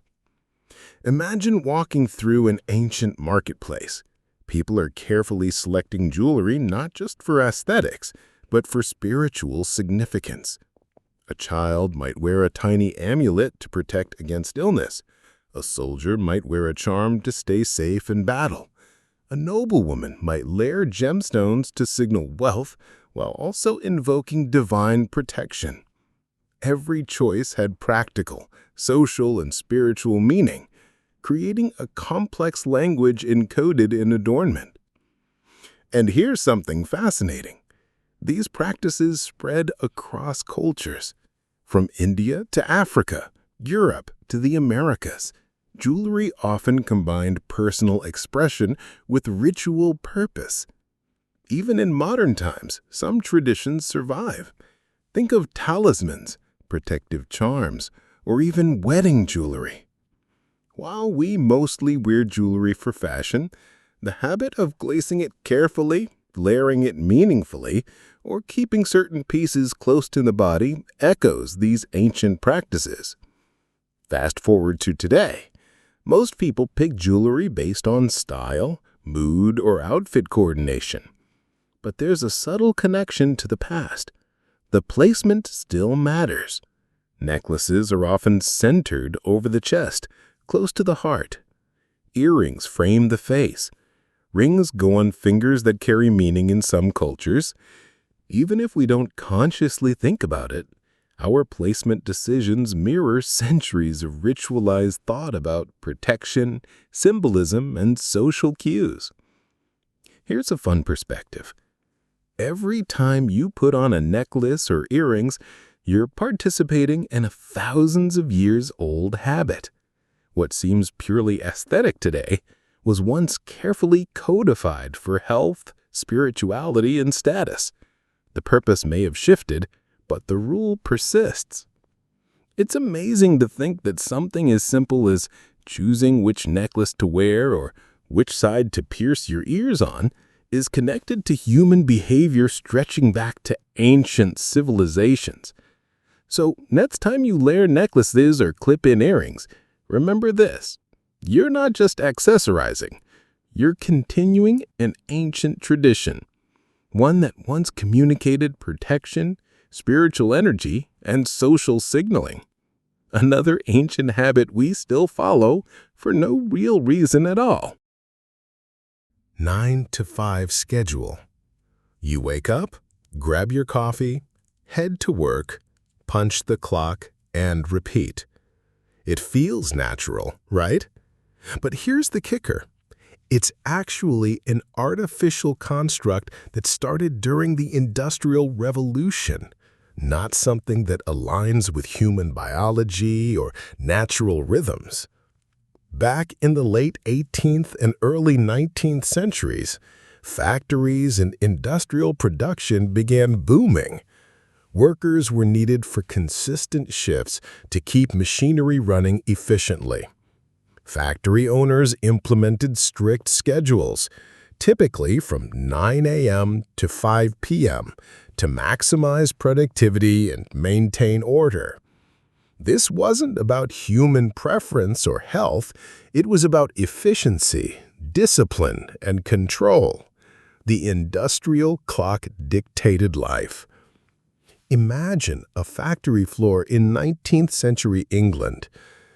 Imagine walking through an ancient marketplace. People are carefully selecting jewelry not just for aesthetics, but for spiritual significance. A child might wear a tiny amulet to protect against illness. A soldier might wear a charm to stay safe in battle. A noblewoman might layer gemstones to signal wealth while also invoking divine protection. Every choice had practical, social, and spiritual meaning, creating a complex language encoded in adornment. And here's something fascinating. These practices spread across cultures. From India to Africa, Europe to the Americas, jewelry often combined personal expression with ritual purpose. Even in modern times, some traditions survive. Think of talismans, protective charms, or even wedding jewelry. While we mostly wear jewelry for fashion, the habit of glazing it carefully, layering it meaningfully, or keeping certain pieces close to the body echoes these ancient practices. Fast forward to today. Most people pick jewelry based on style, mood, or outfit coordination. But there's a subtle connection to the past. The placement still matters. Necklaces are often centered over the chest, close to the heart. Earrings frame the face. Rings go on fingers that carry meaning in some cultures. Even if we don't consciously think about it, our placement decisions mirror centuries of ritualized thought about protection, symbolism, and social cues. Here's a fun perspective. Every time you put on a necklace or earrings, you're participating in a thousands of years old habit. What seems purely aesthetic today was once carefully codified for health, spirituality, and status. The purpose may have shifted, but the rule persists. It's amazing to think that something as simple as choosing which necklace to wear or which side to pierce your ears on is connected to human behavior stretching back to ancient civilizations. So next time you layer necklaces or clip in earrings, remember this. You're not just accessorizing. You're continuing an ancient tradition, one that once communicated protection, spiritual energy, and social signaling. Another ancient habit we still follow for no real reason at all. 9 to 5 schedule. You wake up, grab your coffee, head to work, punch the clock, and repeat. It feels natural, right? But here's the kicker. It's actually an artificial construct that started during the Industrial Revolution. not something that aligns with human biology or natural rhythms. Back in the late 18th and early 19th centuries, factories and industrial production began booming. Workers were needed for consistent shifts to keep machinery running efficiently. Factory owners implemented strict schedules, typically from 9 a.m. to 5 p.m., to maximize productivity and maintain order. This wasn't about human preference or health, it was about efficiency, discipline, and control. The industrial clock dictated life. Imagine a factory floor in 19th century England.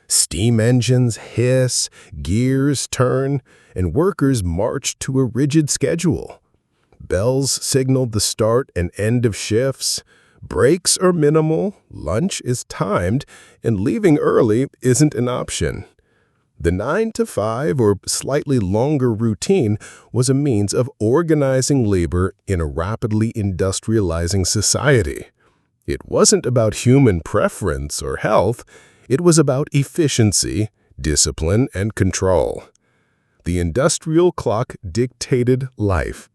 Steam engines hiss, gears turn, and workers march to a rigid schedule. Bells signaled the start and end of shifts. Breaks are minimal, lunch is timed, and leaving early isn't an option. The 9 to 5 or slightly longer routine was a means of organizing labor in a rapidly industrializing society. It wasn't about human preference or health, it was about efficiency, discipline, and control. The industrial clock dictated life.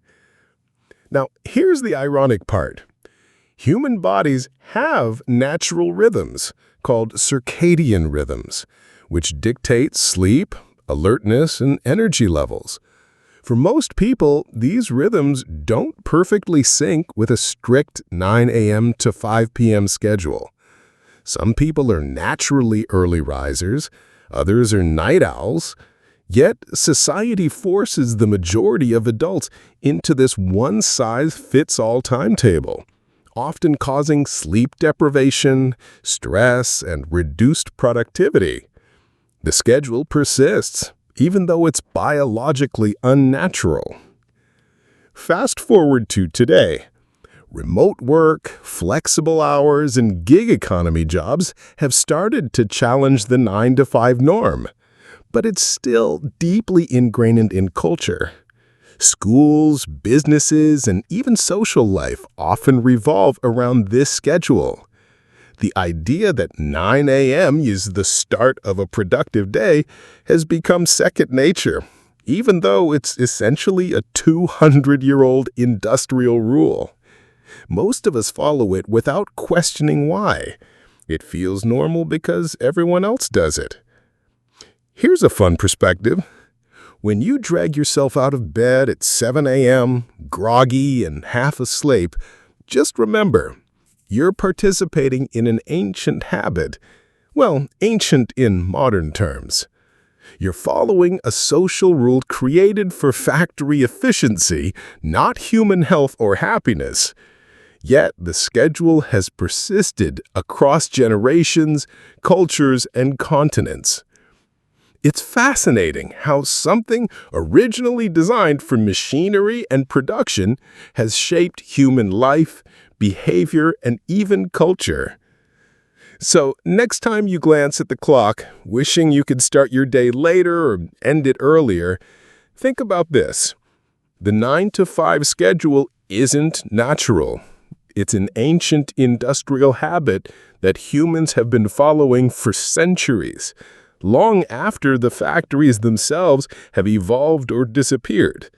Now, here's the ironic part. Human bodies have natural rhythms called circadian rhythms, which dictate sleep, alertness, and energy levels. For most people, these rhythms don't perfectly sync with a strict 9 a.m. to 5 p.m. schedule. Some people are naturally early risers, others are night owls. Yet, society forces the majority of adults into this one-size-fits-all timetable, often causing sleep deprivation, stress, and reduced productivity. The schedule persists, even though it's biologically unnatural. Fast forward to today. Remote work, flexible hours, and gig economy jobs have started to challenge the 9 to 5 norm. But it's still deeply ingrained in culture. Schools, businesses, and even social life often revolve around this schedule. The idea that 9 a.m. is the start of a productive day has become second nature, even though it's essentially a 200-year-old industrial rule. Most of us follow it without questioning why. It feels normal because everyone else does it. Here's a fun perspective. When you drag yourself out of bed at 7 a.m., groggy and half asleep, just remember, you're participating in an ancient habit. Well, ancient in modern terms. You're following a social rule created for factory efficiency, not human health or happiness. Yet the schedule has persisted across generations, cultures, and continents. It's fascinating how something originally designed for machinery and production has shaped human life, behavior, and even culture. So, next time you glance at the clock, wishing you could start your day later or end it earlier, think about this. The 9 to 5 schedule isn't natural. It's an ancient industrial habit that humans have been following for centuries, long after the factories themselves have evolved or disappeared.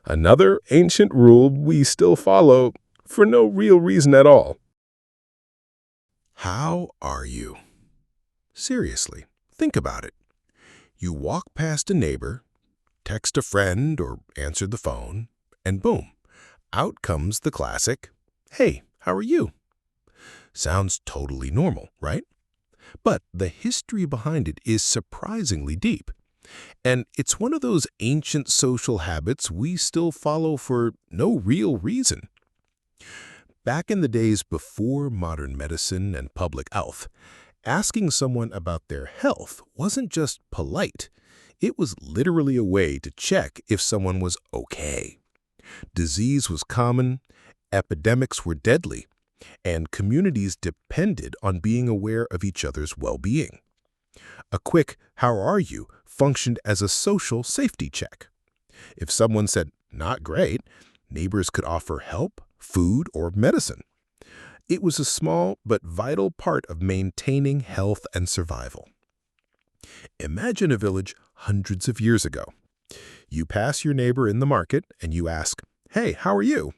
Another ancient rule we still follow for no real reason at all. How are you? Seriously, think about it. You walk past a neighbor, text a friend, or answer the phone, and boom, out comes the classic, "Hey, how are you?" Sounds totally normal, right? But the history behind it is surprisingly deep. And it's one of those ancient social habits we still follow for no real reason. Back in the days before modern medicine and public health, asking someone about their health wasn't just polite. It was literally a way to check if someone was okay. Disease was common, epidemics were deadly, and communities depended on being aware of each other's well-being. A quick "how are you" functioned as a social safety check. If someone said, "not great," neighbors could offer help, food, or medicine. It was a small but vital part of maintaining health and survival. Imagine a village hundreds of years ago. You pass your neighbor in the market and you ask, "Hey, how are you?"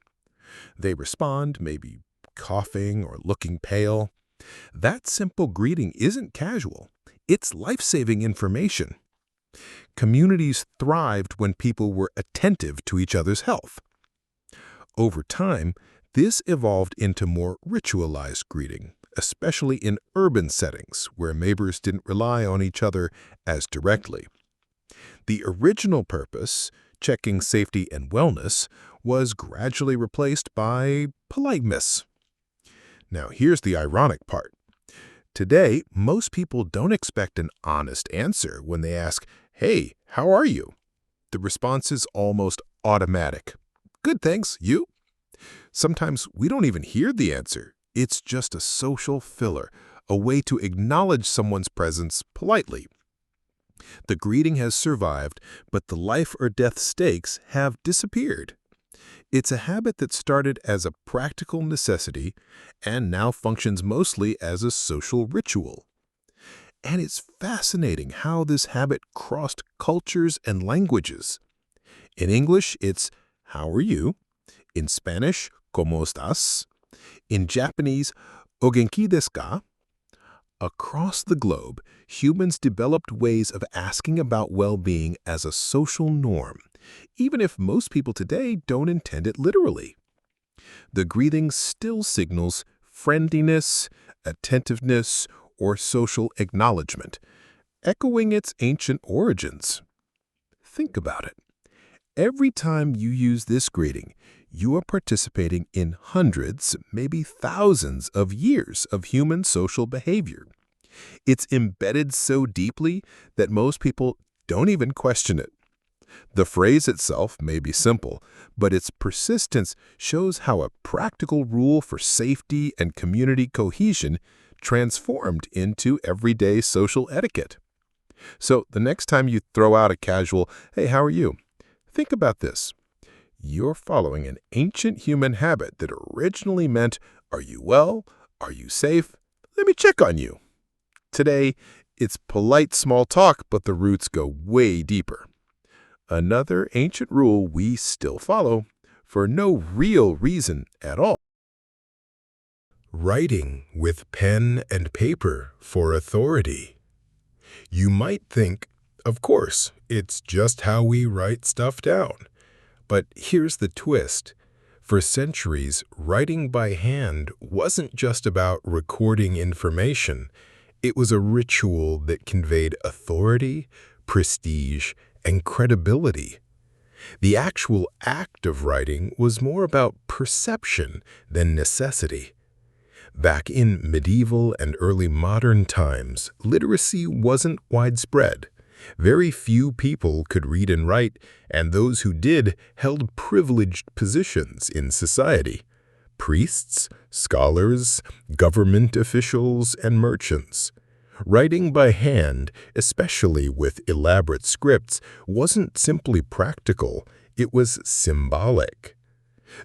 They respond, maybe coughing or looking pale. That simple greeting isn't casual. It's life-saving information. Communities thrived when people were attentive to each other's health. Over time, this evolved into more ritualized greeting, especially in urban settings where neighbors didn't rely on each other as directly. The original purpose, checking safety and wellness, was gradually replaced by politeness. Now, here's the ironic part. Today, most people don't expect an honest answer when they ask, "Hey, how are you?" The response is almost automatic. "Good, thanks. You?" Sometimes we don't even hear the answer. It's just a social filler, a way to acknowledge someone's presence politely. The greeting has survived, but the life or death stakes have disappeared. It's a habit that started as a practical necessity and now functions mostly as a social ritual. And it's fascinating how this habit crossed cultures and languages. In English, it's "How are you?" In Spanish, "¿Cómo estás?" In Japanese, "O genki desu ka?" Across the globe, humans developed ways of asking about well-being as a social norm, even if most people today don't intend it literally. The greeting still signals friendliness, attentiveness, or social acknowledgement, echoing its ancient origins. Think about it. Every time you use this greeting, you are participating in hundreds, maybe thousands of years of human social behavior. It's embedded so deeply that most people don't even question it. The phrase itself may be simple, but its persistence shows how a practical rule for safety and community cohesion transformed into everyday social etiquette. So the next time you throw out a casual, "Hey, how are you?" think about this. You're following an ancient human habit that originally meant, "Are you well? Are you safe? Let me check on you." Today, it's polite small talk, but the roots go way deeper. Another ancient rule we still follow, for no real reason at all. Writing with pen and paper for authority. You might think, of course, it's just how we write stuff down. But here's the twist. For centuries, writing by hand wasn't just about recording information. It was a ritual that conveyed authority, prestige, and credibility. The actual act of writing was more about perception than necessity. Back in medieval and early modern times, literacy wasn't widespread. Very few people could read and write, and those who did held privileged positions in society. Priests, scholars, government officials, and merchants. Writing by hand, especially with elaborate scripts, wasn't simply practical, it was symbolic.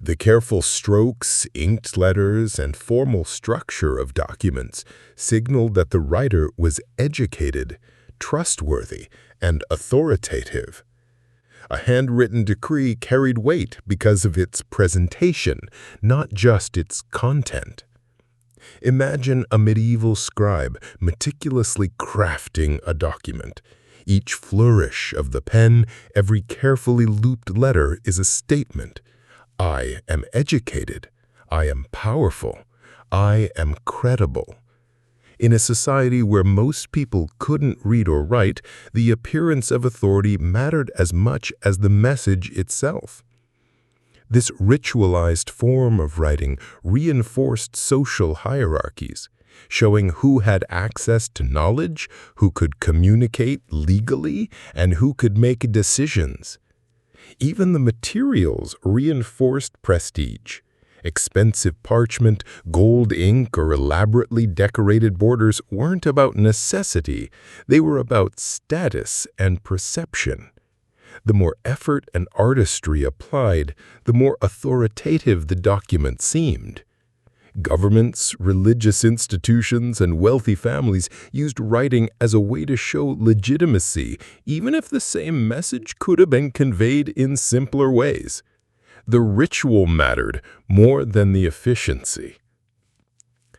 The careful strokes, inked letters, and formal structure of documents signaled that the writer was educated, trustworthy, and authoritative. A handwritten decree carried weight because of its presentation, not just its content. Imagine a medieval scribe meticulously crafting a document. Each flourish of the pen, every carefully looped letter is a statement. I am educated. I am powerful. I am credible. In a society where most people couldn't read or write, the appearance of authority mattered as much as the message itself. This ritualized form of writing reinforced social hierarchies, showing who had access to knowledge, who could communicate legally, and who could make decisions. Even the materials reinforced prestige. Expensive parchment, gold ink, or elaborately decorated borders weren't about necessity. They were about status and perception. The more effort and artistry applied, the more authoritative the document seemed. Governments, religious institutions, and wealthy families used writing as a way to show legitimacy, even if the same message could have been conveyed in simpler ways. The ritual mattered more than the efficiency.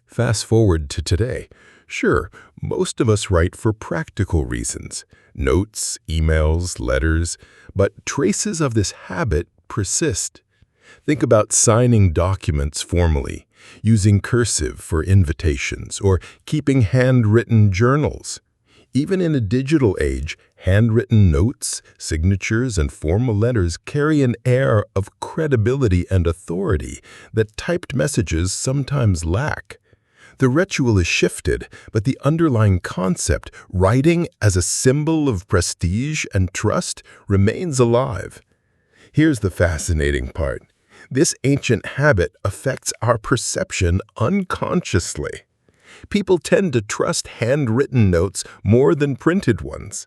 Fast forward to today. Sure, most of us write for practical reasons, notes, emails, letters, but traces of this habit persist. Think about signing documents formally, using cursive for invitations, or keeping handwritten journals. Even in a digital age, handwritten notes, signatures, and formal letters carry an air of credibility and authority that typed messages sometimes lack. The ritual is shifted, but the underlying concept, writing as a symbol of prestige and trust, remains alive. Here's the fascinating part. This ancient habit affects our perception unconsciously. People tend to trust handwritten notes more than printed ones.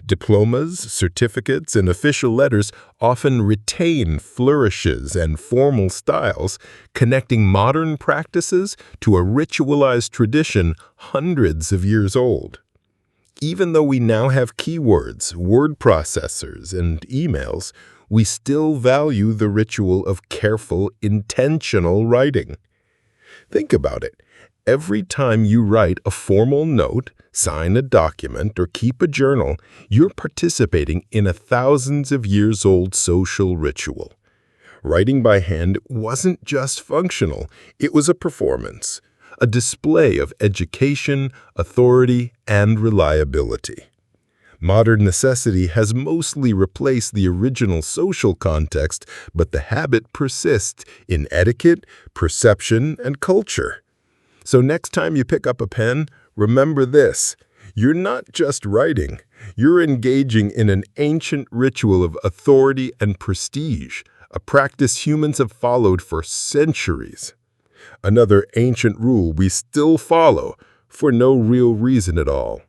Diplomas, certificates, and official letters often retain flourishes and formal styles, connecting modern practices to a ritualized tradition hundreds of years old. Even though we now have keywords, word processors, and emails, we still value the ritual of careful, intentional writing. Think about it. Every time you write a formal note, sign a document, or keep a journal, you're participating in a thousands of years old social ritual. Writing by hand wasn't just functional, it was a performance, a display of education, authority, and reliability. Modern necessity has mostly replaced the original social context, but the habit persists in etiquette, perception, and culture. So next time you pick up a pen, remember this. You're not just writing. You're engaging in an ancient ritual of authority and prestige, a practice humans have followed for centuries. Another ancient rule we still follow for no real reason at all.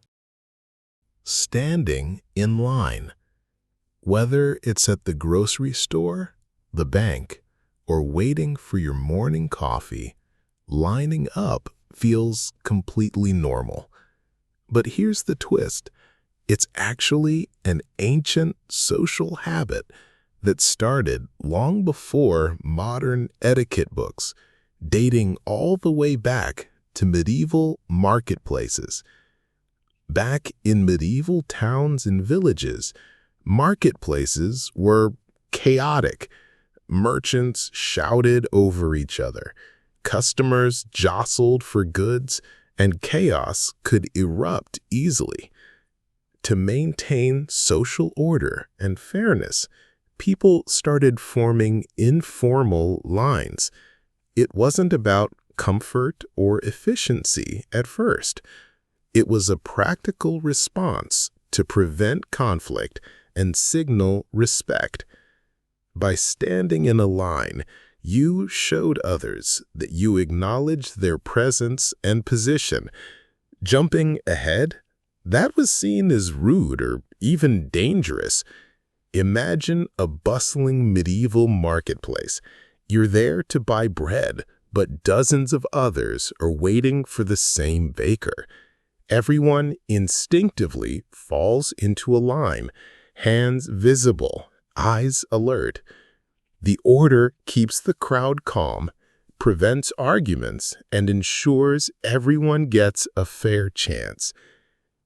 Standing in line. Whether it's at the grocery store, the bank, or waiting for your morning coffee, lining up feels completely normal. But here's the twist. It's actually an ancient social habit that started long before modern etiquette books, dating all the way back to medieval marketplaces. Back in medieval towns and villages, marketplaces were chaotic. Merchants shouted over each other. Customers jostled for goods, and chaos could erupt easily. To maintain social order and fairness, people started forming informal lines. It wasn't about comfort or efficiency at first. It was a practical response to prevent conflict and signal respect. By standing in a line, you showed others that you acknowledged their presence and position. Jumping ahead, that was seen as rude or even dangerous. Imagine a bustling medieval marketplace. You're there to buy bread, but dozens of others are waiting for the same baker. Everyone instinctively falls into a line, hands visible, eyes alert. The order keeps the crowd calm, prevents arguments, and ensures everyone gets a fair chance.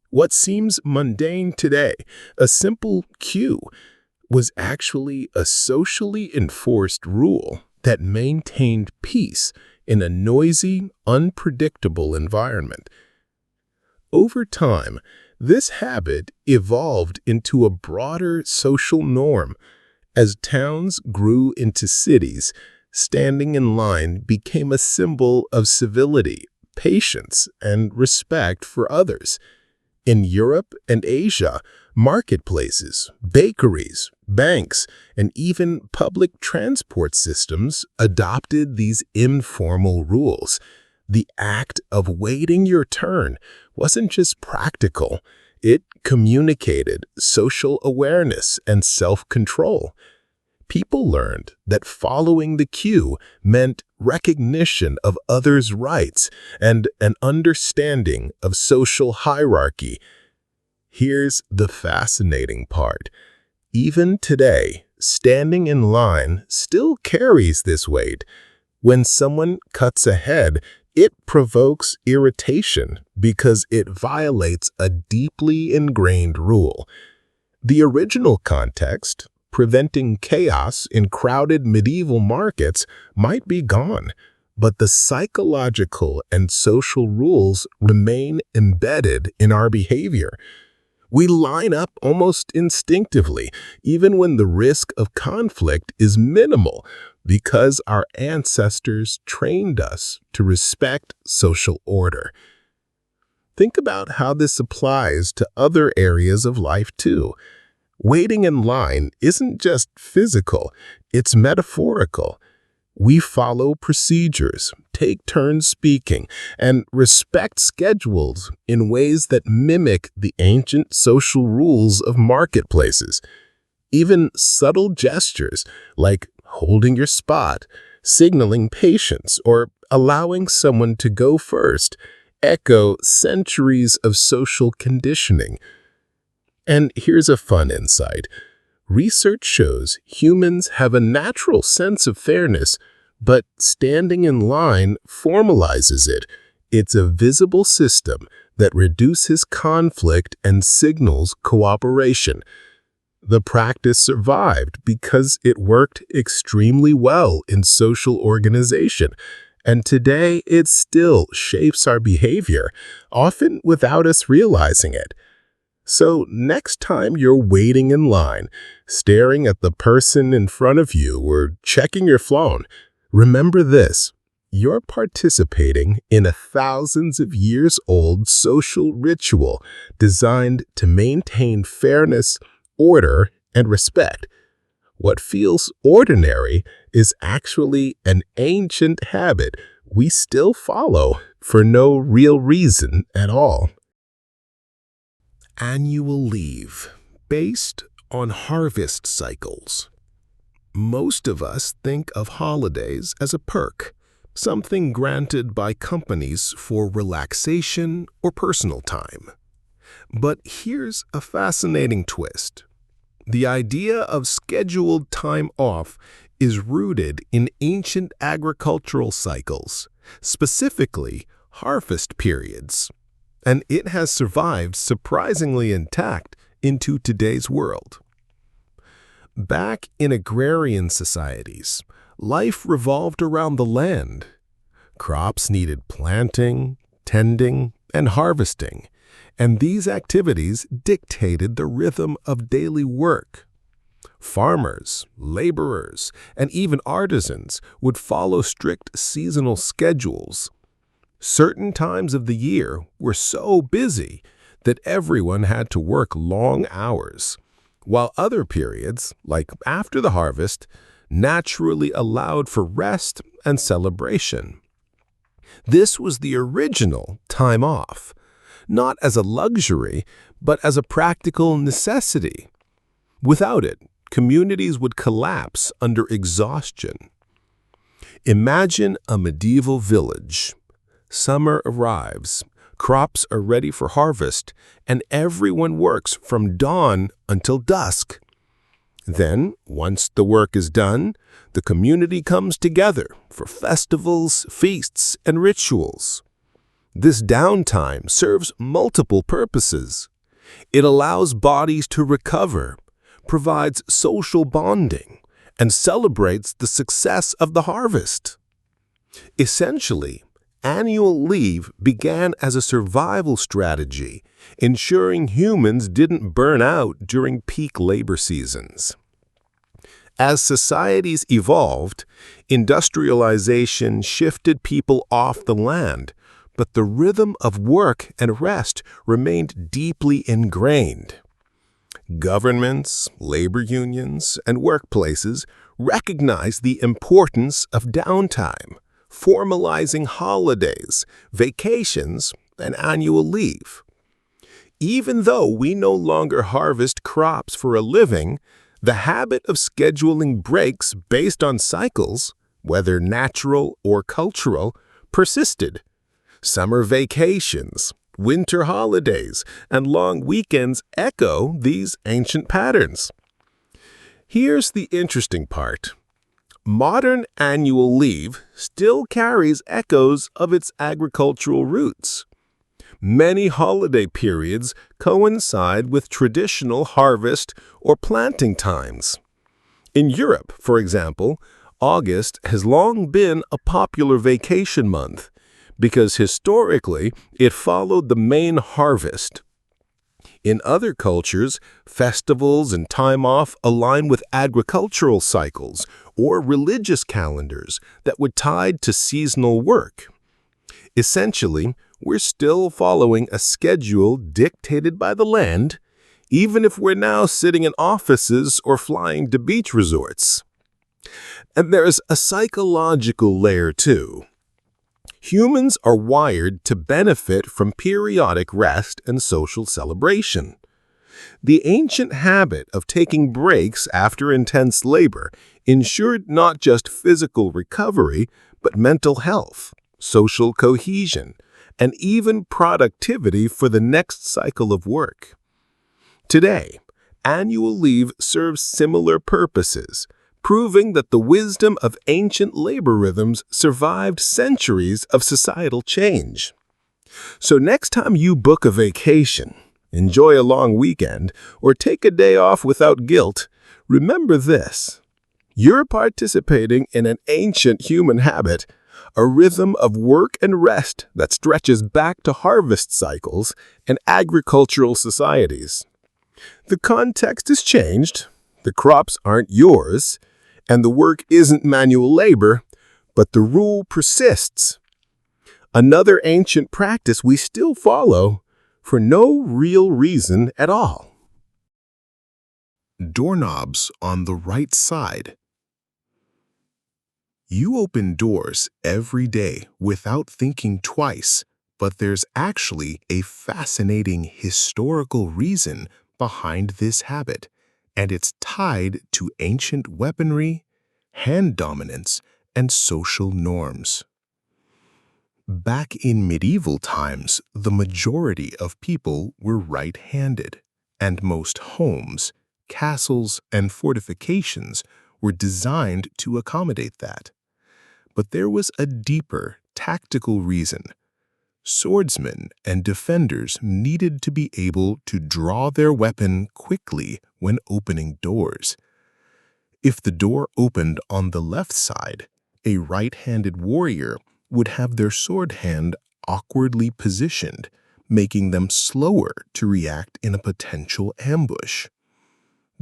What seems mundane today, a simple cue, was actually a socially enforced rule that maintained peace in a noisy, unpredictable environment. Over time, this habit evolved into a broader social norm. As towns grew into cities, standing in line became a symbol of civility, patience, and respect for others. In Europe and Asia, marketplaces, bakeries, banks, and even public transport systems adopted these informal rules. The act of waiting your turn wasn't just practical, it communicated social awareness and self-control. People learned that following the queue meant recognition of others' rights and an understanding of social hierarchy. Here's the fascinating part. Even today, standing in line still carries this weight. When someone cuts ahead, it provokes irritation because it violates a deeply ingrained rule. The original context, preventing chaos in crowded medieval markets, might be gone, but the psychological and social rules remain embedded in our behavior. We line up almost instinctively, even when the risk of conflict is minimal, because our ancestors trained us to respect social order. Think about how this applies to other areas of life too. Waiting in line isn't just physical, it's metaphorical. We follow procedures, take turns speaking, and respect schedules in ways that mimic the ancient social rules of marketplaces. Even subtle gestures like holding your spot, signaling patience, or allowing someone to go first echo centuries of social conditioning. And here's a fun insight. Research shows humans have a natural sense of fairness, but standing in line formalizes it. It's a visible system that reduces conflict and signals cooperation. The practice survived because it worked extremely well in social organization, and today it still shapes our behavior, often without us realizing it. So next time you're waiting in line, staring at the person in front of you or checking your phone, remember this: you're participating in a thousands of years old social ritual designed to maintain fairness, order, and respect. What feels ordinary is actually an ancient habit we still follow for no real reason at all. Annual leave, based on harvest cycles. Most of us think of holidays as a perk, something granted by companies for relaxation or personal time. But here's a fascinating twist. The idea of scheduled time off is rooted in ancient agricultural cycles, specifically harvest periods, and it has survived surprisingly intact into today's world. Back in agrarian societies, life revolved around the land. Crops needed planting, tending, and harvesting, and these activities dictated the rhythm of daily work. Farmers, laborers, and even artisans would follow strict seasonal schedules. Certain times of the year were so busy that everyone had to work long hours, while other periods, like after the harvest, naturally allowed for rest and celebration. This was the original time off, not as a luxury, but as a practical necessity. Without it, communities would collapse under exhaustion. Imagine a medieval village. Summer arrives, crops are ready for harvest, and everyone works from dawn until dusk. Then, once the work is done, the community comes together for festivals, feasts, and rituals. This downtime serves multiple purposes. It allows bodies to recover, provides social bonding, and celebrates the success of the harvest. Essentially, annual leave began as a survival strategy, ensuring humans didn't burn out during peak labor seasons. As societies evolved, industrialization shifted people off the land, but the rhythm of work and rest remained deeply ingrained. Governments, labor unions, and workplaces recognized the importance of downtime, formalizing holidays, vacations, and annual leave. Even though we no longer harvest crops for a living, The habit of scheduling breaks based on cycles, whether natural or cultural, persisted. Summer vacations, winter holidays, and long weekends echo these ancient patterns. Here's the interesting part. Modern annual leave still carries echoes of its agricultural roots. Many holiday periods coincide with traditional harvest or planting times. In Europe, for example, August has long been a popular vacation month because historically it followed the main harvest. In other cultures, festivals and time off align with agricultural cycles or religious calendars that were tied to seasonal work. Essentially, we're still following a schedule dictated by the land, even if we're now sitting in offices or flying to beach resorts. And there's a psychological layer too. Humans are wired to benefit from periodic rest and social celebration. The ancient habit of taking breaks after intense labor ensured not just physical recovery, but mental health, social cohesion, and even productivity for the next cycle of work. Today, annual leave serves similar purposes, proving that the wisdom of ancient labor rhythms survived centuries of societal change. So next time you book a vacation, enjoy a long weekend, or take a day off without guilt, remember this. You're participating in an ancient human habit, a rhythm of work and rest that stretches back to harvest cycles and agricultural societies. The context has changed, the crops aren't yours, and the work isn't manual labor, but the rule persists. Another ancient practice we still follow for no real reason at all. Doorknobs on the right side. You open doors every day without thinking twice, but there's actually a fascinating historical reason behind this habit, and it's tied to ancient weaponry, hand dominance, and social norms. Back in medieval times, the majority of people were right-handed, and most homes, castles, and fortifications were designed to accommodate that. But there was a deeper, tactical reason. Swordsmen and defenders needed to be able to draw their weapon quickly when opening doors. If the door opened on the left side, a right-handed warrior would have their sword hand awkwardly positioned, making them slower to react in a potential ambush.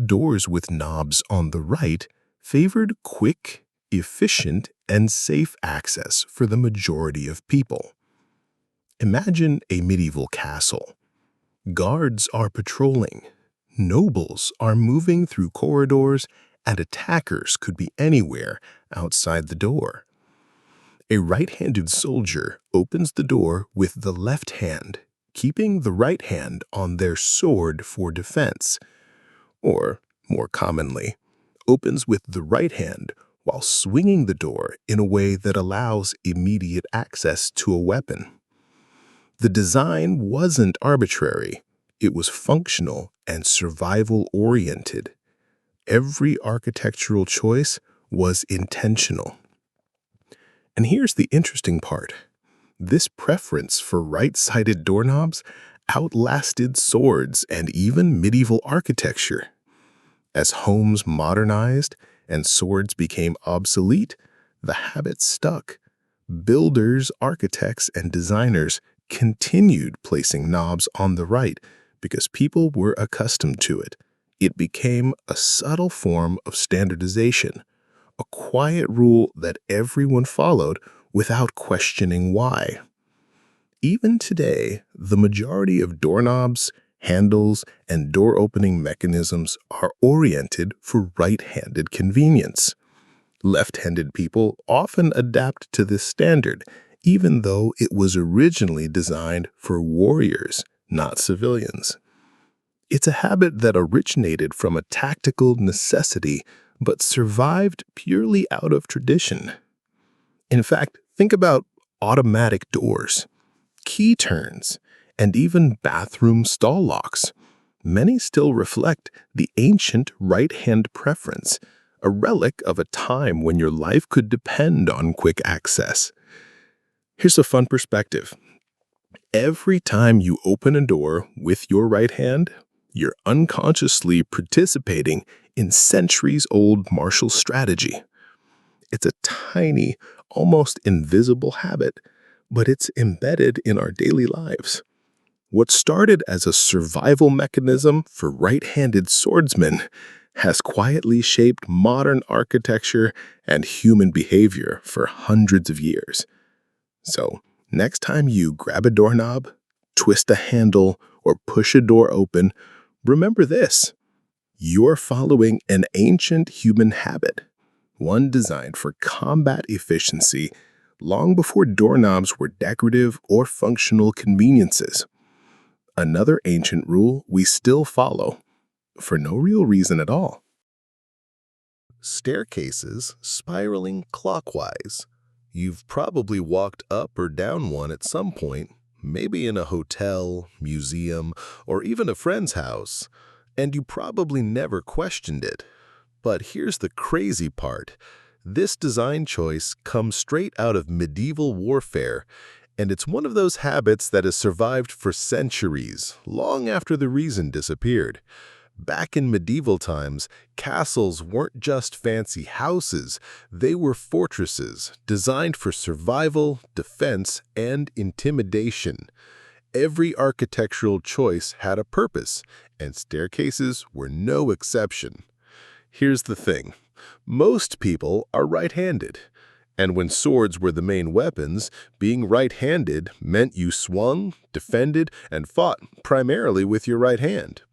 Doors with knobs on the right favored quick, efficient, and safe access for the majority of people. Imagine a medieval castle. Guards are patrolling, nobles are moving through corridors, and attackers could be anywhere outside the door. A right-handed soldier opens the door with the left hand, keeping the right hand on their sword for defense, or, more commonly, opens with the right hand while swinging the door in a way that allows immediate access to a weapon. The design wasn't arbitrary, it was functional and survival-oriented. Every architectural choice was intentional. And here's the interesting part. This preference for right-sided doorknobs outlasted swords and even medieval architecture. As homes modernized and swords became obsolete, the habit stuck. Builders, architects, and designers continued placing knobs on the right because people were accustomed to it. It became a subtle form of standardization, a quiet rule that everyone followed without questioning why. Even today, the majority of doorknobs, handles, and door-opening mechanisms are oriented for right-handed convenience. Left-handed people often adapt to this standard, even though it was originally designed for warriors, not civilians. It's a habit that originated from a tactical necessity but survived purely out of tradition. In fact, think about automatic doors, key turns, and even bathroom stall locks. Many still reflect the ancient right-hand preference, a relic of a time when your life could depend on quick access. Here's a fun perspective. Every time you open a door with your right hand, you're unconsciously participating in centuries-old martial strategy. It's a tiny, almost invisible habit, but it's embedded in our daily lives. What started as a survival mechanism for right-handed swordsmen has quietly shaped modern architecture and human behavior for hundreds of years. So, next time you grab a doorknob, twist a handle, or push a door open, remember this: you're following an ancient human habit, one designed for combat efficiency long before doorknobs were decorative or functional conveniences. Another ancient rule we still follow, for no real reason at all. Staircases spiraling clockwise. You've probably walked up or down one at some point, maybe in a hotel, museum, or even a friend's house, and you probably never questioned it. But here's the crazy part. This design choice comes straight out of medieval warfare, and it's one of those habits that has survived for centuries, long after the reason disappeared. Back in medieval times, castles weren't just fancy houses, they were fortresses designed for survival, defense, and intimidation. Every architectural choice had a purpose, and staircases were no exception. Here's the thing. Most people are right-handed, and when swords were the main weapons, being right-handed meant you swung, defended, and fought primarily with your right hand.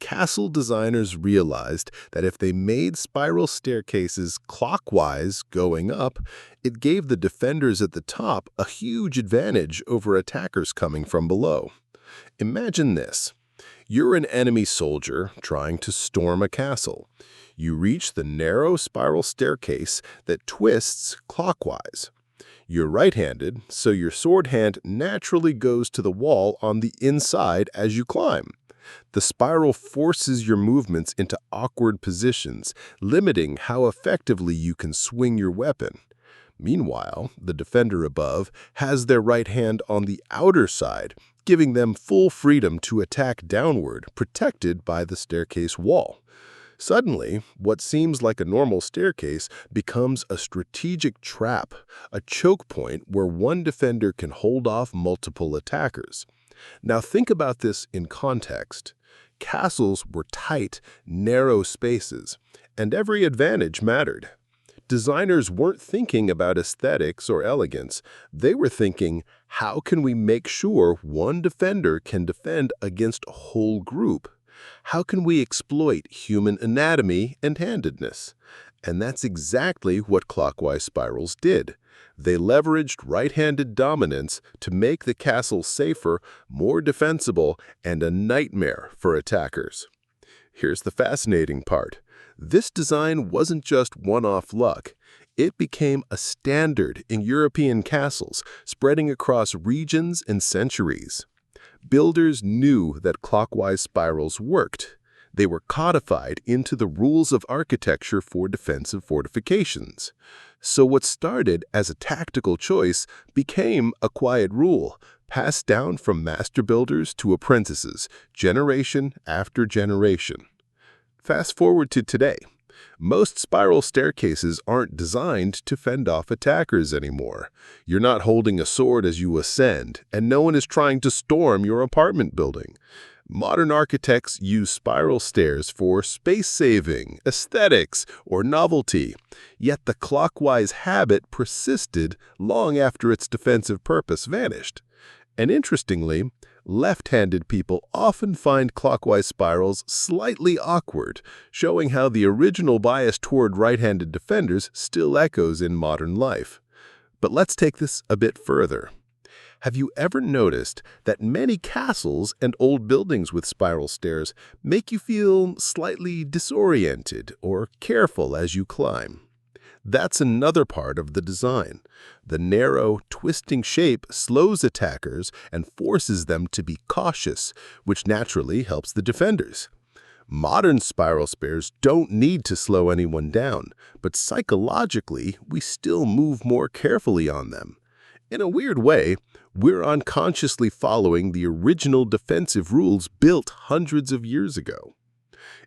Castle designers realized that if they made spiral staircases clockwise going up, it gave the defenders at the top a huge advantage over attackers coming from below. Imagine this. You're an enemy soldier trying to storm a castle. You reach the narrow spiral staircase that twists clockwise. You're right-handed, so your sword hand naturally goes to the wall on the inside as you climb. The spiral forces your movements into awkward positions, limiting how effectively you can swing your weapon. Meanwhile, the defender above has their right hand on the outer side, giving them full freedom to attack downward, protected by the staircase wall. Suddenly, what seems like a normal staircase becomes a strategic trap, a choke point where one defender can hold off multiple attackers. Now think about this in context. Castles were tight, narrow spaces, and every advantage mattered. Designers weren't thinking about aesthetics or elegance. They were thinking, how can we make sure one defender can defend against a whole group? How can we exploit human anatomy and handedness? And that's exactly what clockwise spirals did. They leveraged right-handed dominance to make the castle safer, more defensible, and a nightmare for attackers. Here's the fascinating part. This design wasn't just one-off luck. It became a standard in European castles, spreading across regions and centuries. Builders knew that clockwise spirals worked. They were codified into the rules of architecture for defensive fortifications. So what started as a tactical choice became a quiet rule, passed down from master builders to apprentices, generation after generation. Fast forward to today. Most spiral staircases aren't designed to fend off attackers anymore. You're not holding a sword as you ascend, and no one is trying to storm your apartment building. Modern architects use spiral stairs for space-saving, aesthetics, or novelty, yet the clockwise habit persisted long after its defensive purpose vanished. And interestingly, left-handed people often find clockwise spirals slightly awkward, showing how the original bias toward right-handed defenders still echoes in modern life. But let's take this a bit further. Have you ever noticed that many castles and old buildings with spiral stairs make you feel slightly disoriented or careful as you climb? That's another part of the design. The narrow, twisting shape slows attackers and forces them to be cautious, which naturally helps the defenders. Modern spiral stairs don't need to slow anyone down, but psychologically, we still move more carefully on them. In a weird way, we're unconsciously following the original defensive rules built hundreds of years ago.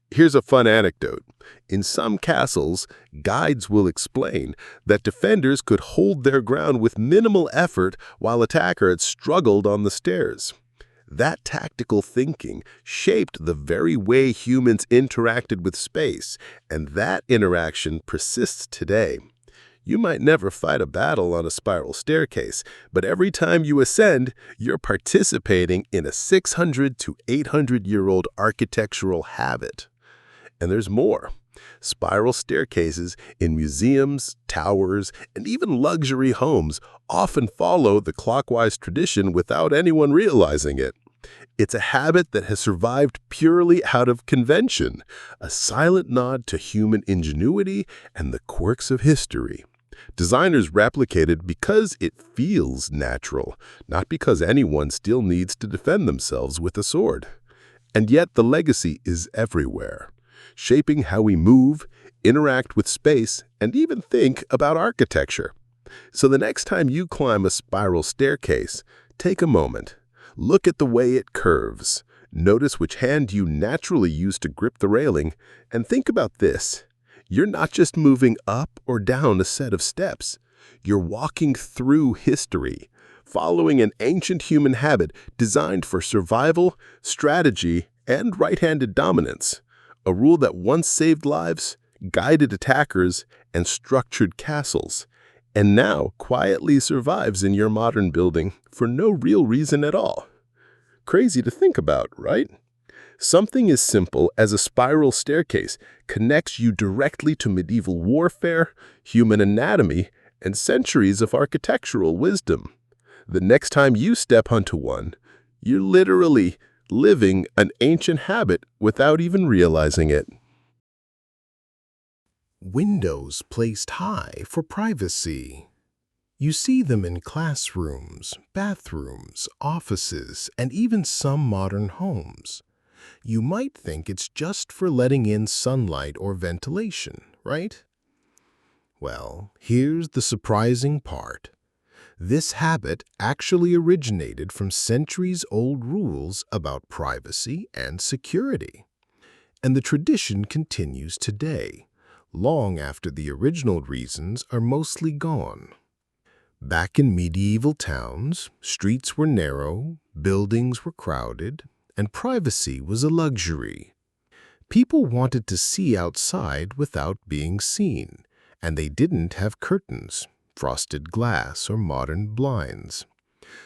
Here's a fun anecdote. In some castles, guides will explain that defenders could hold their ground with minimal effort while attackers struggled on the stairs. That tactical thinking shaped the very way humans interacted with space, and that interaction persists today. You might never fight a battle on a spiral staircase, but every time you ascend, you're participating in a 600 to 800-year-old architectural habit. And there's more. Spiral staircases in museums, towers, and even luxury homes often follow the clockwise tradition without anyone realizing it. It's a habit that has survived purely out of convention, a silent nod to human ingenuity and the quirks of history. Designers replicate it because it feels natural, not because anyone still needs to defend themselves with a sword. And yet the legacy is everywhere, shaping how we move, interact with space, and even think about architecture. So the next time you climb a spiral staircase, take a moment. Look at the way it curves. Notice which hand you naturally use to grip the railing, and think about this. You're not just moving up or down a set of steps. You're walking through history, following an ancient human habit designed for survival, strategy, and right-handed dominance. A rule that once saved lives, guided attackers, and structured castles, and now quietly survives in your modern building for no real reason at all. Crazy to think about, right? Something as simple as a spiral staircase connects you directly to medieval warfare, human anatomy, and centuries of architectural wisdom. The next time you step onto one, you're literally living an ancient habit without even realizing it. Windows placed high for privacy. You see them in classrooms, bathrooms, offices, and even some modern homes. You might think it's just for letting in sunlight or ventilation, right? Well, here's the surprising part. This habit actually originated from centuries-old rules about privacy and security. And the tradition continues today, long after the original reasons are mostly gone. Back in medieval towns, streets were narrow, buildings were crowded, and privacy was a luxury. People wanted to see outside without being seen, and they didn't have curtains, frosted glass, or modern blinds.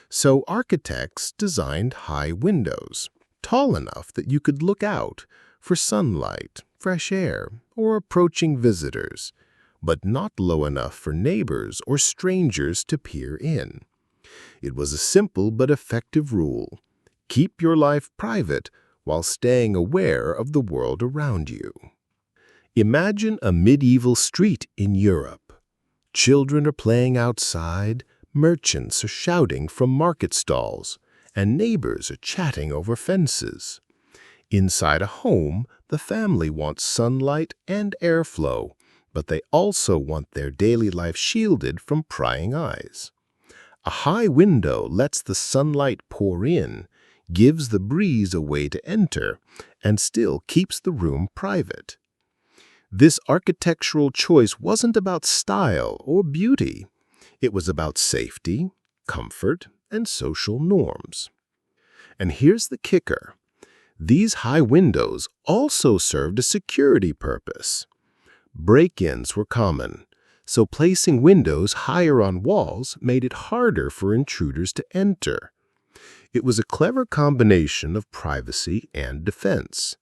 So architects designed high windows, tall enough that you could look out for sunlight, fresh air, or approaching visitors, but not low enough for neighbors or strangers to peer in. It was a simple but effective rule. Keep your life private while staying aware of the world around you. Imagine a medieval street in Europe. Children are playing outside, merchants are shouting from market stalls, and neighbors are chatting over fences. Inside a home, the family wants sunlight and airflow, but they also want their daily life shielded from prying eyes. A high window lets the sunlight pour in, gives the breeze a way to enter, and still keeps the room private. This architectural choice wasn't about style or beauty. It was about safety, comfort, and social norms. And here's the kicker. These high windows also served a security purpose. Break-ins were common, so placing windows higher on walls made it harder for intruders to enter. It was a clever combination of privacy and defense.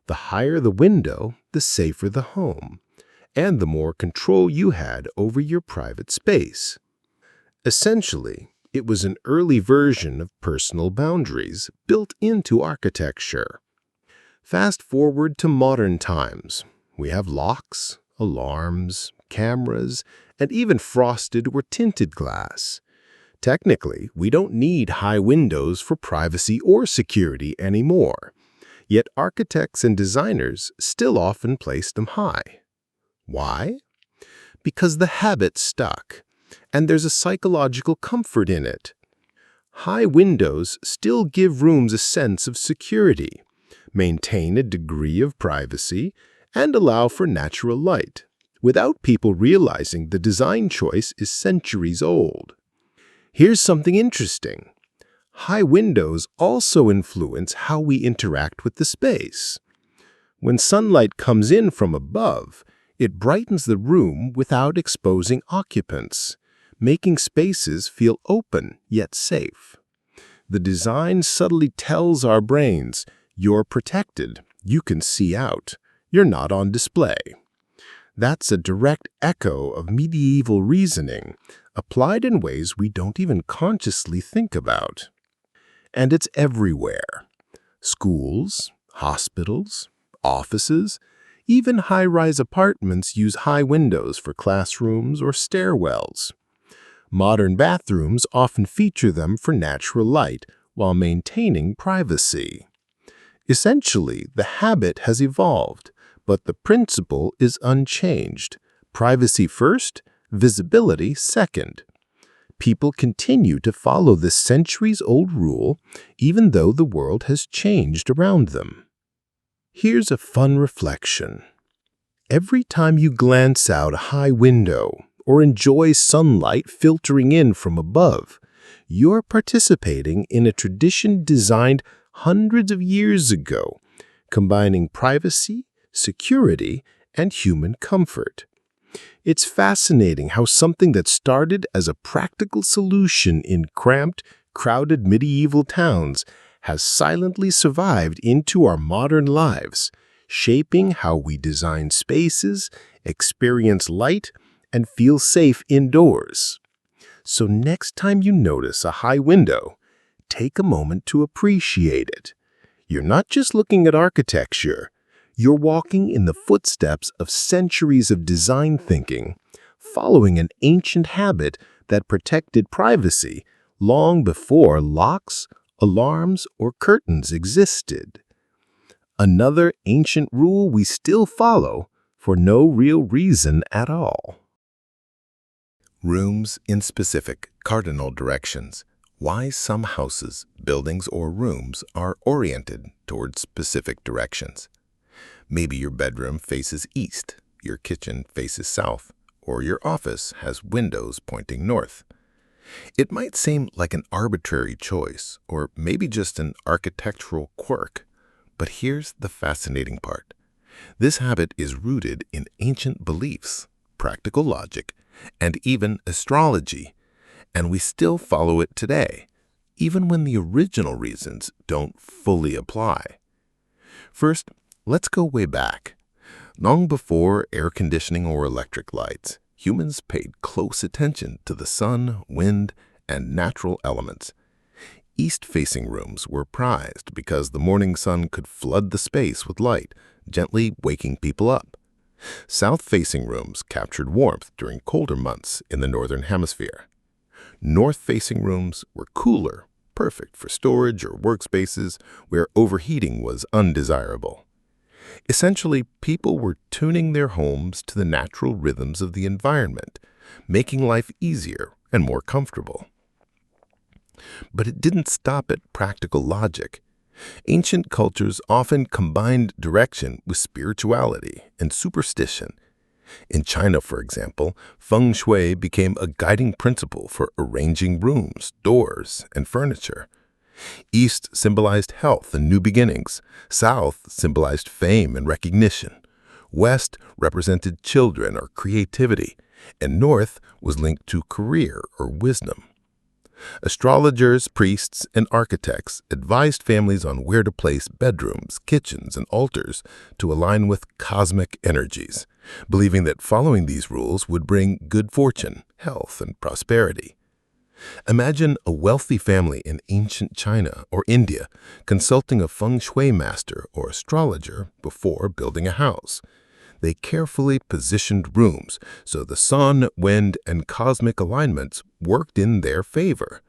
The higher the window, the safer the home, and the more control you had over your private space. Essentially, It was an early version of personal boundaries built into architecture. Fast forward to modern times. We have locks, alarms, cameras, and even frosted or tinted glass. Technically, we don't need high windows for privacy or security anymore. Yet architects and designers still often place them high. Why? Because the habit stuck, and there's a psychological comfort in it. High windows still give rooms a sense of security, maintain a degree of privacy, and allow for natural light, without people realizing the design choice is centuries old. Here's something interesting. High windows also influence how we interact with the space. When sunlight comes in from above, it brightens the room without exposing occupants, making spaces feel open yet safe. The design subtly tells our brains, you're protected, you can see out, you're not on display. That's a direct echo of medieval reasoning, applied in ways we don't even consciously think about. And it's everywhere. Schools, hospitals, offices, even high-rise apartments use high windows for classrooms or stairwells. Modern bathrooms often feature them for natural light while maintaining privacy. Essentially, the habit has evolved, but the principle is unchanged. Privacy first, visibility second. People continue to follow this centuries-old rule even though the world has changed around them. Here's a fun reflection. Every time you glance out a high window or enjoy sunlight filtering in from above, you're participating in a tradition designed hundreds of years ago, combining privacy, security, and human comfort. It's fascinating how something that started as a practical solution in cramped, crowded medieval towns has silently survived into our modern lives, shaping how we design spaces, experience light, and feel safe indoors. So next time you notice a high window, take a moment to appreciate it. You're not just looking at architecture, you're walking in the footsteps of centuries of design thinking, following an ancient habit that protected privacy long before locks, alarms, or curtains existed. Another ancient rule we still follow for no real reason at all. Rooms in specific cardinal directions. Why some houses, buildings, or rooms are oriented towards specific directions. Maybe your bedroom faces east, your kitchen faces south, or your office has windows pointing north. It might seem like an arbitrary choice, or maybe just an architectural quirk. But here's the fascinating part. This habit is rooted in ancient beliefs, practical logic, and even astrology, and we still follow it today, even when the original reasons don't fully apply. First, let's go way back. Long before air conditioning or electric lights, humans paid close attention to the sun, wind, and natural elements. East-facing rooms were prized because the morning sun could flood the space with light, gently waking people up. South-facing rooms captured warmth during colder months in the northern hemisphere. North-facing rooms were cooler, perfect for storage or workspaces where overheating was undesirable. Essentially, people were tuning their homes to the natural rhythms of the environment, making life easier and more comfortable. But it didn't stop at practical logic. Ancient cultures often combined direction with spirituality and superstition. In China, for example, feng shui became a guiding principle for arranging rooms, doors, and furniture. East symbolized health and new beginnings. South symbolized fame and recognition. West represented children or creativity. And North was linked to career or wisdom. Astrologers, priests, and architects advised families on where to place bedrooms, kitchens, and altars to align with cosmic energies, believing that following these rules would bring good fortune, health, and prosperity. Imagine a wealthy family in ancient China or India consulting a feng shui master or astrologer before building a house. They carefully positioned rooms so the sun, wind, and cosmic alignments worked in their favor.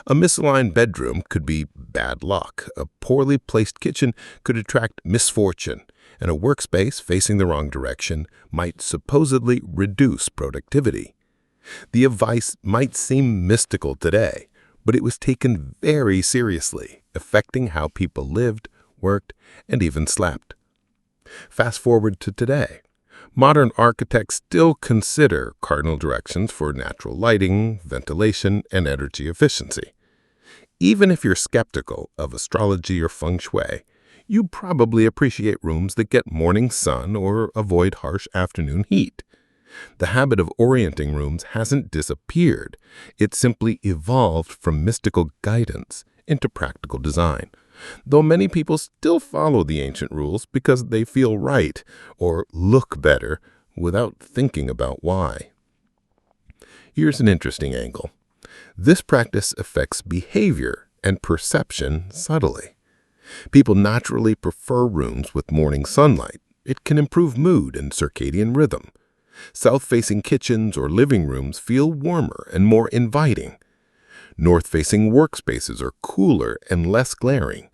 A misaligned bedroom could be bad luck, a poorly placed kitchen could attract misfortune, and a workspace facing the wrong direction might supposedly reduce productivity. The advice might seem mystical today, but it was taken very seriously, affecting how people lived, worked, and even slept. Fast forward to today. Modern architects still consider cardinal directions for natural lighting, ventilation, and energy efficiency. Even if you're skeptical of astrology or feng shui, you probably appreciate rooms that get morning sun or avoid harsh afternoon heat. The habit of orienting rooms hasn't disappeared. It simply evolved from mystical guidance into practical design, though many people still follow the ancient rules because they feel right or look better without thinking about why. Here's an interesting angle. This practice affects behavior and perception subtly. People naturally prefer rooms with morning sunlight. It can improve mood and circadian rhythm. South-facing kitchens or living rooms feel warmer and more inviting. North-facing workspaces are cooler and less glaring.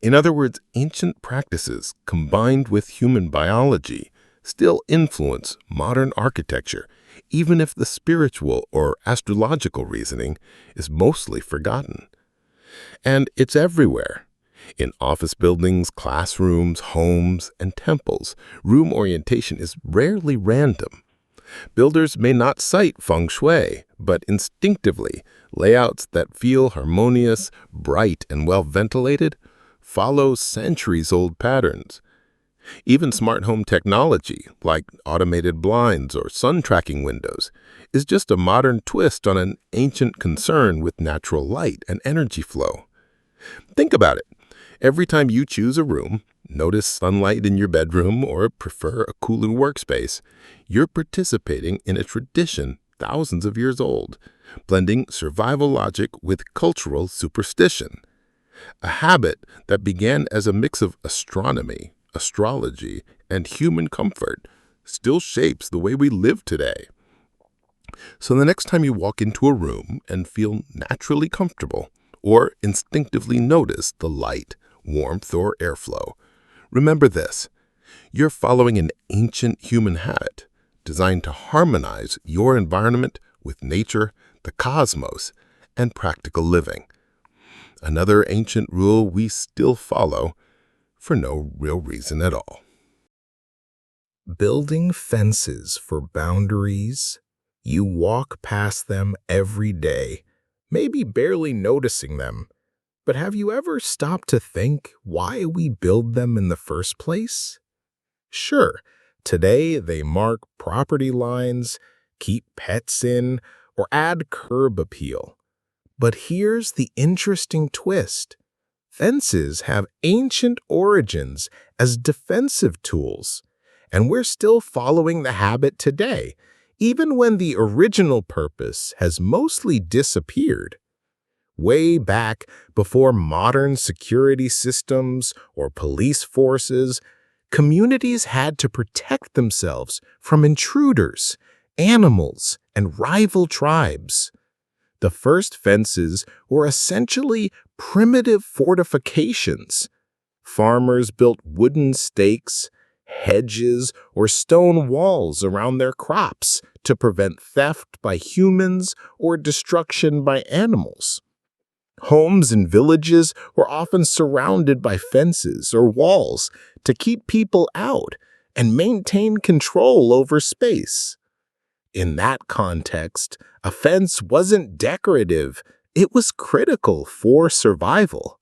In other words, ancient practices combined with human biology still influence modern architecture, even if the spiritual or astrological reasoning is mostly forgotten. And it's everywhere. In office buildings, classrooms, homes, and temples, room orientation is rarely random. Builders may not cite feng shui, but instinctively, layouts that feel harmonious, bright, and well-ventilated follow centuries-old patterns. Even smart home technology, like automated blinds or sun-tracking windows, is just a modern twist on an ancient concern with natural light and energy flow. Think about it. Every time you choose a room, notice sunlight in your bedroom, or prefer a cooler workspace, you're participating in a tradition thousands of years old, blending survival logic with cultural superstition. A habit that began as a mix of astronomy, astrology, and human comfort still shapes the way we live today. So the next time you walk into a room and feel naturally comfortable, or instinctively notice the light, warmth, or airflow, remember this: you're following an ancient human habit designed to harmonize your environment with nature, the cosmos, and practical living. Another ancient rule we still follow for no real reason at all. Building fences for boundaries. You walk past them every day, maybe barely noticing them. But have you ever stopped to think why we build them in the first place? Sure, today they mark property lines, keep pets in, or add curb appeal. But here's the interesting twist. Fences have ancient origins as defensive tools, and we're still following the habit today, even when the original purpose has mostly disappeared. Way back before modern security systems or police forces, communities had to protect themselves from intruders, animals, and rival tribes. The first fences were essentially primitive fortifications. Farmers built wooden stakes, hedges, or stone walls around their crops to prevent theft by humans or destruction by animals. Homes and villages were often surrounded by fences or walls to keep people out and maintain control over space. In that context, a fence wasn't decorative, it was critical for survival.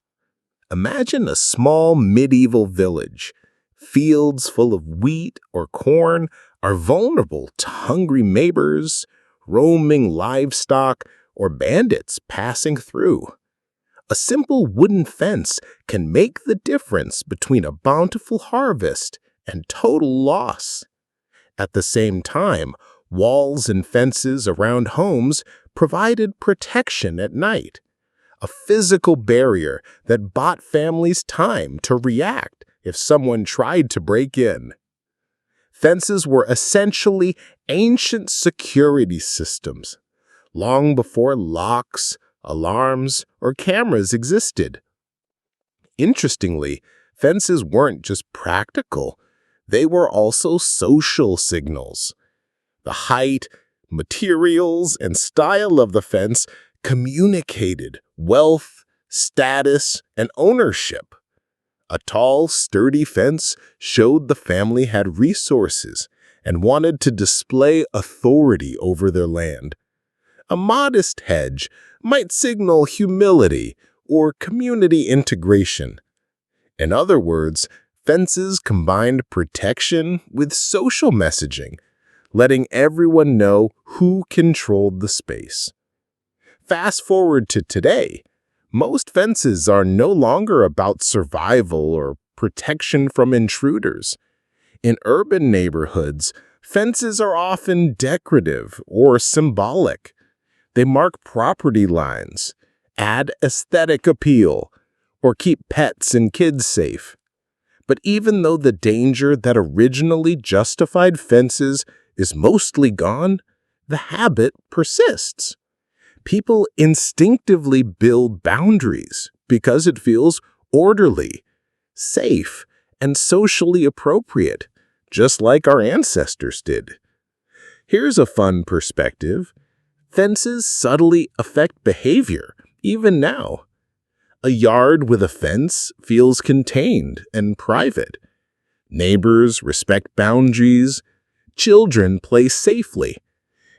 Imagine a small medieval village. Fields full of wheat or corn are vulnerable to hungry neighbors, roaming livestock, or bandits passing through. A simple wooden fence can make the difference between a bountiful harvest and total loss. At the same time, walls and fences around homes provided protection at night, a physical barrier that bought families time to react if someone tried to break in. Fences were essentially ancient security systems, long before locks, alarms, or cameras existed. Interestingly, fences weren't just practical, they were also social signals. The height, materials, and style of the fence communicated wealth, status, and ownership. A tall, sturdy fence showed the family had resources and wanted to display authority over their land. A modest hedge might signal humility or community integration. In other words, fences combined protection with social messaging, letting everyone know who controlled the space. Fast forward to today, most fences are no longer about survival or protection from intruders. In urban neighborhoods, fences are often decorative or symbolic. They mark property lines, add aesthetic appeal, or keep pets and kids safe. But even though the danger that originally justified fences is mostly gone, the habit persists. People instinctively build boundaries because it feels orderly, safe, and socially appropriate, just like our ancestors did. Here's a fun perspective. Fences subtly affect behavior, even now. A yard with a fence feels contained and private. Neighbors respect boundaries, children play safely,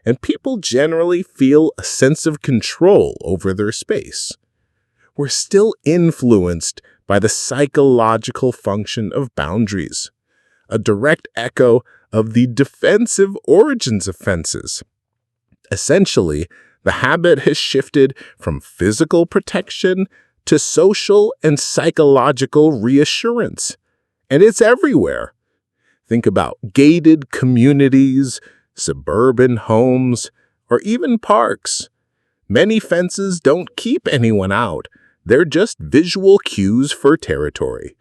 and people generally feel a sense of control over their space. We're still influenced by the psychological function of boundaries, a direct echo of the defensive origins of fences. Essentially, the habit has shifted from physical protection to social and psychological reassurance. And it's everywhere. Think about gated communities, suburban homes, or even parks. Many fences don't keep anyone out. They're just visual cues for territory,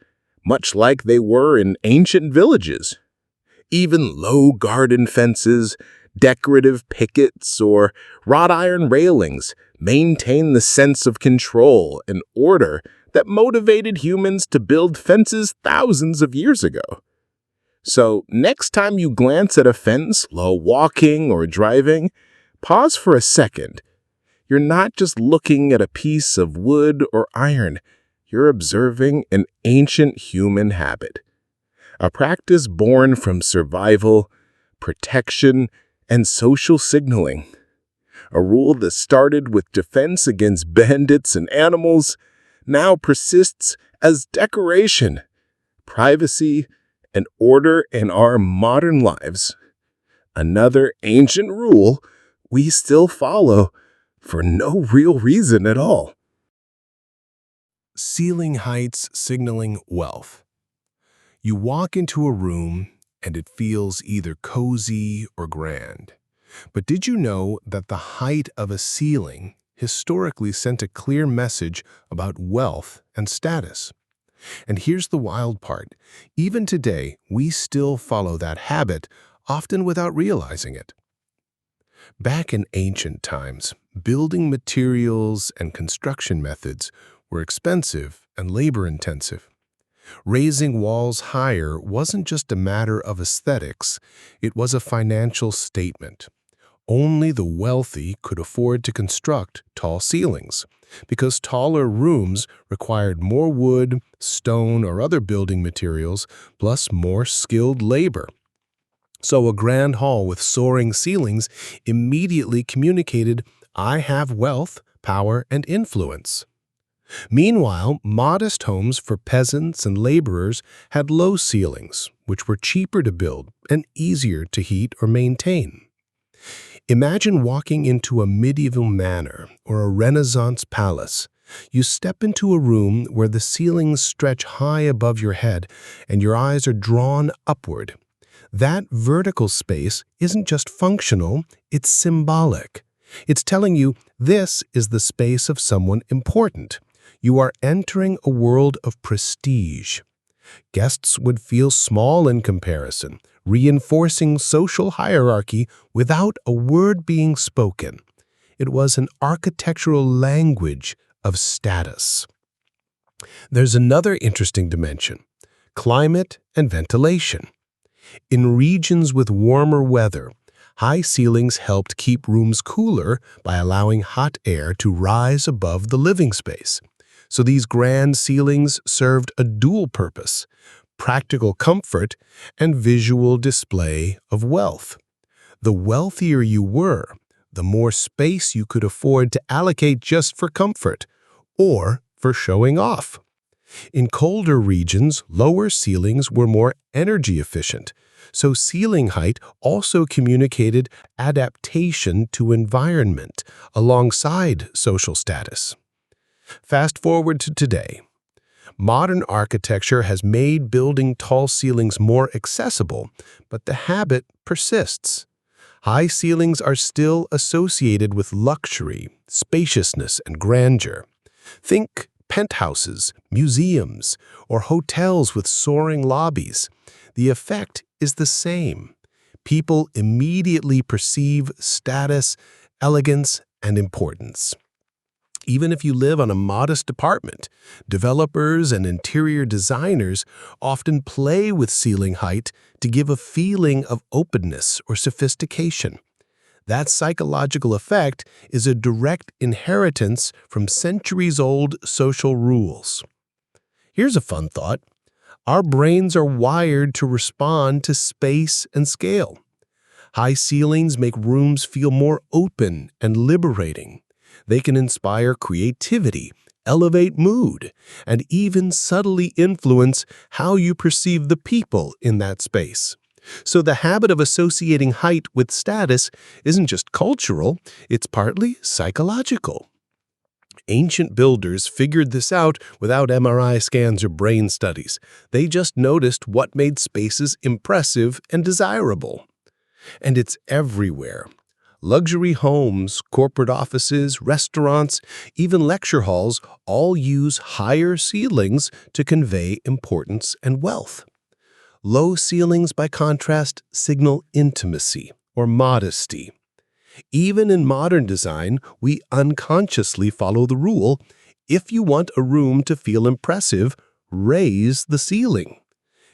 much like they were in ancient villages. Even low garden fences, decorative pickets, or wrought iron railings maintain the sense of control and order that motivated humans to build fences thousands of years ago. So, next time you glance at a fence while walking or driving, pause for a second. You're not just looking at a piece of wood or iron. You're observing an ancient human habit, a practice born from survival, protection, and social signaling. A rule that started with defense against bandits and animals now persists as decoration, privacy, and order in our modern lives. Another ancient rule we still follow for no real reason at all. Ceiling heights signaling wealth. You walk into a room and it feels either cozy or grand. But did you know that the height of a ceiling historically sent a clear message about wealth and status? And here's the wild part. Even today, we still follow that habit, often without realizing it. Back in ancient times, building materials and construction methods were expensive and labor-intensive. Raising walls higher wasn't just a matter of aesthetics, it was a financial statement. Only the wealthy could afford to construct tall ceilings, because taller rooms required more wood, stone, or other building materials, plus more skilled labor. So a grand hall with soaring ceilings immediately communicated, "I have wealth, power, and influence." Meanwhile, modest homes for peasants and laborers had low ceilings, which were cheaper to build and easier to heat or maintain. Imagine walking into a medieval manor or a Renaissance palace. You step into a room where the ceilings stretch high above your head and your eyes are drawn upward. That vertical space isn't just functional, it's symbolic. It's telling you this is the space of someone important. You are entering a world of prestige. Guests would feel small in comparison, reinforcing social hierarchy without a word being spoken. It was an architectural language of status. There's another interesting dimension: climate and ventilation. In regions with warmer weather, high ceilings helped keep rooms cooler by allowing hot air to rise above the living space. So these grand ceilings served a dual purpose: practical comfort and visual display of wealth. The wealthier you were, the more space you could afford to allocate just for comfort or for showing off. In colder regions, lower ceilings were more energy efficient, so ceiling height also communicated adaptation to environment alongside social status. Fast forward to today. Modern architecture has made building tall ceilings more accessible, but the habit persists. High ceilings are still associated with luxury, spaciousness, and grandeur. Think penthouses, museums, or hotels with soaring lobbies. The effect is the same. People immediately perceive status, elegance, and importance. Even if you live on a modest apartment, developers and interior designers often play with ceiling height to give a feeling of openness or sophistication. That psychological effect is a direct inheritance from centuries-old social rules. Here's a fun thought. Our brains are wired to respond to space and scale. High ceilings make rooms feel more open and liberating. They can inspire creativity, elevate mood, and even subtly influence how you perceive the people in that space. So the habit of associating height with status isn't just cultural, it's partly psychological. Ancient builders figured this out without MRI scans or brain studies. They just noticed what made spaces impressive and desirable. And it's everywhere. Luxury homes, corporate offices, restaurants, even lecture halls all use higher ceilings to convey importance and wealth. Low ceilings, by contrast, signal intimacy or modesty. Even in modern design, we unconsciously follow the rule: if you want a room to feel impressive, raise the ceiling.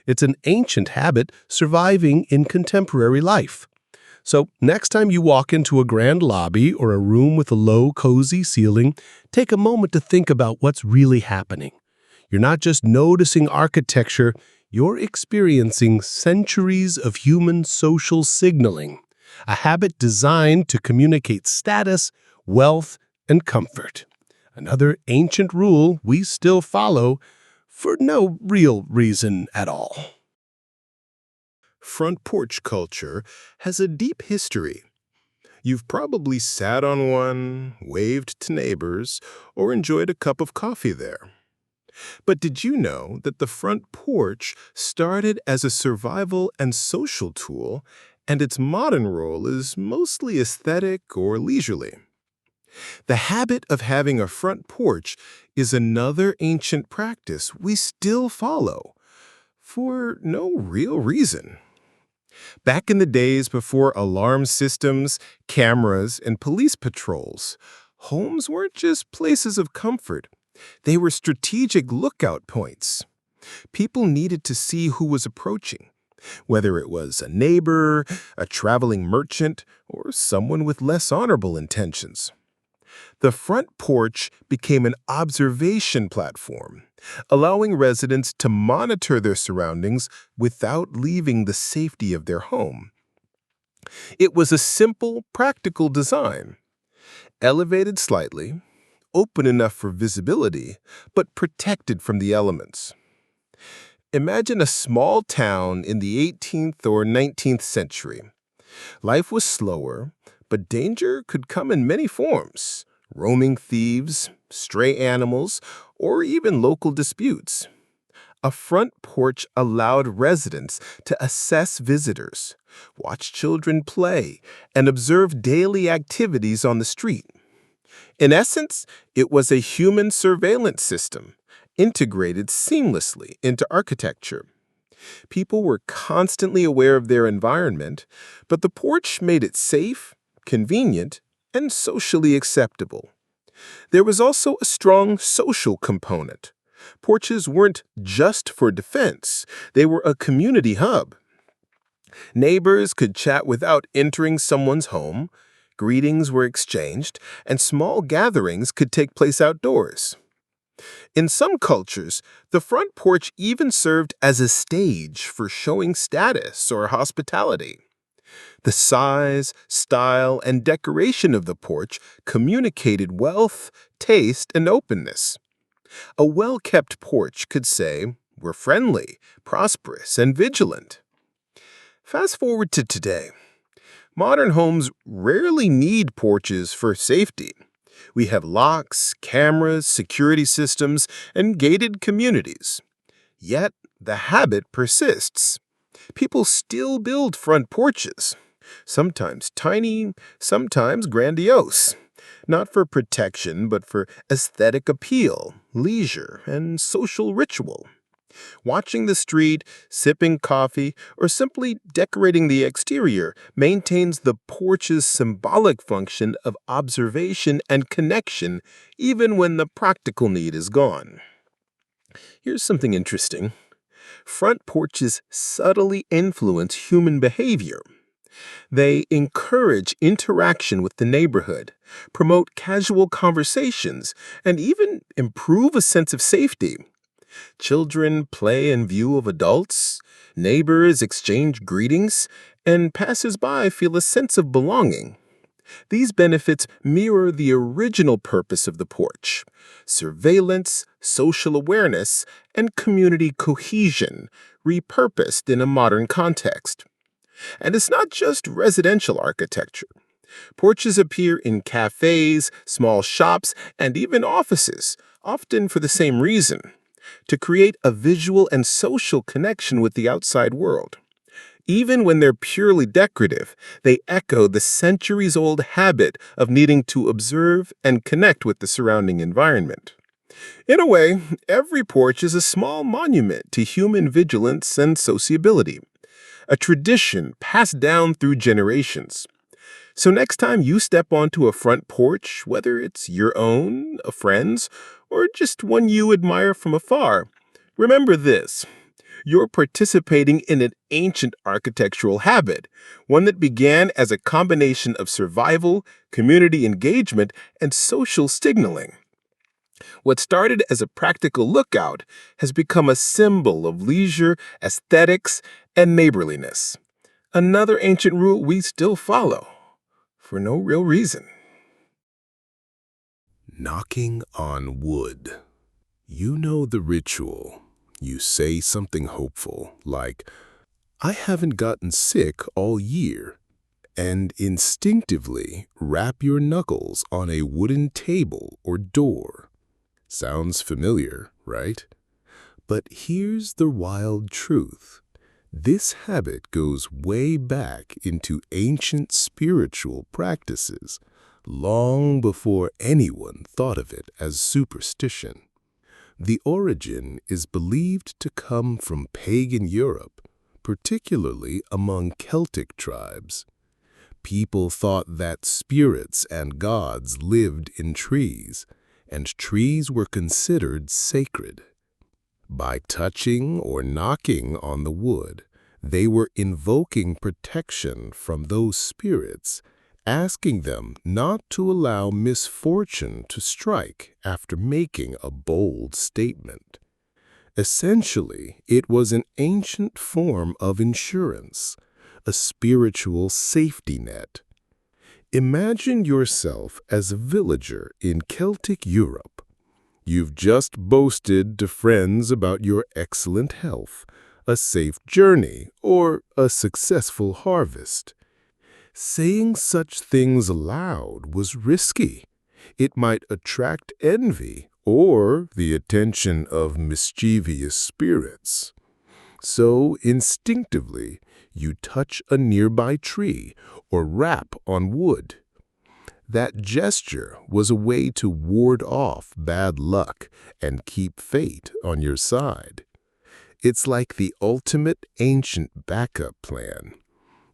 It's an ancient habit surviving in contemporary life. So next time you walk into a grand lobby or a room with a low, cozy ceiling, take a moment to think about what's really happening. You're not just noticing architecture, you're experiencing centuries of human social signaling, a habit designed to communicate status, wealth, and comfort. Another ancient rule we still follow for no real reason at all. Front porch culture has a deep history. You've probably sat on one, waved to neighbors, or enjoyed a cup of coffee there. But did you know that the front porch started as a survival and social tool, and its modern role is mostly aesthetic or leisurely? The habit of having a front porch is another ancient practice we still follow, for no real reason. Back in the days before alarm systems, cameras, and police patrols, homes weren't just places of comfort. They were strategic lookout points. People needed to see who was approaching, whether it was a neighbor, a traveling merchant, or someone with less honorable intentions. The front porch became an observation platform, allowing residents to monitor their surroundings without leaving the safety of their home. It was a simple, practical design, elevated slightly, open enough for visibility, but protected from the elements. Imagine a small town in the 18th or 19th century. Life was slower, but danger could come in many forms: roaming thieves, stray animals, or even local disputes. A front porch allowed residents to assess visitors, watch children play, and observe daily activities on the street. In essence, it was a human surveillance system, integrated seamlessly into architecture. People were constantly aware of their environment, but the porch made it safe, convenient, and socially acceptable. There was also a strong social component. Porches weren't just for defense, they were a community hub. Neighbors could chat without entering someone's home, greetings were exchanged, and small gatherings could take place outdoors. In some cultures, the front porch even served as a stage for showing status or hospitality. The size, style, and decoration of the porch communicated wealth, taste, and openness. A well-kept porch could say, "We're friendly, prosperous, and vigilant." Fast forward to today. Modern homes rarely need porches for safety. We have locks, cameras, security systems, and gated communities. Yet, the habit persists. People still build front porches, sometimes tiny, sometimes grandiose, not for protection, but for aesthetic appeal, leisure, and social ritual. Watching the street, sipping coffee, or simply decorating the exterior maintains the porch's symbolic function of observation and connection even when the practical need is gone. Here's something interesting. Front porches subtly influence human behavior. They encourage interaction with the neighborhood, promote casual conversations, and even improve a sense of safety. Children play in view of adults, neighbors exchange greetings, and passers-by feel a sense of belonging. These benefits mirror the original purpose of the porch: surveillance, social awareness, and community cohesion, repurposed in a modern context. And it's not just residential architecture. Porches appear in cafes, small shops, and even offices, often for the same reason: to create a visual and social connection with the outside world. Even when they're purely decorative, they echo the centuries-old habit of needing to observe and connect with the surrounding environment. In a way, every porch is a small monument to human vigilance and sociability, a tradition passed down through generations. So next time you step onto a front porch, whether it's your own, a friend's, or just one you admire from afar, remember this: you're participating in an ancient architectural habit, one that began as a combination of survival, community engagement, and social signaling. What started as a practical lookout has become a symbol of leisure, aesthetics, and neighborliness. Another ancient rule we still follow, for no real reason. Knocking on wood. You know the ritual. You say something hopeful, like, "I haven't gotten sick all year," and instinctively wrap your knuckles on a wooden table or door. Sounds familiar, right? But here's the wild truth. This habit goes way back into ancient spiritual practices, long before anyone thought of it as superstition. The origin is believed to come from pagan Europe, particularly among Celtic tribes. People thought that spirits and gods lived in trees, and trees were considered sacred. By touching or knocking on the wood, they were invoking protection from those spirits, asking them not to allow misfortune to strike after making a bold statement. Essentially, it was an ancient form of insurance, a spiritual safety net. Imagine yourself as a villager in Celtic Europe. You've just boasted to friends about your excellent health, a safe journey, or a successful harvest. Saying such things aloud was risky. It might attract envy or the attention of mischievous spirits. So instinctively, you touch a nearby tree or rap on wood. That gesture was a way to ward off bad luck and keep fate on your side. It's like the ultimate ancient backup plan.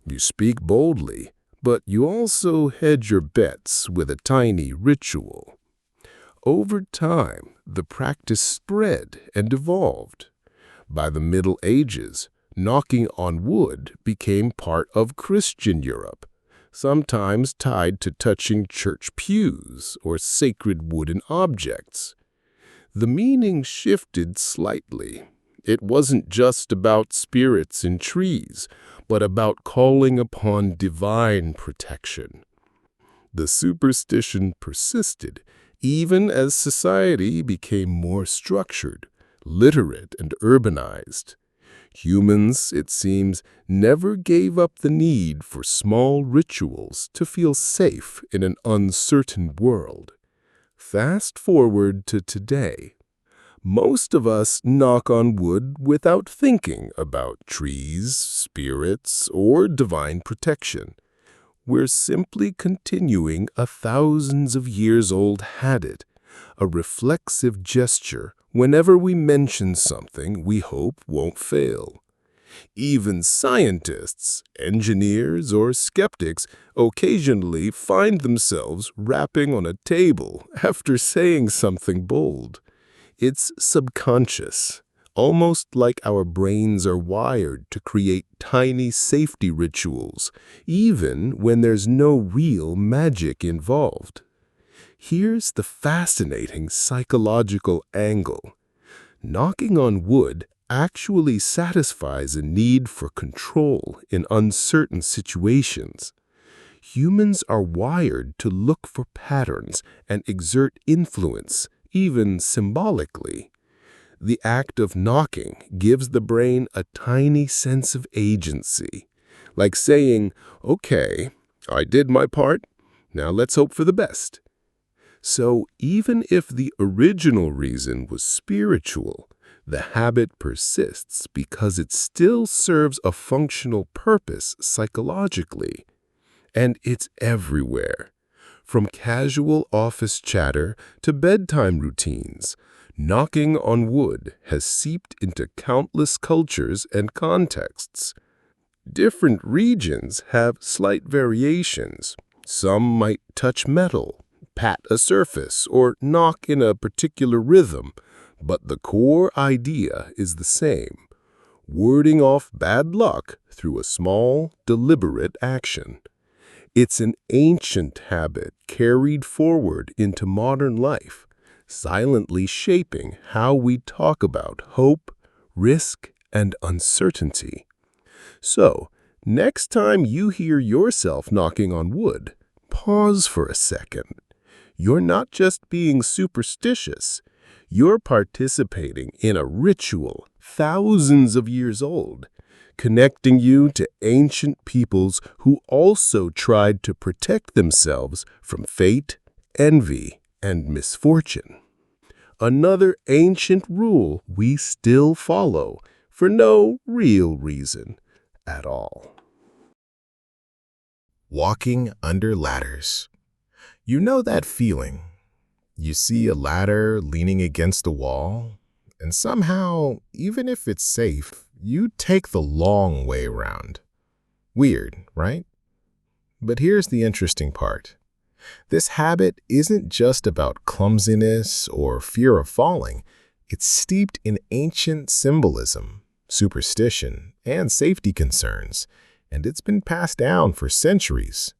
You speak boldly, but you also hedge your bets with a tiny ritual. Over time, the practice spread and evolved. By the Middle Ages, knocking on wood became part of Christian Europe, sometimes tied to touching church pews or sacred wooden objects. The meaning shifted slightly. It wasn't just about spirits in trees, but about calling upon divine protection. The superstition persisted even as society became more structured, literate, and urbanized. Humans, it seems, never gave up the need for small rituals to feel safe in an uncertain world. Fast forward to today. Most of us knock on wood without thinking about trees, spirits, or divine protection. We're simply continuing a thousands of years old habit, a reflexive gesture whenever we mention something we hope won't fail. Even scientists, engineers, or skeptics occasionally find themselves rapping on a table after saying something bold. It's subconscious, almost like our brains are wired to create tiny safety rituals, even when there's no real magic involved. Here's the fascinating psychological angle. Knocking on wood actually satisfies a need for control in uncertain situations. Humans are wired to look for patterns and exert influence, even symbolically. The act of knocking gives the brain a tiny sense of agency, like saying, "Okay, I did my part, now let's hope for the best." So even if the original reason was spiritual, the habit persists because it still serves a functional purpose psychologically. And it's everywhere. From casual office chatter to bedtime routines, knocking on wood has seeped into countless cultures and contexts. Different regions have slight variations. Some might touch metal, pat a surface, or knock in a particular rhythm, but the core idea is the same: warding off bad luck through a small, deliberate action. It's an ancient habit carried forward into modern life, silently shaping how we talk about hope, risk, and uncertainty. So, next time you hear yourself knocking on wood, pause for a second. You're not just being superstitious. You're participating in a ritual thousands of years old, connecting you to ancient peoples who also tried to protect themselves from fate, envy, and misfortune. Another ancient rule we still follow for no real reason at all. Walking under ladders. You know that feeling. You see a ladder leaning against the wall, and somehow, even if it's safe, you take the long way around. Weird, right? But here's the interesting part. This habit isn't just about clumsiness or fear of falling. It's steeped in ancient symbolism, superstition, and safety concerns, and it's been passed down for centuries.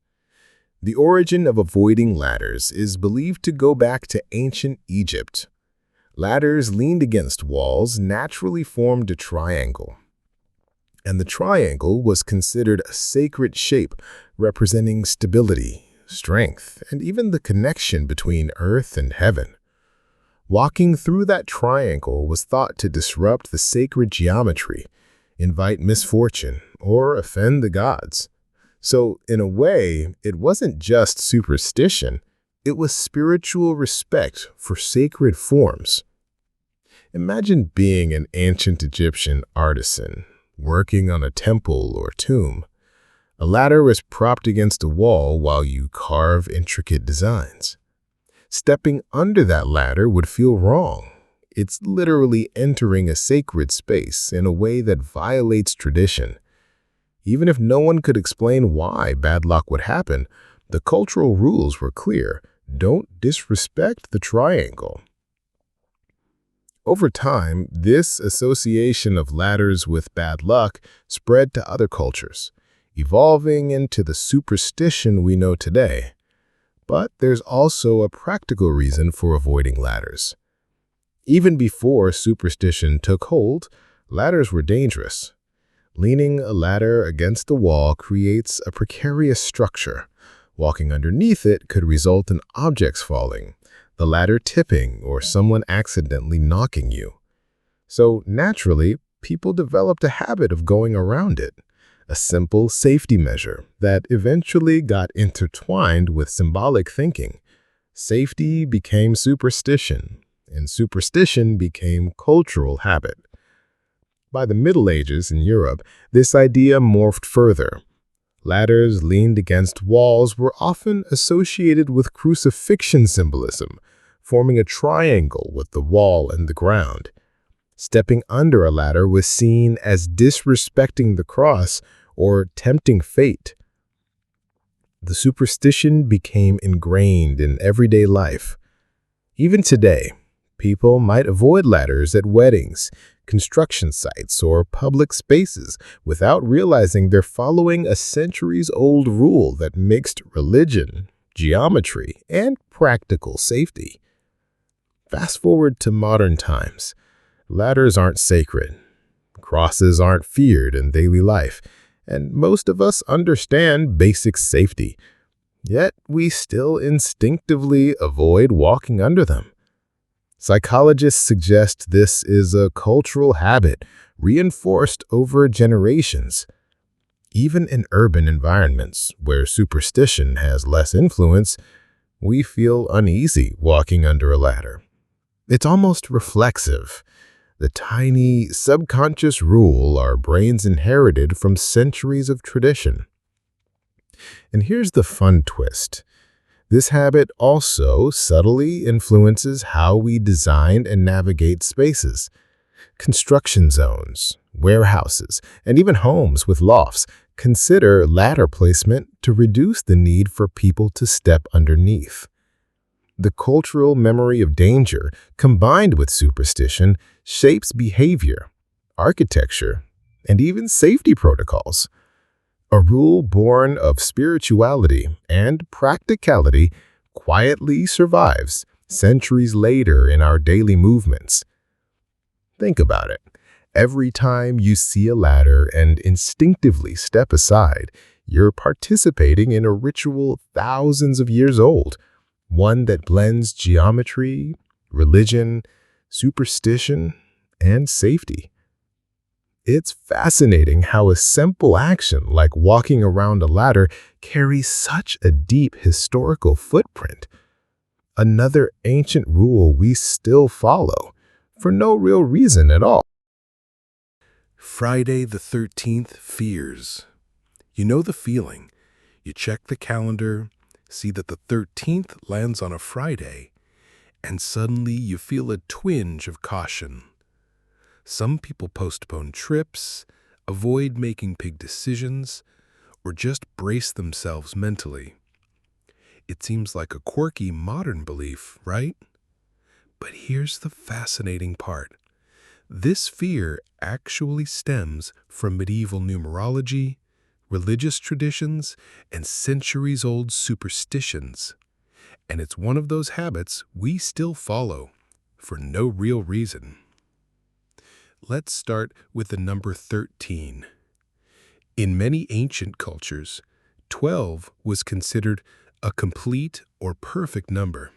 The origin of avoiding ladders is believed to go back to ancient Egypt. Ladders leaned against walls naturally formed a triangle, and the triangle was considered a sacred shape representing stability, strength, and even the connection between earth and heaven. Walking through that triangle was thought to disrupt the sacred geometry, invite misfortune, or offend the gods. So, in a way, it wasn't just superstition, It was spiritual respect for sacred forms. Imagine being an ancient Egyptian artisan working on a temple or tomb. A ladder is propped against a wall while you carve intricate designs. Stepping under that ladder would feel wrong. It's literally entering a sacred space in a way that violates tradition. Even if no one could explain why bad luck would happen, the cultural rules were clear. Don't disrespect the triangle. Over time, this association of ladders with bad luck spread to other cultures, evolving into the superstition we know today. But there's also a practical reason for avoiding ladders. Even before superstition took hold, ladders were dangerous. Leaning a ladder against a wall creates a precarious structure. Walking underneath it could result in objects falling, the ladder tipping, or someone accidentally knocking you. So naturally, people developed a habit of going around it, a simple safety measure that eventually got intertwined with symbolic thinking. Safety became superstition, and superstition became cultural habit. By the Middle Ages in Europe, this idea morphed further. Ladders leaned against walls were often associated with crucifixion symbolism, forming a triangle with the wall and the ground. Stepping under a ladder was seen as disrespecting the cross or tempting fate. The superstition became ingrained in everyday life. Even today, people might avoid ladders at weddings, construction sites, or public spaces without realizing they're following a centuries-old rule that mixed religion, geometry, and practical safety. Fast forward to modern times. Ladders aren't sacred. Crosses aren't feared in daily life, and most of us understand basic safety. Yet we still instinctively avoid walking under them. Psychologists suggest this is a cultural habit reinforced over generations. Even in urban environments where superstition has less influence, we feel uneasy walking under a ladder. It's almost reflexive, the tiny, subconscious rule our brains inherited from centuries of tradition. And here's the fun twist. This habit also subtly influences how we design and navigate spaces. Construction zones, warehouses, and even homes with lofts consider ladder placement to reduce the need for people to step underneath. The cultural memory of danger, combined with superstition, shapes behavior, architecture, and even safety protocols. A rule born of spirituality and practicality quietly survives centuries later in our daily movements. Think about it. Every time you see a ladder and instinctively step aside, you're participating in a ritual thousands of years old, one that blends geometry, religion, superstition, and safety. It's fascinating how a simple action like walking around a ladder carries such a deep historical footprint. Another ancient rule we still follow, for no real reason at all. Friday the 13th fears. You know the feeling. You check the calendar, see that the 13th lands on a Friday, and suddenly you feel a twinge of caution. Some people postpone trips, avoid making big decisions, or just brace themselves mentally. It seems like a quirky modern belief, right? But here's the fascinating part. This fear actually stems from medieval numerology, religious traditions, and centuries-old superstitions. And it's one of those habits we still follow for no real reason. Let's start with the number 13. In many ancient cultures, 12 was considered a complete or perfect number.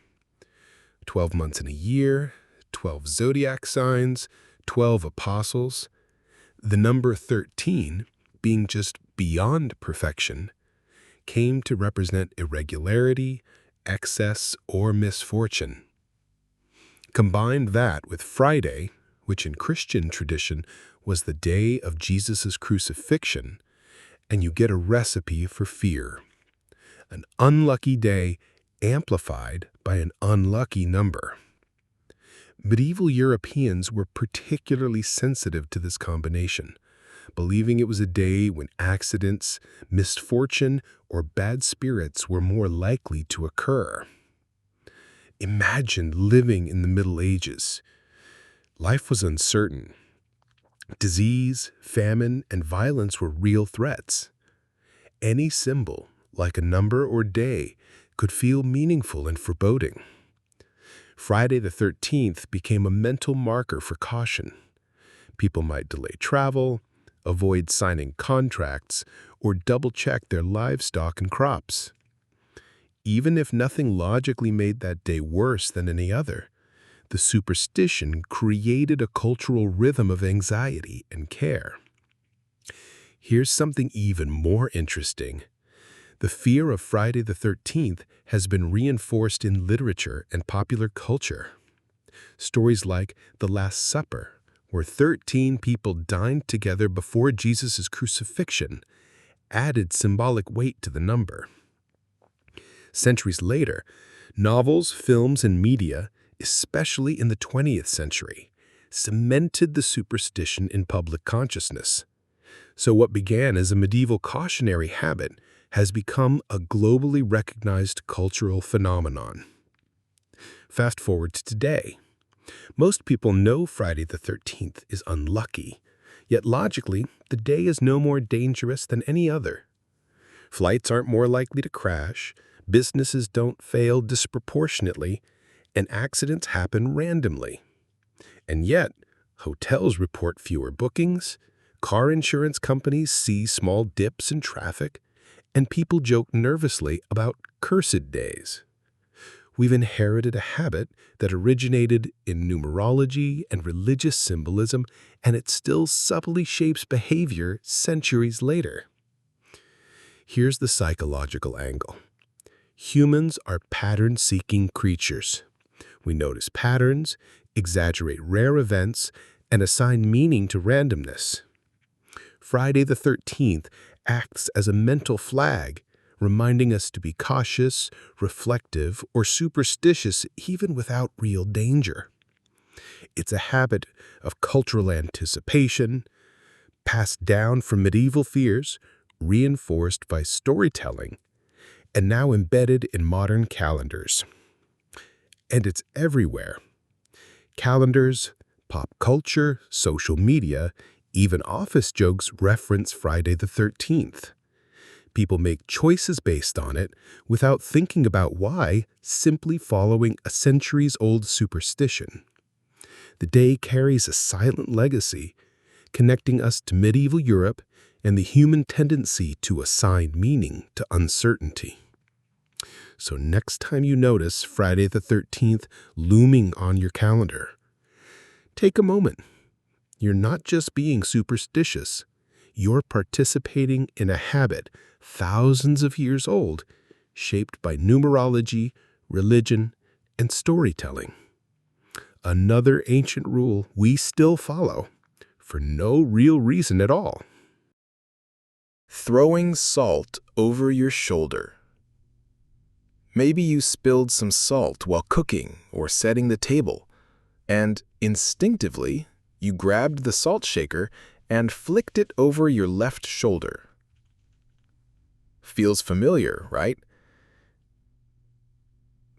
12 months in a year, 12 zodiac signs, 12 apostles. The number 13, being just beyond perfection, came to represent irregularity excess or misfortune. Combine that with Friday, which in Christian tradition was the day of Jesus' crucifixion, and you get a recipe for fear. An unlucky day amplified by an unlucky number. Medieval Europeans were particularly sensitive to this combination, believing it was a day when accidents, misfortune, or bad spirits were more likely to occur. Imagine living in the Middle Ages. Life was uncertain. Disease, famine, and violence were real threats. Any symbol, like a number or day, could feel meaningful and foreboding. Friday the 13th became a mental marker for caution. People might delay travel, avoid signing contracts, or double-check their livestock and crops. Even if nothing logically made that day worse than any other, the superstition created a cultural rhythm of anxiety and care. Here's something even more interesting. The fear of Friday the 13th has been reinforced in literature and popular culture. Stories like The Last Supper, where 13 people dined together before Jesus' crucifixion, added symbolic weight to the number. Centuries later, novels, films, and media, especially in the 20th century, cemented the superstition in public consciousness. So what began as a medieval cautionary habit has become a globally recognized cultural phenomenon. Fast forward to today. Most people know Friday the 13th is unlucky, yet logically, the day is no more dangerous than any other. Flights aren't more likely to crash, businesses don't fail disproportionately, and accidents happen randomly. And yet, hotels report fewer bookings, car insurance companies see small dips in traffic, and people joke nervously about cursed days. We've inherited a habit that originated in numerology and religious symbolism, and it still subtly shapes behavior centuries later. Here's the psychological angle. Humans are pattern-seeking creatures. We notice patterns, exaggerate rare events, and assign meaning to randomness. Friday the 13th acts as a mental flag, reminding us to be cautious, reflective, or superstitious even without real danger. It's a habit of cultural anticipation, passed down from medieval fears, reinforced by storytelling, and now embedded in modern calendars. And it's everywhere. Calendars, pop culture, social media, even office jokes reference Friday the 13th. People make choices based on it without thinking about why, simply following a centuries-old superstition. The day carries a silent legacy, connecting us to medieval Europe and the human tendency to assign meaning to uncertainty. So next time you notice Friday the 13th looming on your calendar, take a moment. You're not just being superstitious. You're participating in a habit thousands of years old, shaped by numerology, religion, and storytelling. Another ancient rule we still follow, for no real reason at all. Throwing salt over your shoulder. Maybe you spilled some salt while cooking or setting the table, and instinctively, you grabbed the salt shaker and flicked it over your left shoulder. Feels familiar, right?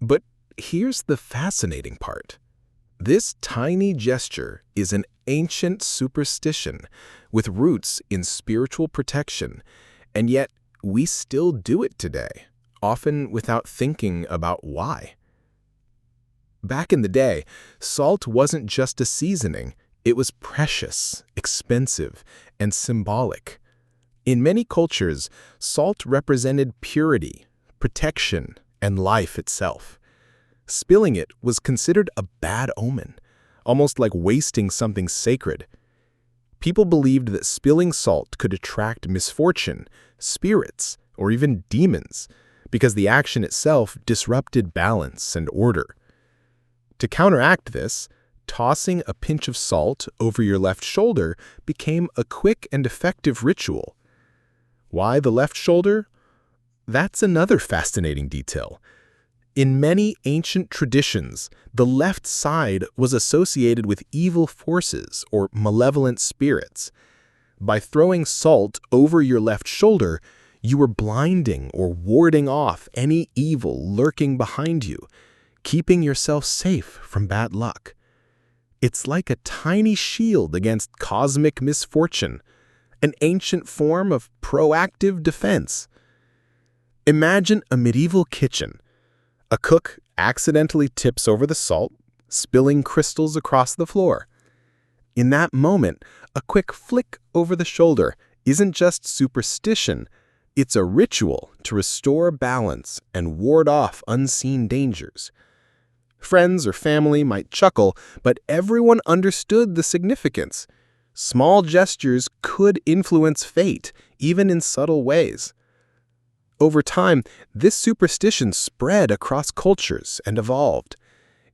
But here's the fascinating part. This tiny gesture is an ancient superstition with roots in spiritual protection, and yet we still do it today, often without thinking about why. Back in the day, salt wasn't just a seasoning. It was precious, expensive, and symbolic. In many cultures, salt represented purity, protection, and life itself. Spilling it was considered a bad omen, almost like wasting something sacred. People believed that spilling salt could attract misfortune, spirits, or even demons, because the action itself disrupted balance and order. To counteract this, tossing a pinch of salt over your left shoulder became a quick and effective ritual. Why the left shoulder? That's another fascinating detail. In many ancient traditions, the left side was associated with evil forces or malevolent spirits. By throwing salt over your left shoulder, you were blinding or warding off any evil lurking behind you, keeping yourself safe from bad luck. It's like a tiny shield against cosmic misfortune, an ancient form of proactive defense. Imagine a medieval kitchen. A cook accidentally tips over the salt, spilling crystals across the floor. In that moment, a quick flick over the shoulder isn't just superstition, it's a ritual to restore balance and ward off unseen dangers. Friends or family might chuckle, but everyone understood the significance. Small gestures could influence fate, even in subtle ways. Over time, this superstition spread across cultures and evolved.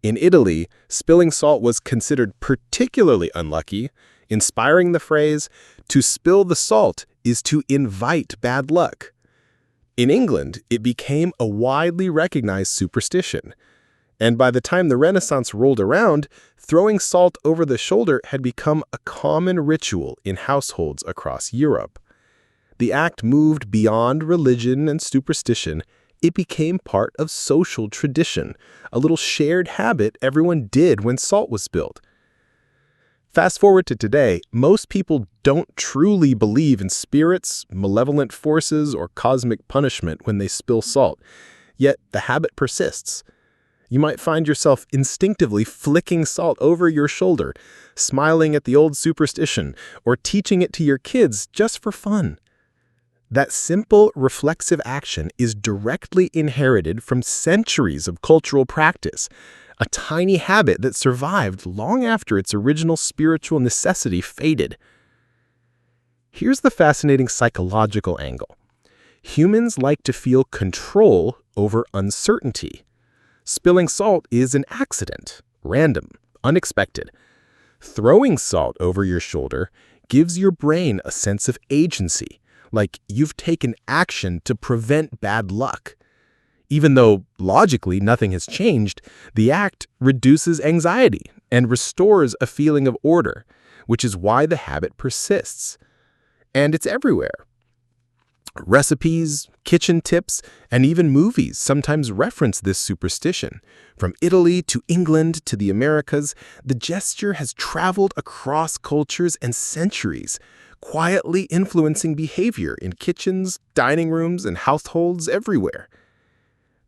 In Italy, spilling salt was considered particularly unlucky, inspiring the phrase, "To spill the salt is to invite bad luck." In England, it became a widely recognized superstition. And by the time the Renaissance rolled around, throwing salt over the shoulder had become a common ritual in households across Europe. The act moved beyond religion and superstition. It became part of social tradition, a little shared habit everyone did when salt was spilled. Fast forward to today, most people don't truly believe in spirits, malevolent forces, or cosmic punishment when they spill salt, yet the habit persists. You might find yourself instinctively flicking salt over your shoulder, smiling at the old superstition, or teaching it to your kids just for fun. That simple, reflexive action is directly inherited from centuries of cultural practice, a tiny habit that survived long after its original spiritual necessity faded. Here's the fascinating psychological angle. Humans like to feel control over uncertainty. Spilling salt is an accident, random, unexpected. Throwing salt over your shoulder gives your brain a sense of agency, like you've taken action to prevent bad luck. Even though logically nothing has changed, the act reduces anxiety and restores a feeling of order, which is why the habit persists. And it's everywhere. Recipes, kitchen tips, and even movies sometimes reference this superstition. From Italy to England to the Americas, the gesture has traveled across cultures and centuries, quietly influencing behavior in kitchens, dining rooms, and households everywhere.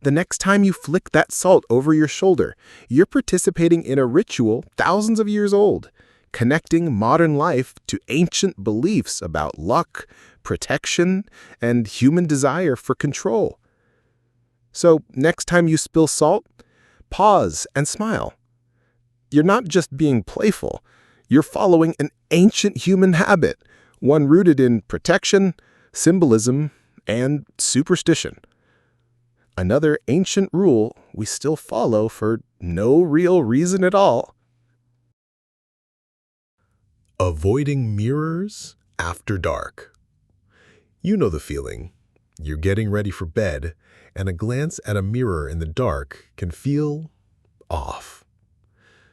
The next time you flick that salt over your shoulder, you're participating in a ritual thousands of years old, connecting modern life to ancient beliefs about luck, protection, and human desire for control. So, next time you spill salt, pause and smile. You're not just being playful, you're following an ancient human habit, one rooted in protection, symbolism, and superstition. Another ancient rule we still follow for no real reason at all. Avoiding mirrors after dark. You know the feeling. You're getting ready for bed, and a glance at a mirror in the dark can feel off.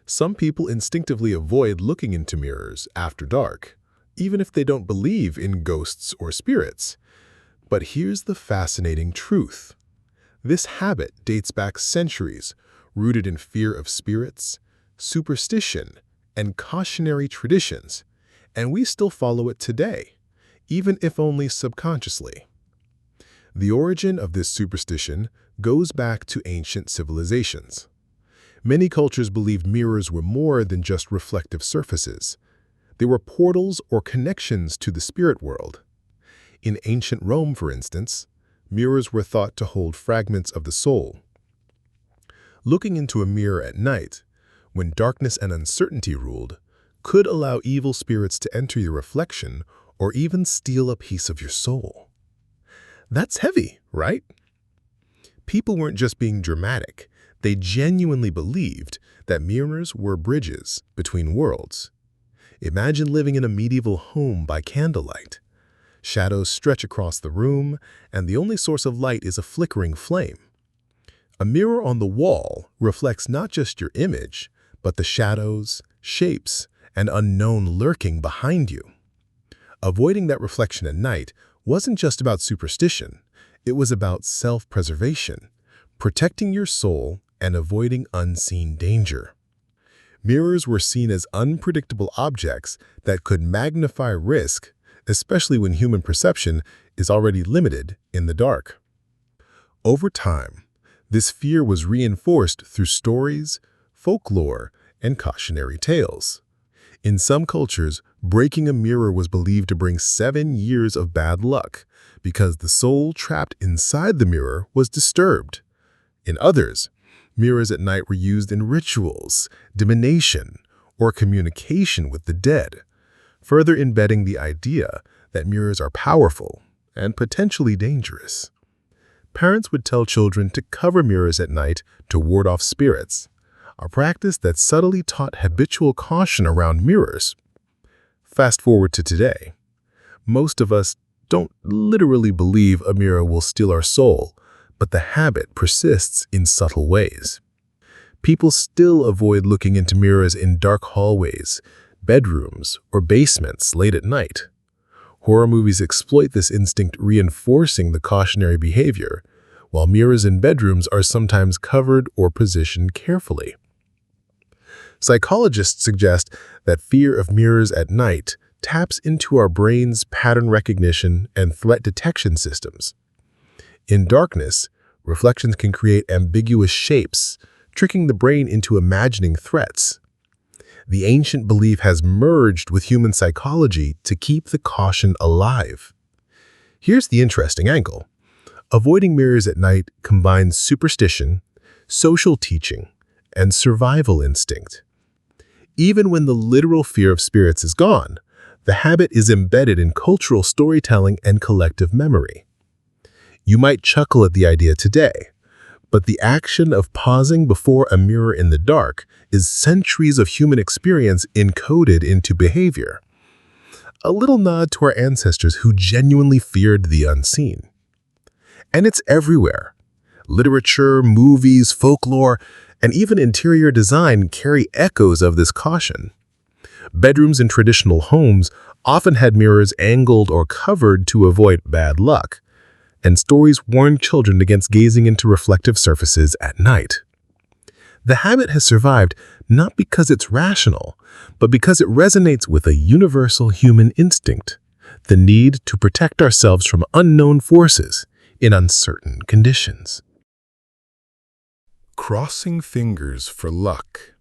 Some people instinctively avoid looking into mirrors after dark, even if they don't believe in ghosts or spirits. But here's the fascinating truth. This habit dates back centuries, rooted in fear of spirits, superstition, and cautionary traditions, and we still follow it today, even if only subconsciously. The origin of this superstition goes back to ancient civilizations. Many cultures believed mirrors were more than just reflective surfaces. They were portals or connections to the spirit world. In ancient Rome, for instance, mirrors were thought to hold fragments of the soul. Looking into a mirror at night, when darkness and uncertainty ruled, could allow evil spirits to enter your reflection or even steal a piece of your soul. That's heavy, right? People weren't just being dramatic. They genuinely believed that mirrors were bridges between worlds. Imagine living in a medieval home by candlelight. Shadows stretch across the room, and the only source of light is a flickering flame. A mirror on the wall reflects not just your image, but the shadows, shapes, and unknown lurking behind you. Avoiding that reflection at night wasn't just about superstition. It was about self-preservation, protecting your soul and avoiding unseen danger. Mirrors were seen as unpredictable objects that could magnify risk, especially when human perception is already limited in the dark. Over time, this fear was reinforced through stories, folklore, and cautionary tales. In some cultures, breaking a mirror was believed to bring 7 years of bad luck because the soul trapped inside the mirror was disturbed. In others, mirrors at night were used in rituals, divination, or communication with the dead, further embedding the idea that mirrors are powerful and potentially dangerous. Parents would tell children to cover mirrors at night to ward off spirits, a practice that subtly taught habitual caution around mirrors. Fast forward to today. Most of us don't literally believe a mirror will steal our soul, but the habit persists in subtle ways. People still avoid looking into mirrors in dark hallways, bedrooms, or basements late at night. Horror movies exploit this instinct, reinforcing the cautionary behavior, while mirrors in bedrooms are sometimes covered or positioned carefully. Psychologists suggest that fear of mirrors at night taps into our brain's pattern recognition and threat detection systems. In darkness, reflections can create ambiguous shapes, tricking the brain into imagining threats. The ancient belief has merged with human psychology to keep the caution alive. Here's the interesting angle. Avoiding mirrors at night combines superstition, social teaching, and survival instinct. Even when the literal fear of spirits is gone, the habit is embedded in cultural storytelling and collective memory. You might chuckle at the idea today, but the action of pausing before a mirror in the dark is centuries of human experience encoded into behavior. A little nod to our ancestors who genuinely feared the unseen. And it's everywhere. Literature, movies, folklore, and even interior design carry echoes of this caution. Bedrooms in traditional homes often had mirrors angled or covered to avoid bad luck, and stories warned children against gazing into reflective surfaces at night. The habit has survived not because it's rational, but because it resonates with a universal human instinct, the need to protect ourselves from unknown forces in uncertain conditions. Crossing fingers for luck.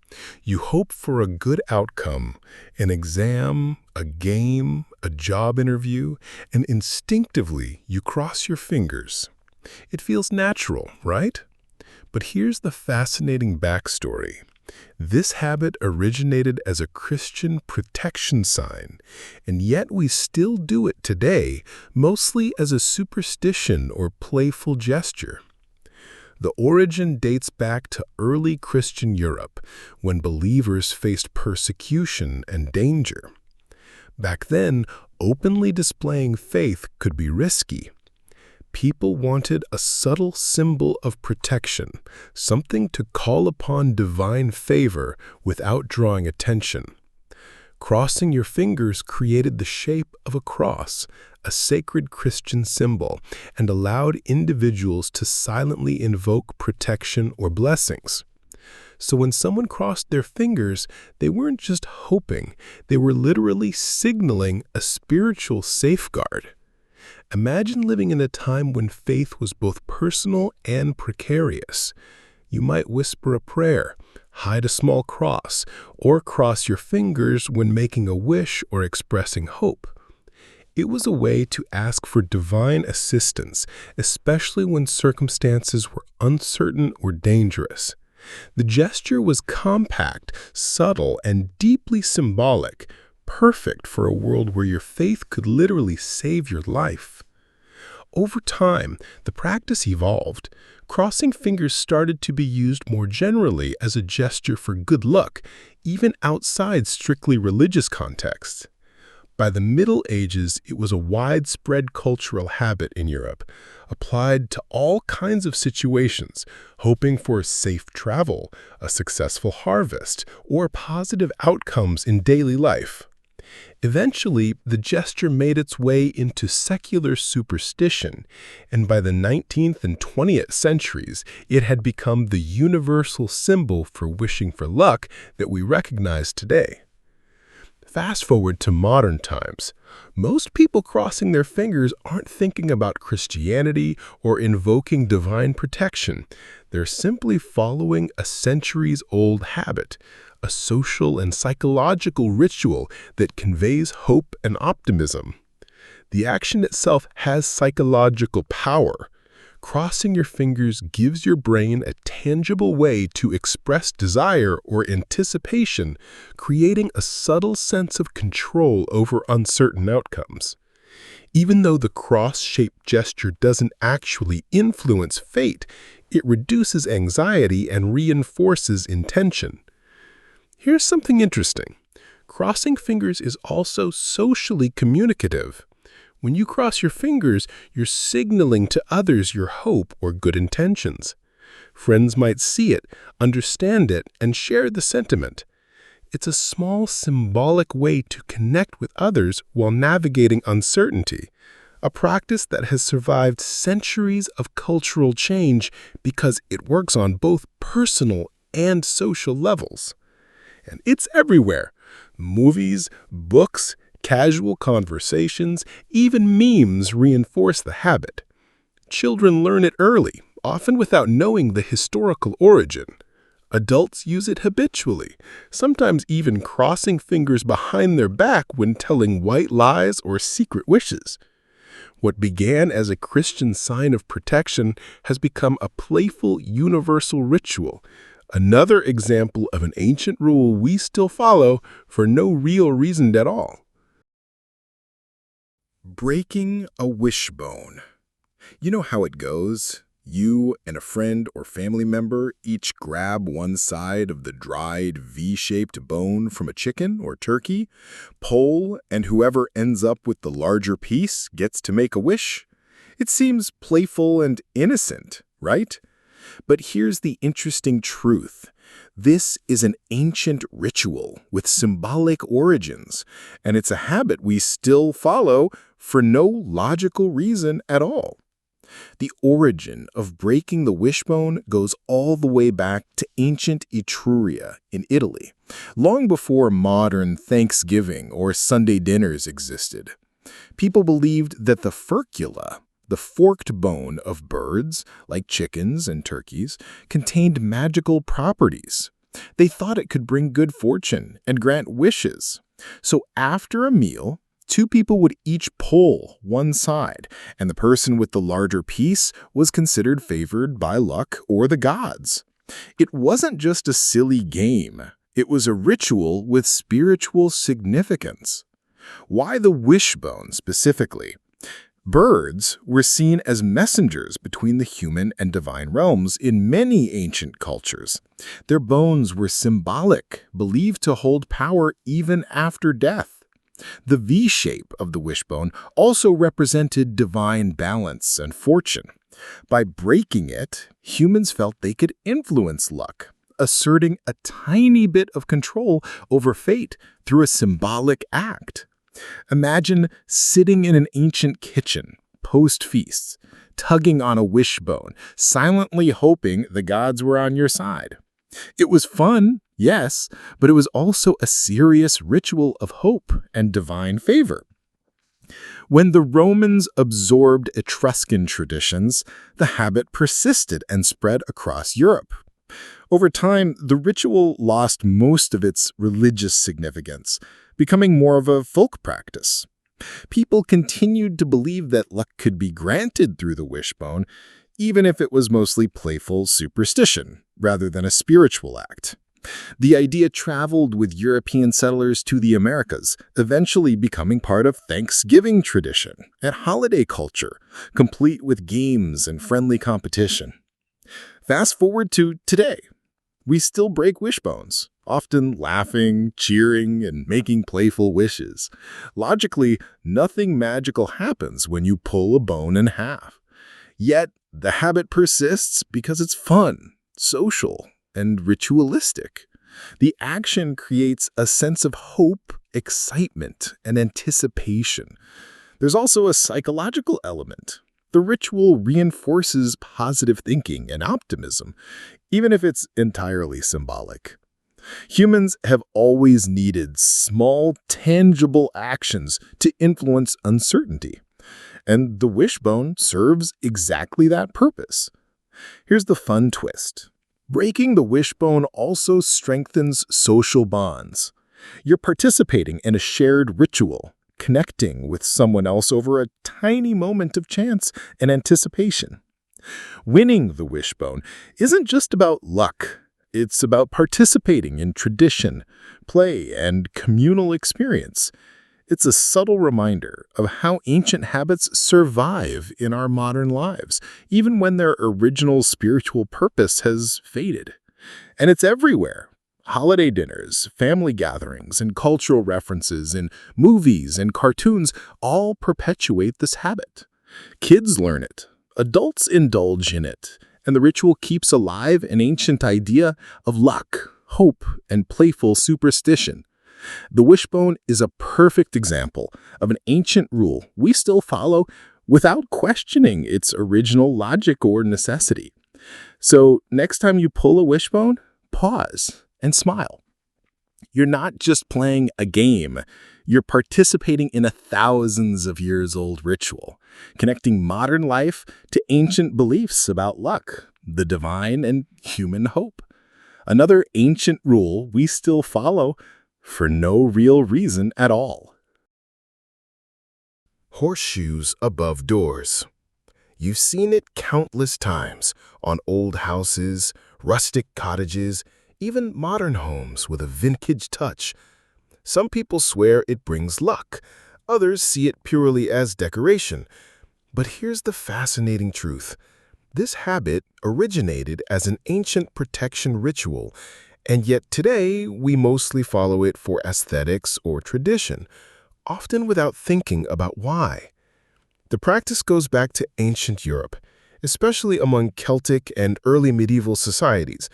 You hope for a good outcome, an exam, a game, a job interview, and instinctively you cross your fingers. It feels natural, right? But here's the fascinating backstory. This habit originated as a Christian protection sign, and yet we still do it today, mostly as a superstition or playful gesture. The origin dates back to early Christian Europe, when believers faced persecution and danger. Back then, openly displaying faith could be risky. People wanted a subtle symbol of protection, something to call upon divine favor without drawing attention. Crossing your fingers created the shape of a cross, a sacred Christian symbol, and allowed individuals to silently invoke protection or blessings. So when someone crossed their fingers, they weren't just hoping, they were literally signaling a spiritual safeguard. Imagine living in a time when faith was both personal and precarious. You might whisper a prayer, hide a small cross, or cross your fingers when making a wish or expressing hope. It was a way to ask for divine assistance, especially when circumstances were uncertain or dangerous. The gesture was compact, subtle, and deeply symbolic, perfect for a world where your faith could literally save your life. Over time, the practice evolved. Crossing fingers started to be used more generally as a gesture for good luck, even outside strictly religious contexts. By the Middle Ages, it was a widespread cultural habit in Europe, applied to all kinds of situations, hoping for safe travel, a successful harvest, or positive outcomes in daily life. Eventually, the gesture made its way into secular superstition, and by the 19th and 20th centuries, it had become the universal symbol for wishing for luck that we recognize today. Fast forward to modern times. Most people crossing their fingers aren't thinking about Christianity or invoking divine protection. They're simply following a centuries-old habit, a social and psychological ritual that conveys hope and optimism. The action itself has psychological power. Crossing your fingers gives your brain a tangible way to express desire or anticipation, creating a subtle sense of control over uncertain outcomes. Even though the cross-shaped gesture doesn't actually influence fate, it reduces anxiety and reinforces intention. Here's something interesting. Crossing fingers is also socially communicative. When you cross your fingers, you're signaling to others your hope or good intentions. Friends might see it, understand it, and share the sentiment. It's a small symbolic way to connect with others while navigating uncertainty, a practice that has survived centuries of cultural change because it works on both personal and social levels. And it's everywhere. Movies, books, casual conversations, even memes reinforce the habit. Children learn it early, often without knowing the historical origin. Adults use it habitually, sometimes even crossing fingers behind their back when telling white lies or secret wishes. What began as a Christian sign of protection has become a playful, universal ritual, another example of an ancient rule we still follow for no real reason at all. Breaking a wishbone. You know how it goes. You and a friend or family member each grab one side of the dried V-shaped bone from a chicken or turkey, pull, and whoever ends up with the larger piece gets to make a wish. It seems playful and innocent, right? But here's the interesting truth. This is an ancient ritual with symbolic origins, and it's a habit we still follow for no logical reason at all. The origin of breaking the wishbone goes all the way back to ancient Etruria in Italy, long before modern Thanksgiving or Sunday dinners existed. People believed that the furcula, the forked bone of birds, like chickens and turkeys, contained magical properties. They thought it could bring good fortune and grant wishes. So after a meal, two people would each pull one side, and the person with the larger piece was considered favored by luck or the gods. It wasn't just a silly game. It was a ritual with spiritual significance. Why the wishbone specifically? Birds were seen as messengers between the human and divine realms in many ancient cultures. Their bones were symbolic, believed to hold power even after death. The V-shape of the wishbone also represented divine balance and fortune. By breaking it, humans felt they could influence luck, asserting a tiny bit of control over fate through a symbolic act. Imagine sitting in an ancient kitchen, post-feast, tugging on a wishbone, silently hoping the gods were on your side. It was fun, yes, but it was also a serious ritual of hope and divine favor. When the Romans absorbed Etruscan traditions, the habit persisted and spread across Europe. Over time, the ritual lost most of its religious significance, becoming more of a folk practice. People continued to believe that luck could be granted through the wishbone, even if it was mostly playful superstition rather than a spiritual act. The idea traveled with European settlers to the Americas, eventually becoming part of Thanksgiving tradition and holiday culture, complete with games and friendly competition. Fast forward to today. We still break wishbones, often laughing, cheering, and making playful wishes. Logically, nothing magical happens when you pull a bone in half. Yet, the habit persists because it's fun, social, and ritualistic. The action creates a sense of hope, excitement, and anticipation. There's also a psychological element. The ritual reinforces positive thinking and optimism, even if it's entirely symbolic. Humans have always needed small, tangible actions to influence uncertainty, and the wishbone serves exactly that purpose. Here's the fun twist. Breaking the wishbone also strengthens social bonds. You're participating in a shared ritual, connecting with someone else over a tiny moment of chance and anticipation. Winning the wishbone isn't just about luck. It's about participating in tradition, play, and communal experience. It's a subtle reminder of how ancient habits survive in our modern lives, even when their original spiritual purpose has faded. And it's everywhere. Holiday dinners, family gatherings, and cultural references in movies and cartoons all perpetuate this habit. Kids learn it, adults indulge in it, and the ritual keeps alive an ancient idea of luck, hope, and playful superstition. The wishbone is a perfect example of an ancient rule we still follow without questioning its original logic or necessity. So next time you pull a wishbone, pause and smile. You're not just playing a game, you're participating in a thousands of years old ritual, connecting modern life to ancient beliefs about luck, the divine, and human hope. Another ancient rule we still follow for no real reason at all. Horseshoes above doors. You've seen it countless times on old houses, rustic cottages, even modern homes with a vintage touch. Some people swear it brings luck. Others see it purely as decoration. But here's the fascinating truth. This habit originated as an ancient protection ritual, and yet today we mostly follow it for aesthetics or tradition, often without thinking about why. The practice goes back to ancient Europe, especially among Celtic and early medieval societies.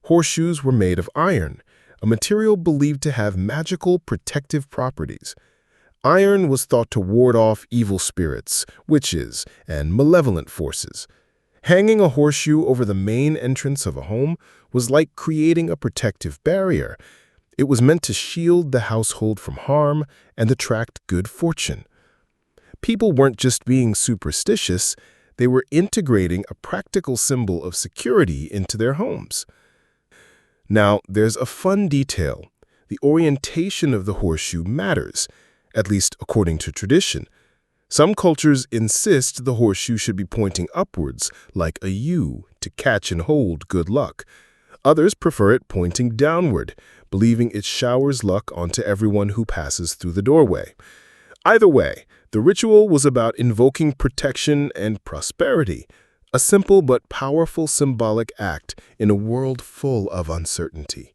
Horseshoes were made of iron, a material believed to have magical protective properties. Iron was thought to ward off evil spirits, witches, and malevolent forces. Hanging a horseshoe over the main entrance of a home was like creating a protective barrier. It was meant to shield the household from harm and attract good fortune. People weren't just being superstitious, they were integrating a practical symbol of security into their homes. Now, there's a fun detail. The orientation of the horseshoe matters, at least according to tradition. Some cultures insist the horseshoe should be pointing upwards, like a U, to catch and hold good luck. Others prefer it pointing downward, believing it showers luck onto everyone who passes through the doorway. Either way, the ritual was about invoking protection and prosperity, a simple but powerful symbolic act in a world full of uncertainty.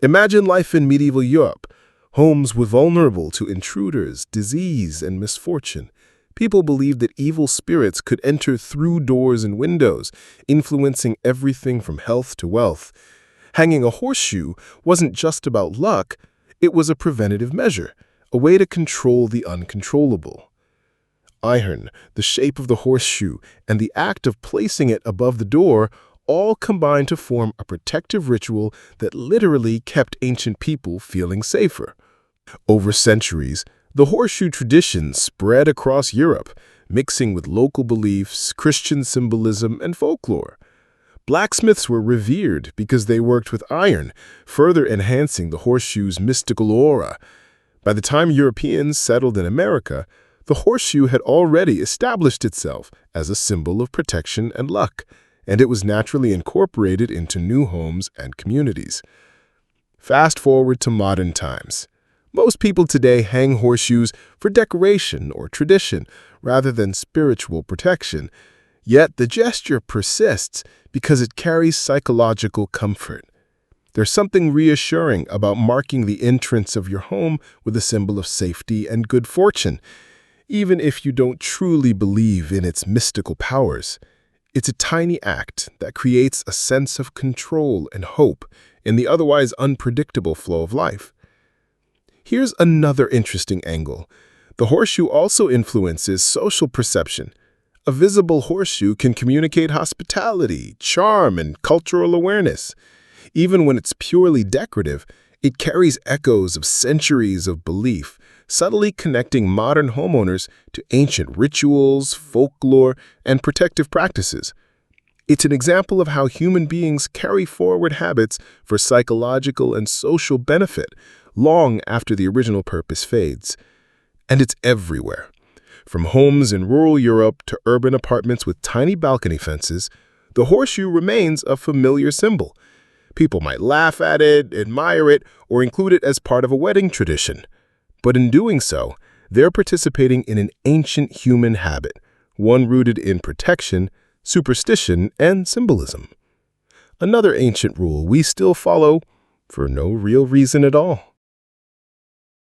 Imagine life in medieval Europe. Homes were vulnerable to intruders, disease, and misfortune. People believed that evil spirits could enter through doors and windows, influencing everything from health to wealth. Hanging a horseshoe wasn't just about luck, it was a preventative measure, a way to control the uncontrollable. Iron, the shape of the horseshoe, and the act of placing it above the door all combined to form a protective ritual that literally kept ancient people feeling safer. Over centuries, the horseshoe tradition spread across Europe, mixing with local beliefs, Christian symbolism, and folklore. Blacksmiths were revered because they worked with iron, further enhancing the horseshoe's mystical aura. By the time Europeans settled in America, the horseshoe had already established itself as a symbol of protection and luck, and it was naturally incorporated into new homes and communities. Fast forward to modern times. Most people today hang horseshoes for decoration or tradition rather than spiritual protection, yet the gesture persists because it carries psychological comfort. There's something reassuring about marking the entrance of your home with a symbol of safety and good fortune, even if you don't truly believe in its mystical powers. It's a tiny act that creates a sense of control and hope in the otherwise unpredictable flow of life. Here's another interesting angle. The horseshoe also influences social perception. A visible horseshoe can communicate hospitality, charm, and cultural awareness. Even when it's purely decorative, it carries echoes of centuries of belief, subtly connecting modern homeowners to ancient rituals, folklore, and protective practices. It's an example of how human beings carry forward habits for psychological and social benefit long after the original purpose fades. And it's everywhere. From homes in rural Europe to urban apartments with tiny balcony fences, the horseshoe remains a familiar symbol. People might laugh at it, admire it, or include it as part of a wedding tradition. But in doing so, they're participating in an ancient human habit, one rooted in protection, superstition, and symbolism. Another ancient rule we still follow for no real reason at all.